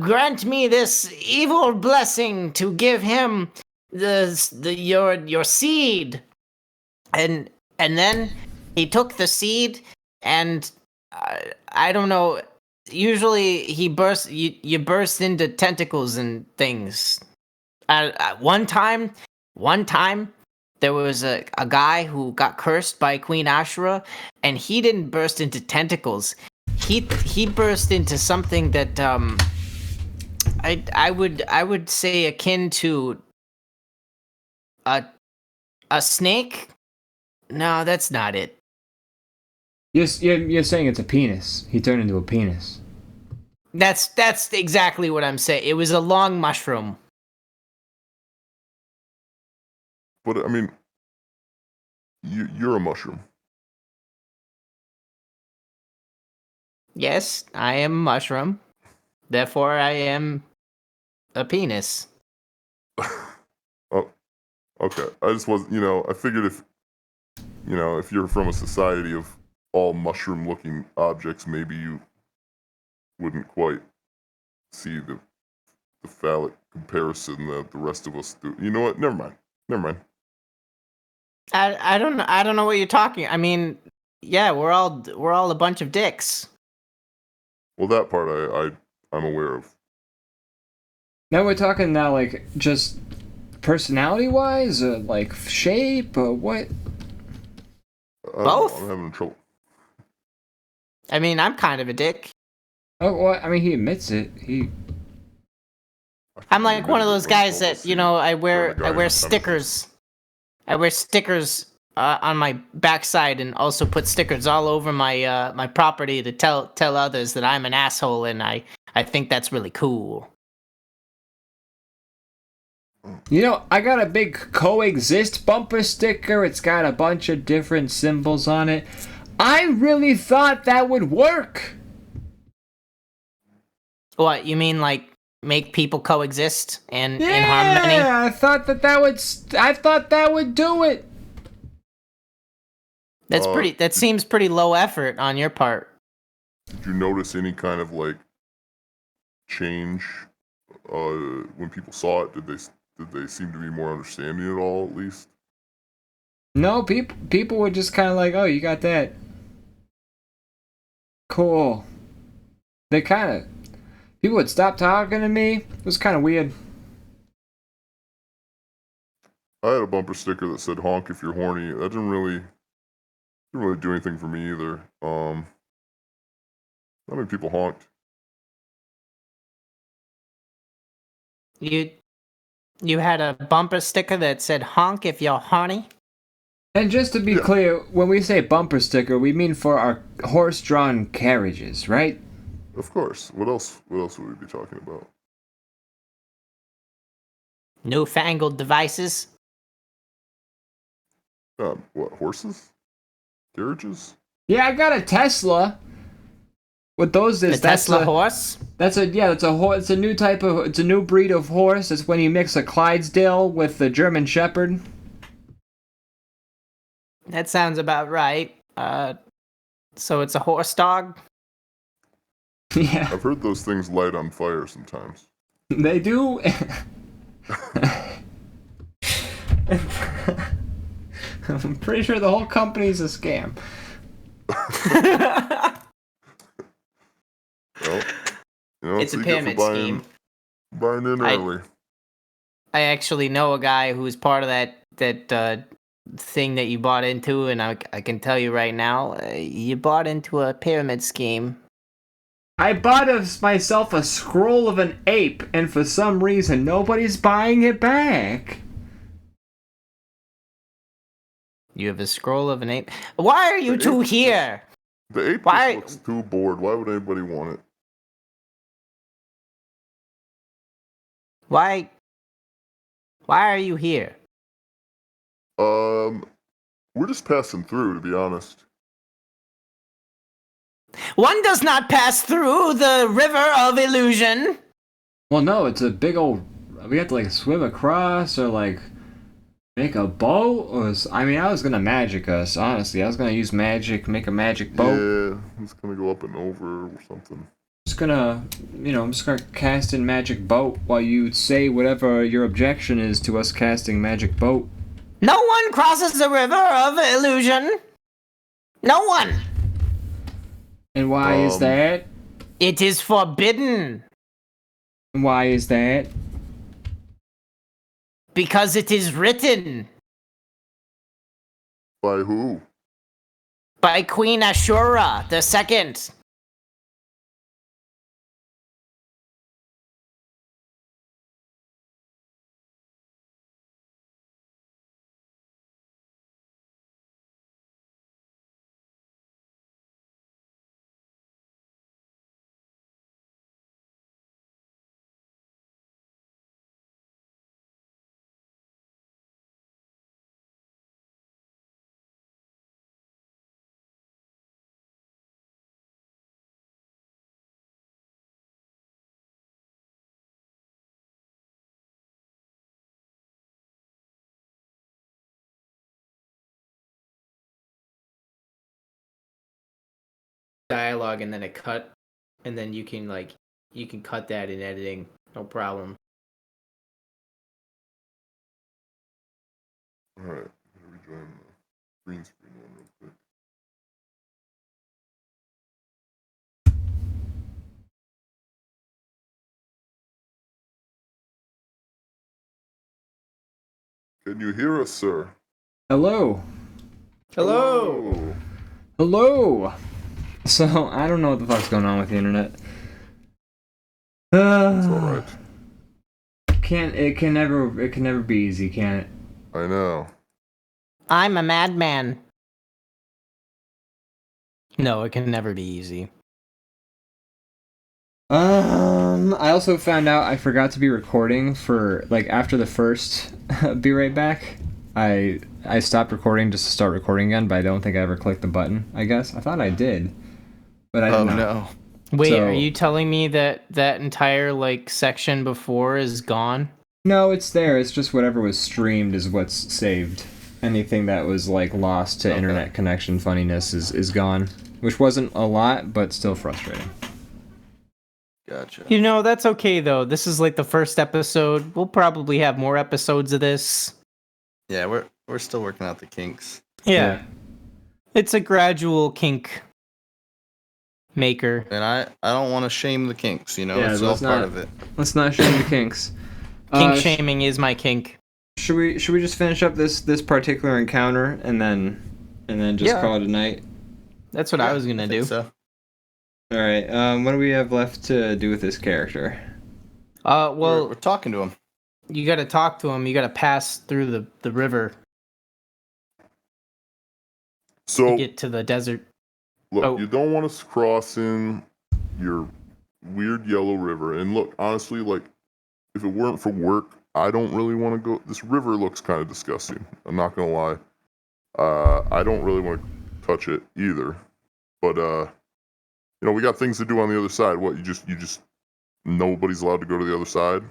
grant me this evil blessing to give him your seed." and then he took the seed, and I don't know. Usually, you burst into tentacles and things. One time, there was a guy who got cursed by Queen Ashura, and he didn't burst into tentacles. He burst into something that I would say akin to a snake. No, that's not it. You're saying it's a penis. He turned into a penis. That's exactly what I'm saying. It was a long mushroom. But I mean, you're a mushroom. Yes, I am a mushroom. Therefore, I am a penis. Oh, okay. I just wasn't, I figured if you're from a society of all mushroom-looking objects, maybe you wouldn't quite see the phallic comparison that the rest of us do. You know what? Never mind. I don't know what you're talking. I mean, yeah, we're all a bunch of dicks. Well, that part I'm aware of. Now we're talking now, like, just personality-wise, or like shape, or what? Both? I'm having trouble. I mean, I'm kind of a dick. Oh, well, I mean, he admits it. I'm like one of those guys that, I wear stickers. I wear stickers on my backside, and also put stickers all over my my property to tell others that I'm an asshole, and I think that's really cool. I got a big coexist bumper sticker. It's got a bunch of different symbols on it. I really thought that would work. What, you mean like make people coexist in harmony? Yeah, I thought that would do it. That seems pretty low effort on your part. Did you notice any kind of like change when people saw it? Did they seem to be more understanding at all, at least? No, people were just kind of like, oh, you got that. Cool. People would stop talking to me. It was kind of weird. I had a bumper sticker that said "honk if you're horny." That didn't really do anything for me either. Not many people honked. You had a bumper sticker that said "honk if you're horny"? And just to be clear, when we say bumper sticker, we mean for our horse-drawn carriages, right? Of course. What else would we be talking about? Newfangled devices? What, horses? Carriages? Yeah, I got a Tesla. What those is? The Tesla horse? It's a new type of. It's a new breed of horse. It's when you mix a Clydesdale with the German Shepherd. That sounds about right. So it's a horse dog? Yeah, I've heard those things light on fire sometimes. they do. I'm pretty sure the whole company's a scam. Well, It's a pyramid scheme. Buying in early. I actually know a guy who's part of that thing that you bought into, and I can tell you right now, you bought into a pyramid scheme. I bought myself a scroll of an ape, and for some reason, nobody's buying it back. You have a scroll of an ape? Why are you two here? The ape Why? just looks too bored. Why would anybody want it? Why are you here? We're just passing through, to be honest. One does not pass through the river of illusion. Well, no, it's a big old. We have to like swim across or like make a boat. I was gonna magic us. Honestly, I was gonna use magic, make a magic boat. Yeah, it's gonna go up and over or something. I'm just gonna cast in magic boat while you say whatever your objection is to us casting magic boat. No one crosses the river of illusion. No one. And why is that? It is forbidden. Why is that? Because it is written By who? by Queen Ashura II. Dialogue and then a cut, and then you can cut that in editing, no problem. Alright, I'm gonna rejoin the green screen one real quick. Can you hear us, sir? Hello. Hello. Hello. So I don't know what the fuck's going on with the internet. It's alright. It can never be easy, can it? I know. I'm a madman. No, it can never be easy. I also found out I forgot to be recording for after the first Be Right Back. I stopped recording just to start recording again, but I don't think I ever clicked the button. I guess I thought I did, but I didn't. no. Wait, So- are you telling me that entire section before is gone? No, it's there. It's just whatever was streamed is what's saved. Anything that was lost to internet connection funniness is gone, which wasn't a lot, but still frustrating. Gotcha. You know, that's okay though. This is the first episode. We'll probably have more episodes of this. Yeah, we're still working out the kinks. Yeah. It's a gradual kink maker. And I don't want to shame the kinks, Yeah, it's all let's part not- of it. Let's not shame the kinks. Kink shaming is my kink. Should we just finish up this particular encounter and then just Yeah. call it a night? That's what I was gonna do. So. All right. What do we have left to do with this character? Well, We're talking to him. you gotta talk to him. You gotta pass through the river So, to get to the desert. look, Oh. you don't want us crossing your weird yellow river. And look, honestly, if it weren't for work, I don't really want to go. This river looks kind of disgusting. I'm not gonna lie. I don't really want to touch it either. But we got things to do on the other side. What, you just nobody's allowed to go to the other side?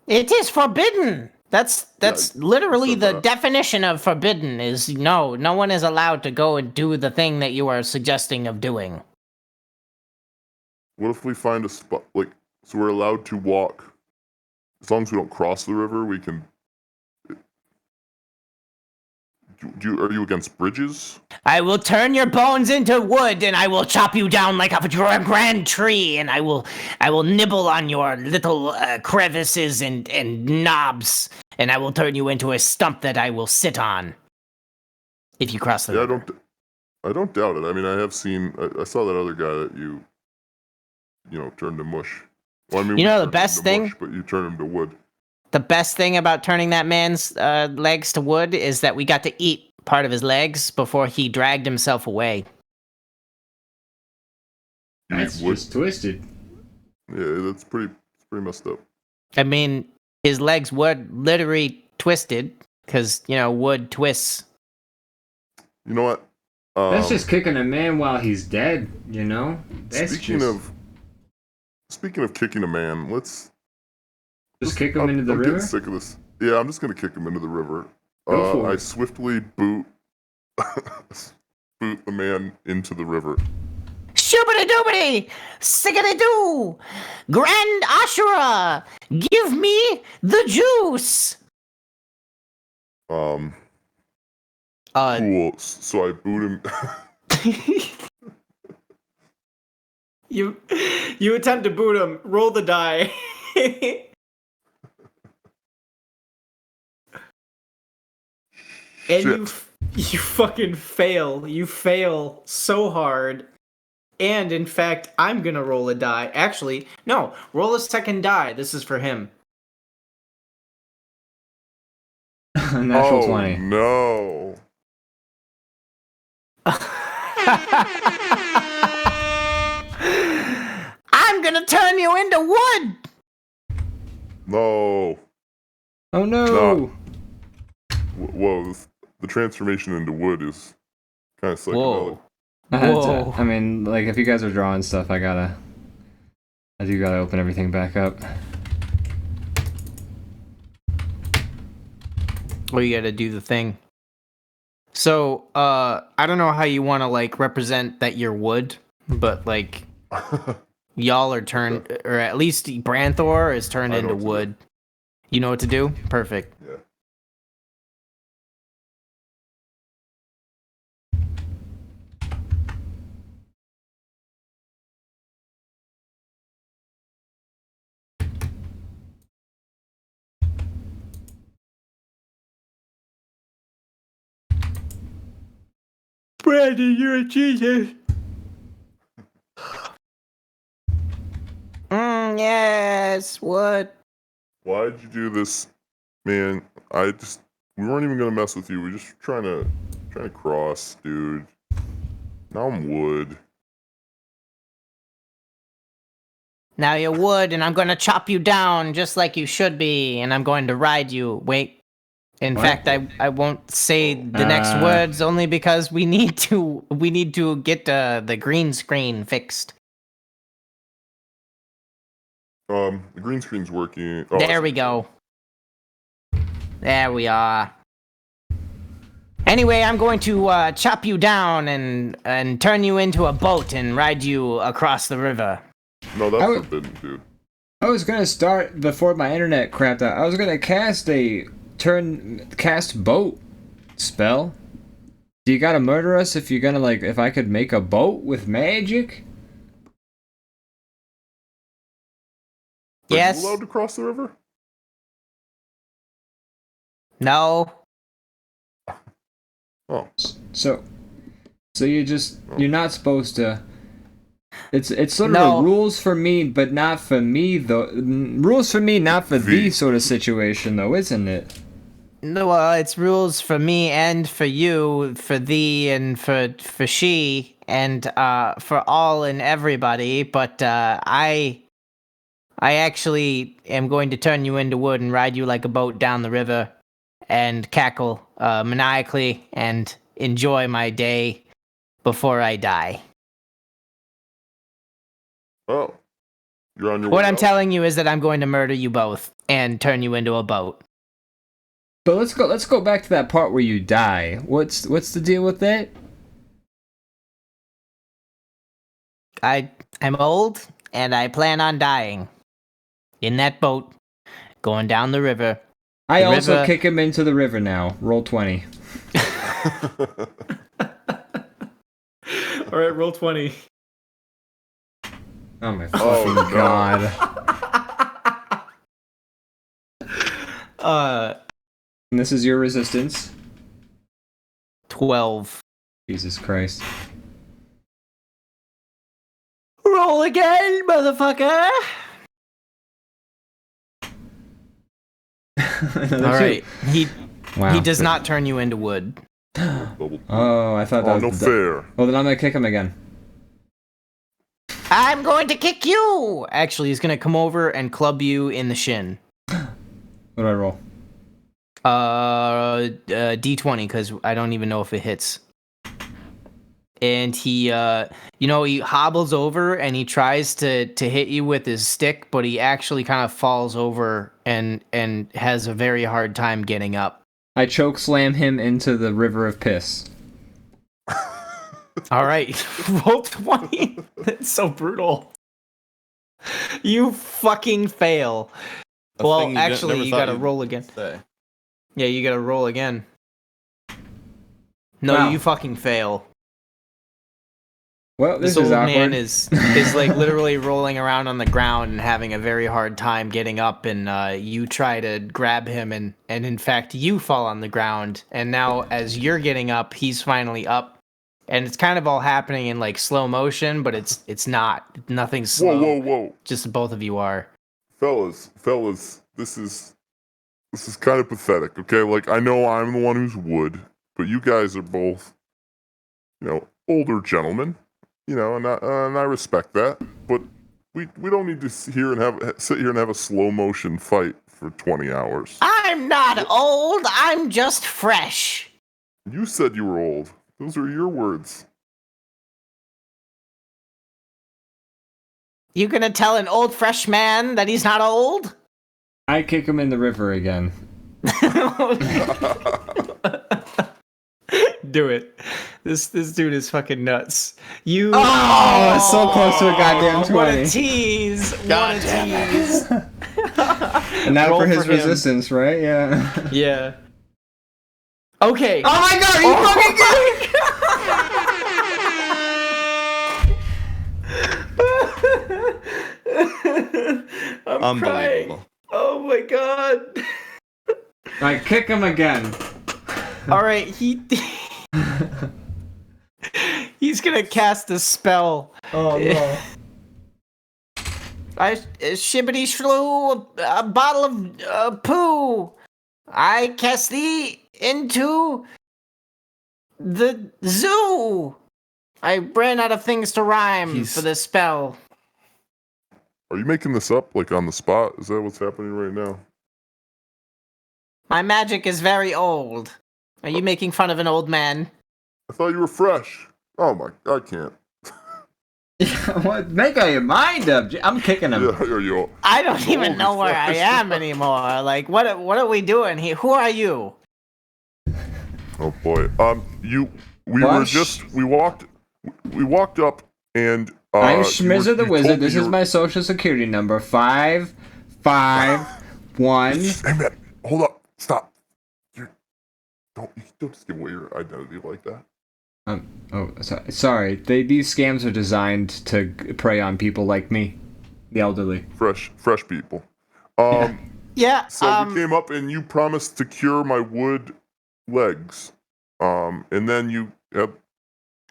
It is forbidden. That's Yeah, literally said the that. definition of forbidden is no one is allowed to go and do the thing that you are suggesting of doing. What if we find a spot, so we're allowed to walk, as long as we don't cross the river, we can... Are you against bridges? I will turn your bones into wood, and I will chop you down like a grand tree, and I will nibble on your little crevices and knobs, and I will turn you into a stump that I will sit on. If you cross the Yeah, river. I don't doubt it. I mean, I have seen... I saw that other guy that you turned to mush. Well, I mean, You know we the turned him best to thing? mush, but you turned him to wood. The best thing about turning that man's legs to wood is that we got to eat part of his legs before he dragged himself away. That's wood. just twisted. Yeah, that's pretty messed up. I mean, his legs were literally twisted because wood twists. You know what? That's just kicking a man while he's dead. That's Speaking of kicking a man, let's just kick him into the I'm river. getting sick of this. Yeah, I'm just gonna kick him into the river. Go for I it. swiftly boot the man into the river. Shoobity doobity! Sickety doo! Grand Ashura! Give me the juice! Cool. So I boot him. You attempt to boot him. Roll the die. And you fucking fail. You fail so hard. And in fact, I'm gonna roll a die. Actually, no, roll a second die. This is for him. Natural 20. No. I'm gonna turn you into wood. No. Oh no! No. Whoa, the transformation into wood is kind of psychedelic. Whoa. Whoa. I mean, like, if you guys are drawing stuff, I do gotta open everything back up. Well, you gotta do the thing. So, I don't know how you want to, like, represent that you're wood, but, like, y'all are turned, or at least Branthor is turned into wood. You know what to do? Perfect. Yeah. Brandon, you're a genius. Yes, wood. Why'd you do this, man? We weren't even gonna mess with you. We're just trying to cross, dude. Now I'm wood. Now you're wood, and I'm gonna chop you down just like you should be, and I'm going to ride you. Wait. In What? fact, I won't say the next words only because we need to get the green screen fixed. The green screen's working. Oh, There we go. There we are. Anyway, I'm going to chop you down and turn you into a boat and ride you across the river. No, that's forbidden, dude. I was gonna start before my internet crapped out. I was gonna cast boat spell. Do you gotta murder us if you're gonna, like, if I could make a boat with magic? Yes. Are you allowed to cross the river? No. Oh. So you're not supposed to. It's sort of No. a rules for me, but not for me though. Rules for me, not for thee sort of situation though, isn't it? No, well, it's rules for me and for you, for thee and for she, and for all and everybody. But I actually am going to turn you into wood and ride you like a boat down the river, and cackle maniacally and enjoy my day before I die. Oh. You're on your What way I'm out? telling you is that I'm going to murder you both and turn you into a boat. But let's go back to that part where you die. What's the deal with that? I'm old and I plan on dying in that boat going down the river. I The also river- kick him into the river now. Roll 20. All right, roll 20. Oh my Oh, fucking no. god. And this is your resistance. 12. Jesus Christ. Roll again, motherfucker! Another All two. right. He Wow. does not turn you into wood. Double. Oh, I thought that Oh, no was fair. Well, then I'm gonna kick him again. I'm going to kick you! Actually, he's going to come over and club you in the shin. What do I roll? D20, because I don't even know if it hits. And he, he hobbles over and he tries to hit you with his stick, but he actually kind of falls over and has a very hard time getting up. I choke slam him into the river of piss. All right, roll 20. That's so brutal. You fucking fail. A Well, thing you actually, never you thought gotta you'd roll again. say. Yeah, you gotta roll again. No, Wow. you fucking fail. Well, This this is old awkward. man is like literally rolling around on the ground and having a very hard time getting up, and you try to grab him, and in fact you fall on the ground, and now as you're getting up, he's finally up, and it's kind of all happening in like slow motion, but it's nothing's slow. Whoa. Just both of you are. Fellas, this is kind of pathetic, okay? Like, I know I'm the one who's wood, but you guys are both, older gentlemen, and I respect that. But we don't need to sit here and have a slow motion fight for 20 hours. I'm not old, I'm just fresh. You said you were old. Those are your words. You gonna tell an old fresh man that he's not old? I kick him in the river again. Do it. This dude is fucking nuts. You. Oh, it's so close to a goddamn 20. What a tease! What a tease! And now Roll for his for him. resistance, right? Yeah. Yeah. Okay. Oh my god, are you fucking kidding? I'm Unbelievable. crying. Oh my god. Alright, kick him again. All right, he's gonna cast a spell. Oh no. I shibbity shrew a bottle of poo. I cast thee into the zoo. I ran out of things to rhyme for this spell. Are you making this up, like, on the spot? Is that what's happening right now? My magic is very old. Are you making fun of an old man? I thought you were fresh. Oh my, I can't. What? Make your mind up. I'm kicking him. Yeah, are you? I don't even know where I Christ. am anymore. Like, what are we doing here? Who are you? Oh boy. We walked up and. I'm you Schmizzer the told Wizard. me This you is were- my social security number. 551. Hey man, hold up, stop. You don't just give away your identity like that. Sorry. These scams are designed to prey on people like me, the elderly. Fresh people. Yeah. So we came up and you promised to cure my wood legs. And then you have.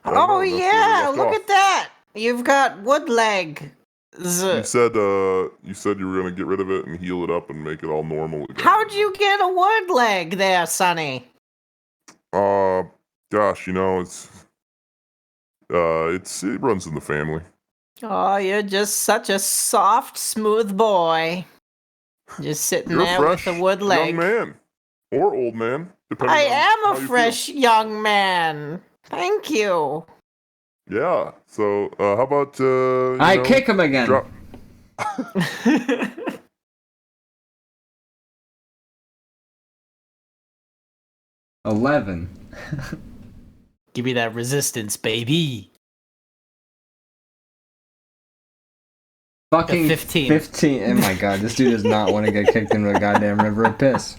Oh yeah, look at that. You've got wood leg. You said you were gonna get rid of it and heal it up and make it all normal again. How'd you get a wood leg there, Sonny? Gosh, it runs in the family. Oh, you're just such a soft, smooth boy. Just sitting You're a there fresh with a wood leg. young man or old man, depending I on am how a you fresh young man. Thank you. feel. Yeah. So how about Kick him again. drop- 11. Give me that resistance, baby. Fucking 15. 15. Oh my god, this dude does not want to get kicked into a goddamn river of piss.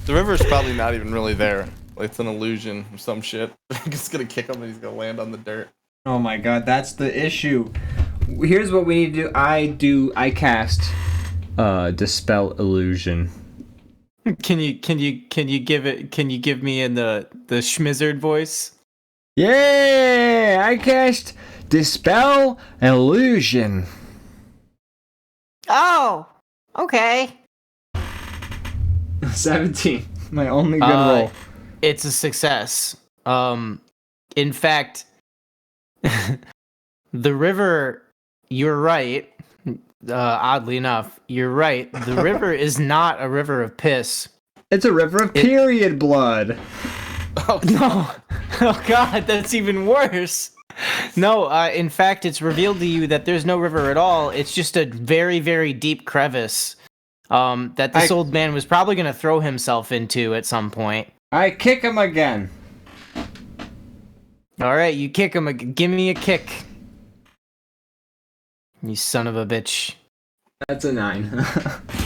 The river's probably not even really there. Like, it's an illusion or some shit. I'm just gonna kick him and he's gonna land on the dirt. Oh my god, that's the issue. Here's what we need to do. I cast Dispel Illusion. Can you give me in the schmizzard voice? Yeah, I cast Dispel Illusion. Oh, okay. 17. My only good roll. It's a success. In fact, the river, you're right. Oddly enough, you're right. The river is not a river of piss. It's a river of period blood. Oh no! Oh god, that's even worse. No, in fact, it's revealed to you that there's no river at all. It's just a very, very deep crevice that this old man was probably going to throw himself into at some point. I kick him again. All right, you kick him. Give me a kick. You son of a bitch. That's a 9.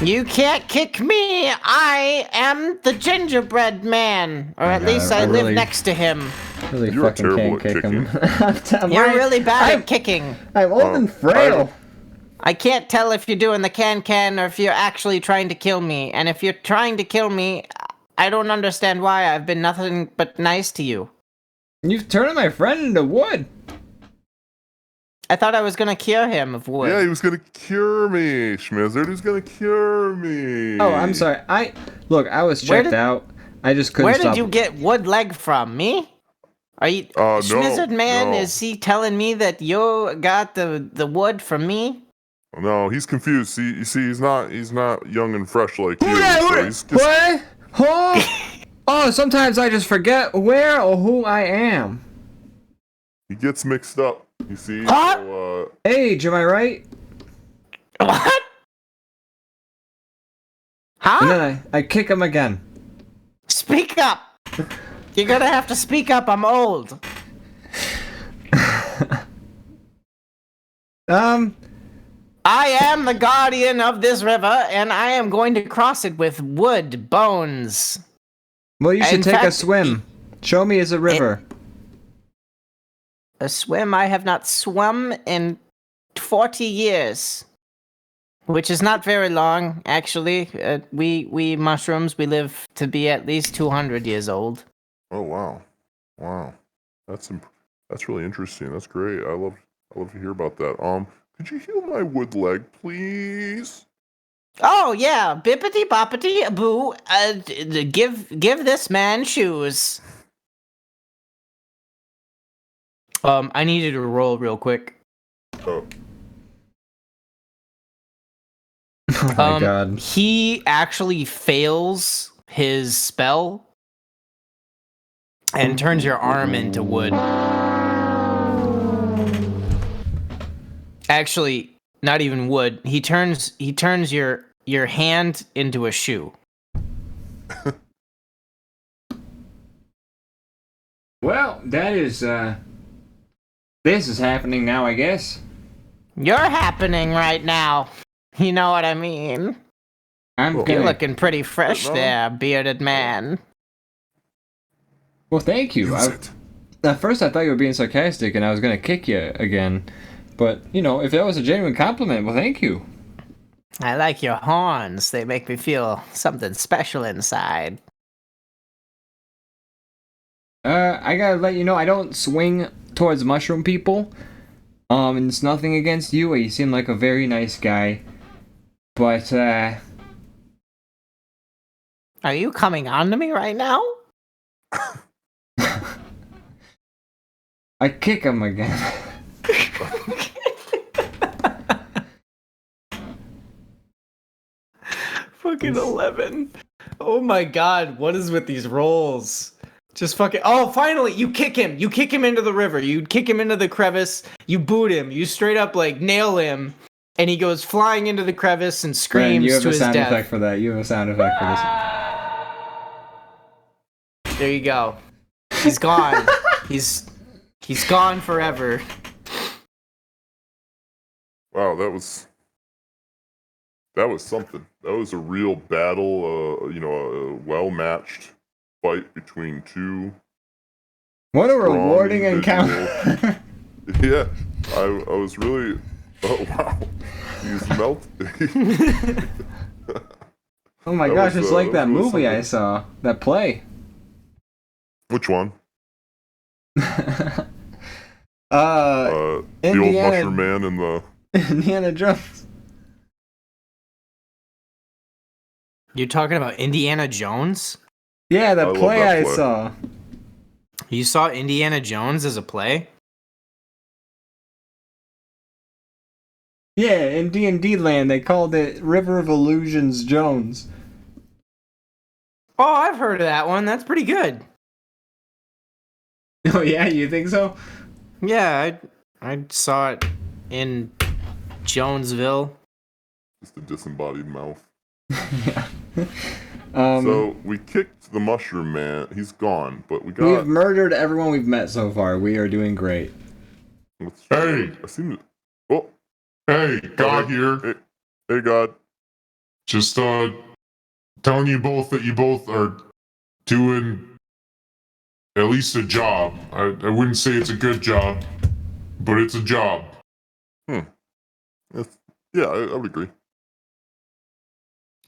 You can't kick me. I am the gingerbread man, or at Yeah, least I I live really- next to him. Really You're fucking terrible can't at kick him. You're really bad at kicking. I'm old and frail. I can't tell if you're doing the can or if you're actually trying to kill me. And if you're trying to kill me, I don't understand why. I've been nothing but nice to you. You've turned my friend into wood. I thought I was gonna cure him of wood. Yeah, he was gonna cure me, Schmizzard. He was gonna cure me. Oh, I'm sorry. I was checked out. I just couldn't Where stop. did you get wood leg from? Me? Are you Schmizzard man? no. Is he telling me that you got the wood from me? No, he's confused. See, you see, he's not young and fresh like you. Who So he's just, what? Huh? Oh, sometimes I just forget where or who I am. he gets mixed up. You see, Huh? so, Age, am I right? What? Huh? And then I kick him again. Speak up. You're gonna have to speak up. I'm old. I am the guardian of this river, and I am going to cross it with wood bones. Well, you should In take a fact, swim. Show me it's a river. A swim? I have not swum in 40 years. Which is not very long, actually. We mushrooms, we live to be at least 200 years old. oh wow, that's really interesting. That's great. I love to hear about that. Could you heal my wood leg, please? Oh, yeah. Bippity boppity boo. Give this man shoes. I needed to roll real quick. Oh, Oh my god. He actually fails his spell and turns your arm into wood. Actually, not even wood. He turns your hand into a shoe. Well, that is this is happening now, I guess. You're happening right now. You know what I mean? I'm You're gonna. looking pretty fresh there, bearded man. Well, thank you. use it. At first, I thought you were being sarcastic, and I was gonna kick you again. But if that was a genuine compliment, well, thank you. I like your horns. They make me feel something special inside. I gotta let you know, I don't swing towards mushroom people. And it's nothing against you. You seem like a very nice guy. But, Are you coming on to me right now? I kick him again. Fucking 11. Oh my god, what is with these rolls? Just fucking. Oh, finally, you kick him. You kick him into the river. You kick him into the crevice. You boot him. You straight up, nail him. And he goes flying into the crevice and screams you have to a his sound death. effect for that. You have a sound effect for this. There you go. He's gone. he's gone forever. Wow, that was something. That was a real battle. A well-matched fight between two. What a strong rewarding individuals. encounter. Yeah, I was really. Oh wow, he's melted. Oh my That gosh, was, it's like that that was movie I something. saw. That play. Which one? The The old Indiana- mushroom man and the. Indiana Jones. You're talking about Indiana Jones? Yeah, I that love play that I play. saw. You saw Indiana Jones as a play? Yeah, in D&D land, they called it River of Illusions Jones. Oh, I've heard of that one. That's pretty good. Oh yeah, you think so? Yeah, I saw it in Jonesville. Just a disembodied mouth. Yeah. So we kicked the mushroom man. He's gone, but we got. We've murdered everyone we've met so far. We are doing great. Let's- Hey. I seem to. Oh, Hey, God here. hey, Hey, God. Just telling you both that you both are doing at least a job. I wouldn't say it's a good job, but it's a job. Yeah, I would agree.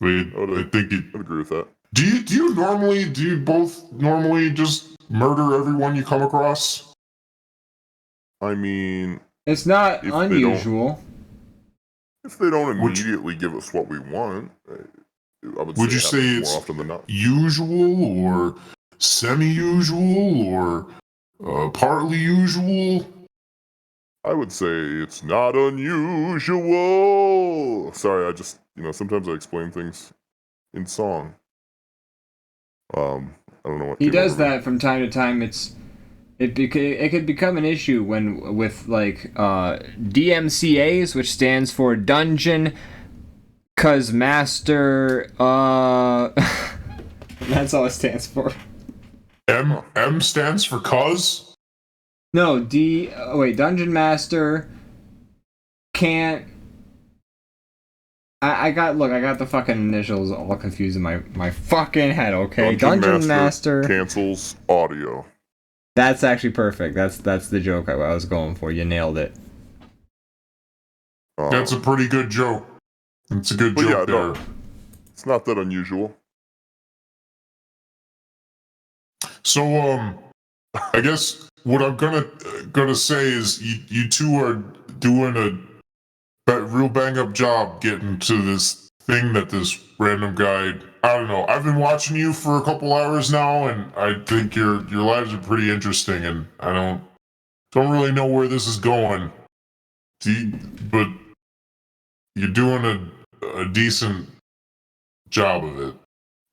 I think it. I'd agree with that. Do you both normally just murder everyone you come across? I mean, It's not If they don't- unusual. if they don't immediately give us what we want, I would Would you it say happens it's more often than not? usual or semi-usual or partly usual? I would say it's not unusual. Sorry, I just sometimes I explain things in song. I don't know what He came does over me. that from time to time. It could become an issue when with like DMCAs, which stands for Dungeon Cuz Master. That's all it stands for. M stands for cuz? No, Dungeon Master can't. I got the fucking initials all confused in my fucking head. Okay, Dungeon Master cancels audio. That's actually perfect. That's the joke I was going for. You nailed it. That's a pretty good joke. It's a good joke there. No, it's not that unusual. So, I guess what I'm gonna say is you two are doing a real bang up job getting to this thing that this random guy. I don't know. I've been watching you for a couple hours now, and I think your lives are pretty interesting. And I don't really know where this is going. But you're doing a decent job of it.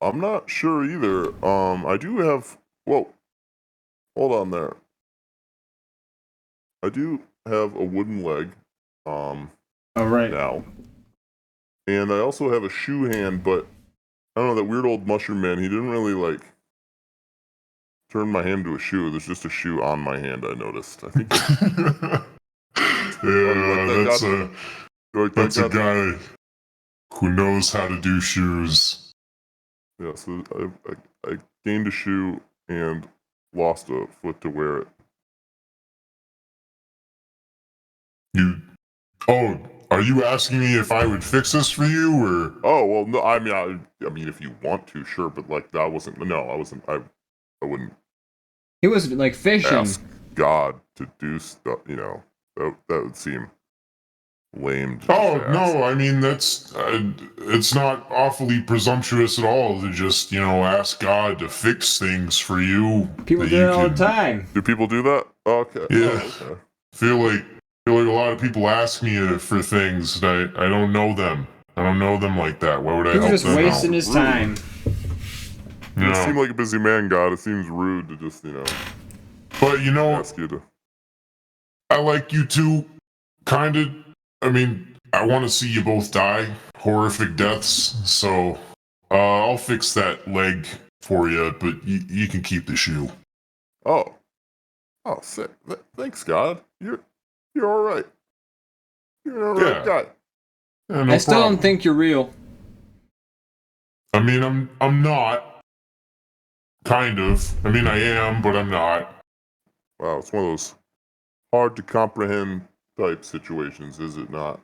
I'm not sure either. I do have. Whoa, hold on there. I do have a wooden leg. All right. Now, and I also have a shoe hand, but I don't know, that weird old mushroom man. He didn't really like turn my hand to a shoe. There's just a shoe on my hand. I noticed. I think. That's a guy who knows how to do shoes. Yeah, so I gained a shoe and lost a foot to wear it. Are you asking me if I would fix this for you, or? Oh well, no. I mean, if you want to, sure, but like that wasn't. No, I wasn't. I wouldn't. He was like fishing. Ask God to do stuff. That would seem lame. Oh no, I mean that's it's not awfully presumptuous at all to just ask God to fix things for you. People do it all the time. Do people do that? Okay. Yeah. Oh, okay. Feel like a lot of people ask me for things and I don't know them. I don't know them like that. Why would I He was help just them wasting out? his time. You seem like a busy man, God. It seems rude to just But ask you to. I like you two, kind of. I mean, I want to see you both die horrific deaths. So I'll fix that leg for you, but you can keep the shoe. Oh, sick. Thanks, God. You're all right. You're all right guy. Yeah, no I still problem. don't think you're real. I mean, I'm not. Kind of. I mean, I am, but I'm not. Wow, it's one of those hard to comprehend type situations, is it not?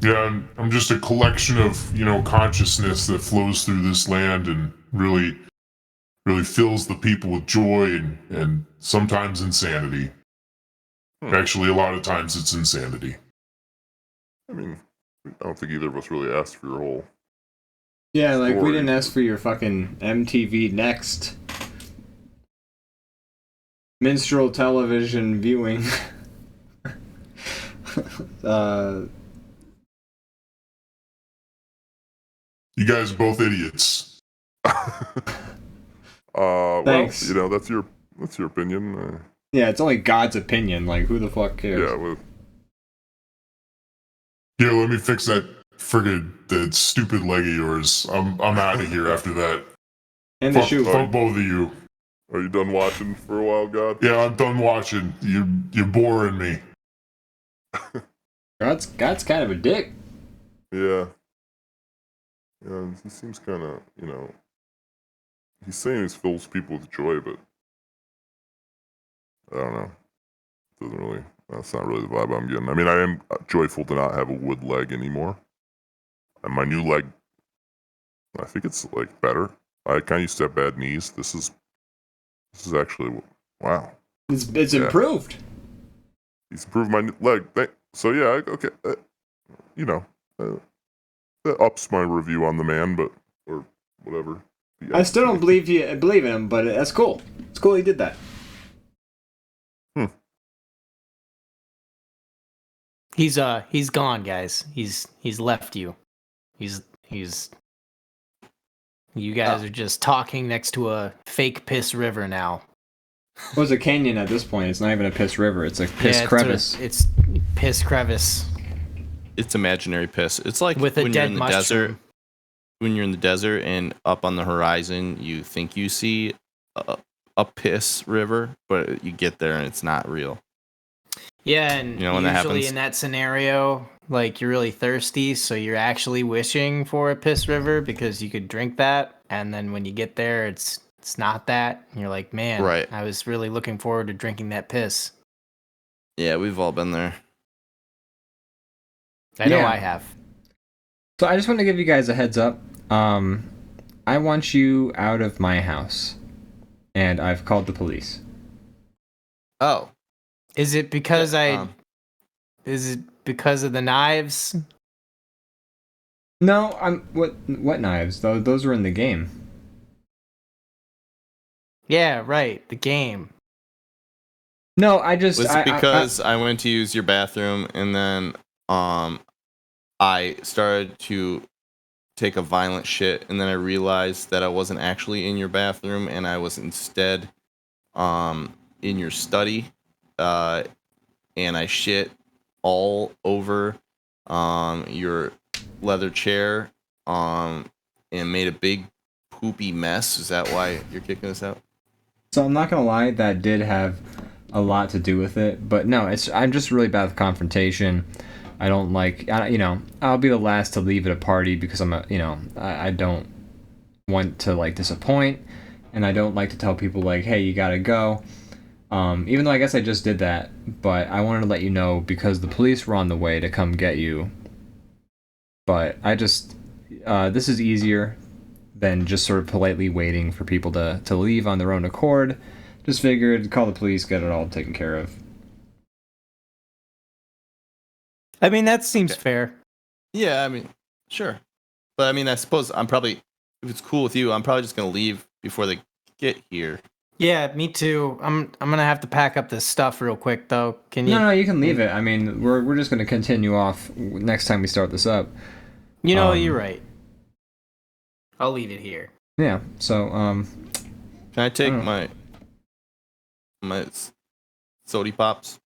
Yeah, I'm just a collection of, consciousness that flows through this land and really fills the people with joy and sometimes insanity. Actually, a lot of times it's insanity. I mean, I don't think either of us really asked for your whole. Yeah, like we story. didn't ask for your fucking MTV Next minstrel television viewing. You guys are both idiots. Thanks. Well, that's your opinion. Yeah, it's only God's opinion. Like, who the fuck cares? Yeah, well, Here, let me fix that that stupid leg of yours. I'm out of here after that. And the shoe. Fuck both of you. are you done watching for a while, God? Yeah, I'm done watching. You're boring me. God's kind of a dick. Yeah. Yeah, he seems kind of, he's saying he fills people with joy, but I don't know. That's not really the vibe I'm getting. I mean, I am joyful to not have a wood leg anymore. And my new leg, I think it's like better. I kind of used to have bad knees. This is actually, wow. It's improved. He's improved my leg. So yeah, okay. That ups my review on the man, or whatever. I still don't believe in him, but that's cool. It's cool he did that. He's gone, guys. He's left you. You guys are just talking next to a fake piss river now. Well, it's a canyon at this point. It's not even a piss river. It's a piss crevice. It's piss crevice. It's imaginary piss. It's like with a when dead you're in the mushroom. desert. When you're in the desert and up on the horizon, you think you see a piss river, but you get there and it's not real. Yeah, and when that usually happens? in that scenario, like you're really thirsty, so you're actually wishing for a piss river because you could drink that, and then when you get there, it's not that, and you're like, man, Right. I was really looking forward to drinking that piss. Yeah, we've all been there. I know Yeah. I have. So I just want to give you guys a heads up. I want you out of my house, and I've called the police. Oh. Is it because Is it because of the knives? No, what knives? Those were in the game. Yeah, right. The game. No, I just Was it because I went to use your bathroom and then I started to take a violent shit and then I realized that I wasn't actually in your bathroom and I was instead in your study and I shit all over your leather chair and made a big poopy mess. Is that why you're kicking us out? So I'm not gonna lie, that did have a lot to do with it, but no, I'm just really bad with confrontation. I don't like, I'll be the last to leave at a party because I don't want to like disappoint, and I don't like to tell people like, hey, you gotta go. Even though I guess I just did that, but I wanted to let you know because the police were on the way to come get you. But I just, this is easier than just sort of politely waiting for people to leave on their own accord. Just figured, call the police, get it all taken care of. I mean, that seems fair. Yeah, I mean, sure. But I mean, I suppose I'm probably, if it's cool with you, I'm probably just going to leave before they get here. Yeah, me too. I'm gonna have to pack up this stuff real quick though. Can you? No, you can leave it. I mean, we're just gonna continue off next time we start this up. You know, you're right. I'll leave it here. Yeah. So Can I take my sody pops?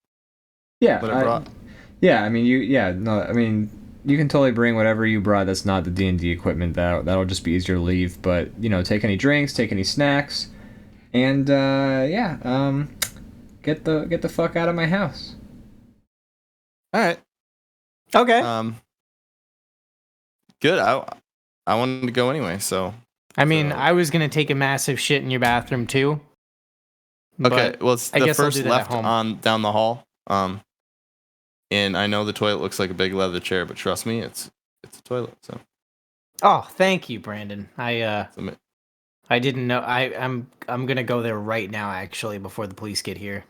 Yeah. That I brought? Yeah. I mean, you can totally bring whatever you brought. That's not the D&D equipment. That'll just be easier to leave. But take any drinks, take any snacks. And get the fuck out of my house. All right. Okay. Good. I wanted to go anyway, so. I mean, I was gonna take a massive shit in your bathroom too. Okay. Well, it's I the guess I'll first do that at left home. on down the hall. And I know the toilet looks like a big leather chair, but trust me, it's a toilet. So. Oh, thank you, Brandon. I didn't know. I'm gonna go there right now, actually, before the police get here.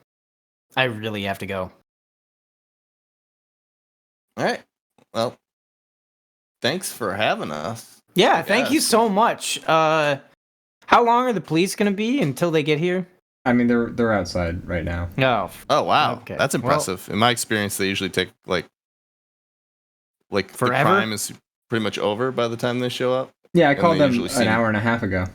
I really have to go. All right. Well, thanks for having us. Yeah, thank you guess. so much. How long are the police gonna be until they get here? I mean, they're outside right now. No. Oh wow, Okay. that's impressive. In my experience, they usually take like Forever? The crime is pretty much over by the time they show up. Yeah, I And called they them usually an seem- hour and a half ago.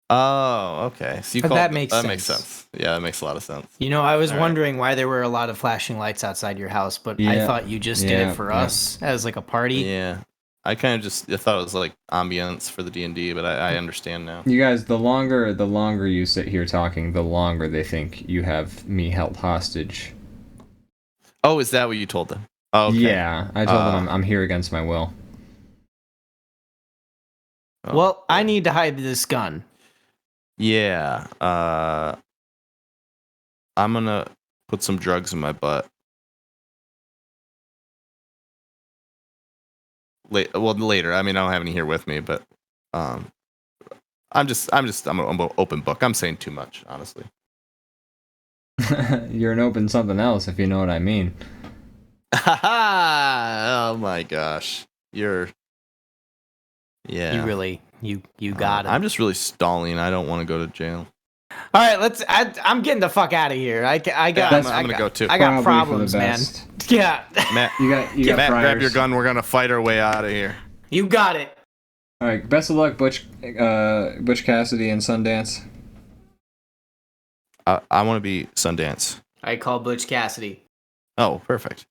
Oh, okay. So you But called that makes that makes sense. sense. Yeah, that makes a lot of sense. You know, I was All right. wondering why there were a lot of flashing lights outside your house, but I Yeah. thought you just did Yeah, it for yeah. us as like a party. Yeah, I kind of I thought it was like ambience for the D&D, but I understand now. You guys, the longer you sit here talking, the longer they think you have me held hostage. Oh, is that what you told them? Oh, okay. Yeah, I told them I'm here against my will. Oh. Well, I need to hide this gun. Yeah. I'm gonna put some drugs in my butt. Later. I mean, I don't have any here with me, but I'm an open book. I'm saying too much, honestly. You're an open something else, if you know what I mean. Oh my gosh, yeah. You really, you got it. I'm just really stalling. I don't want to go to jail. All right, I'm getting the fuck out of here. I'm gonna go too. I got Probably for the problems, man. best. Yeah, Matt, You got Matt, grab Friars. your gun. We're gonna fight our way out of here. you got it. All right, best of luck, Butch Cassidy and Sundance. I want to be Sundance. I call Butch Cassidy. Oh, perfect.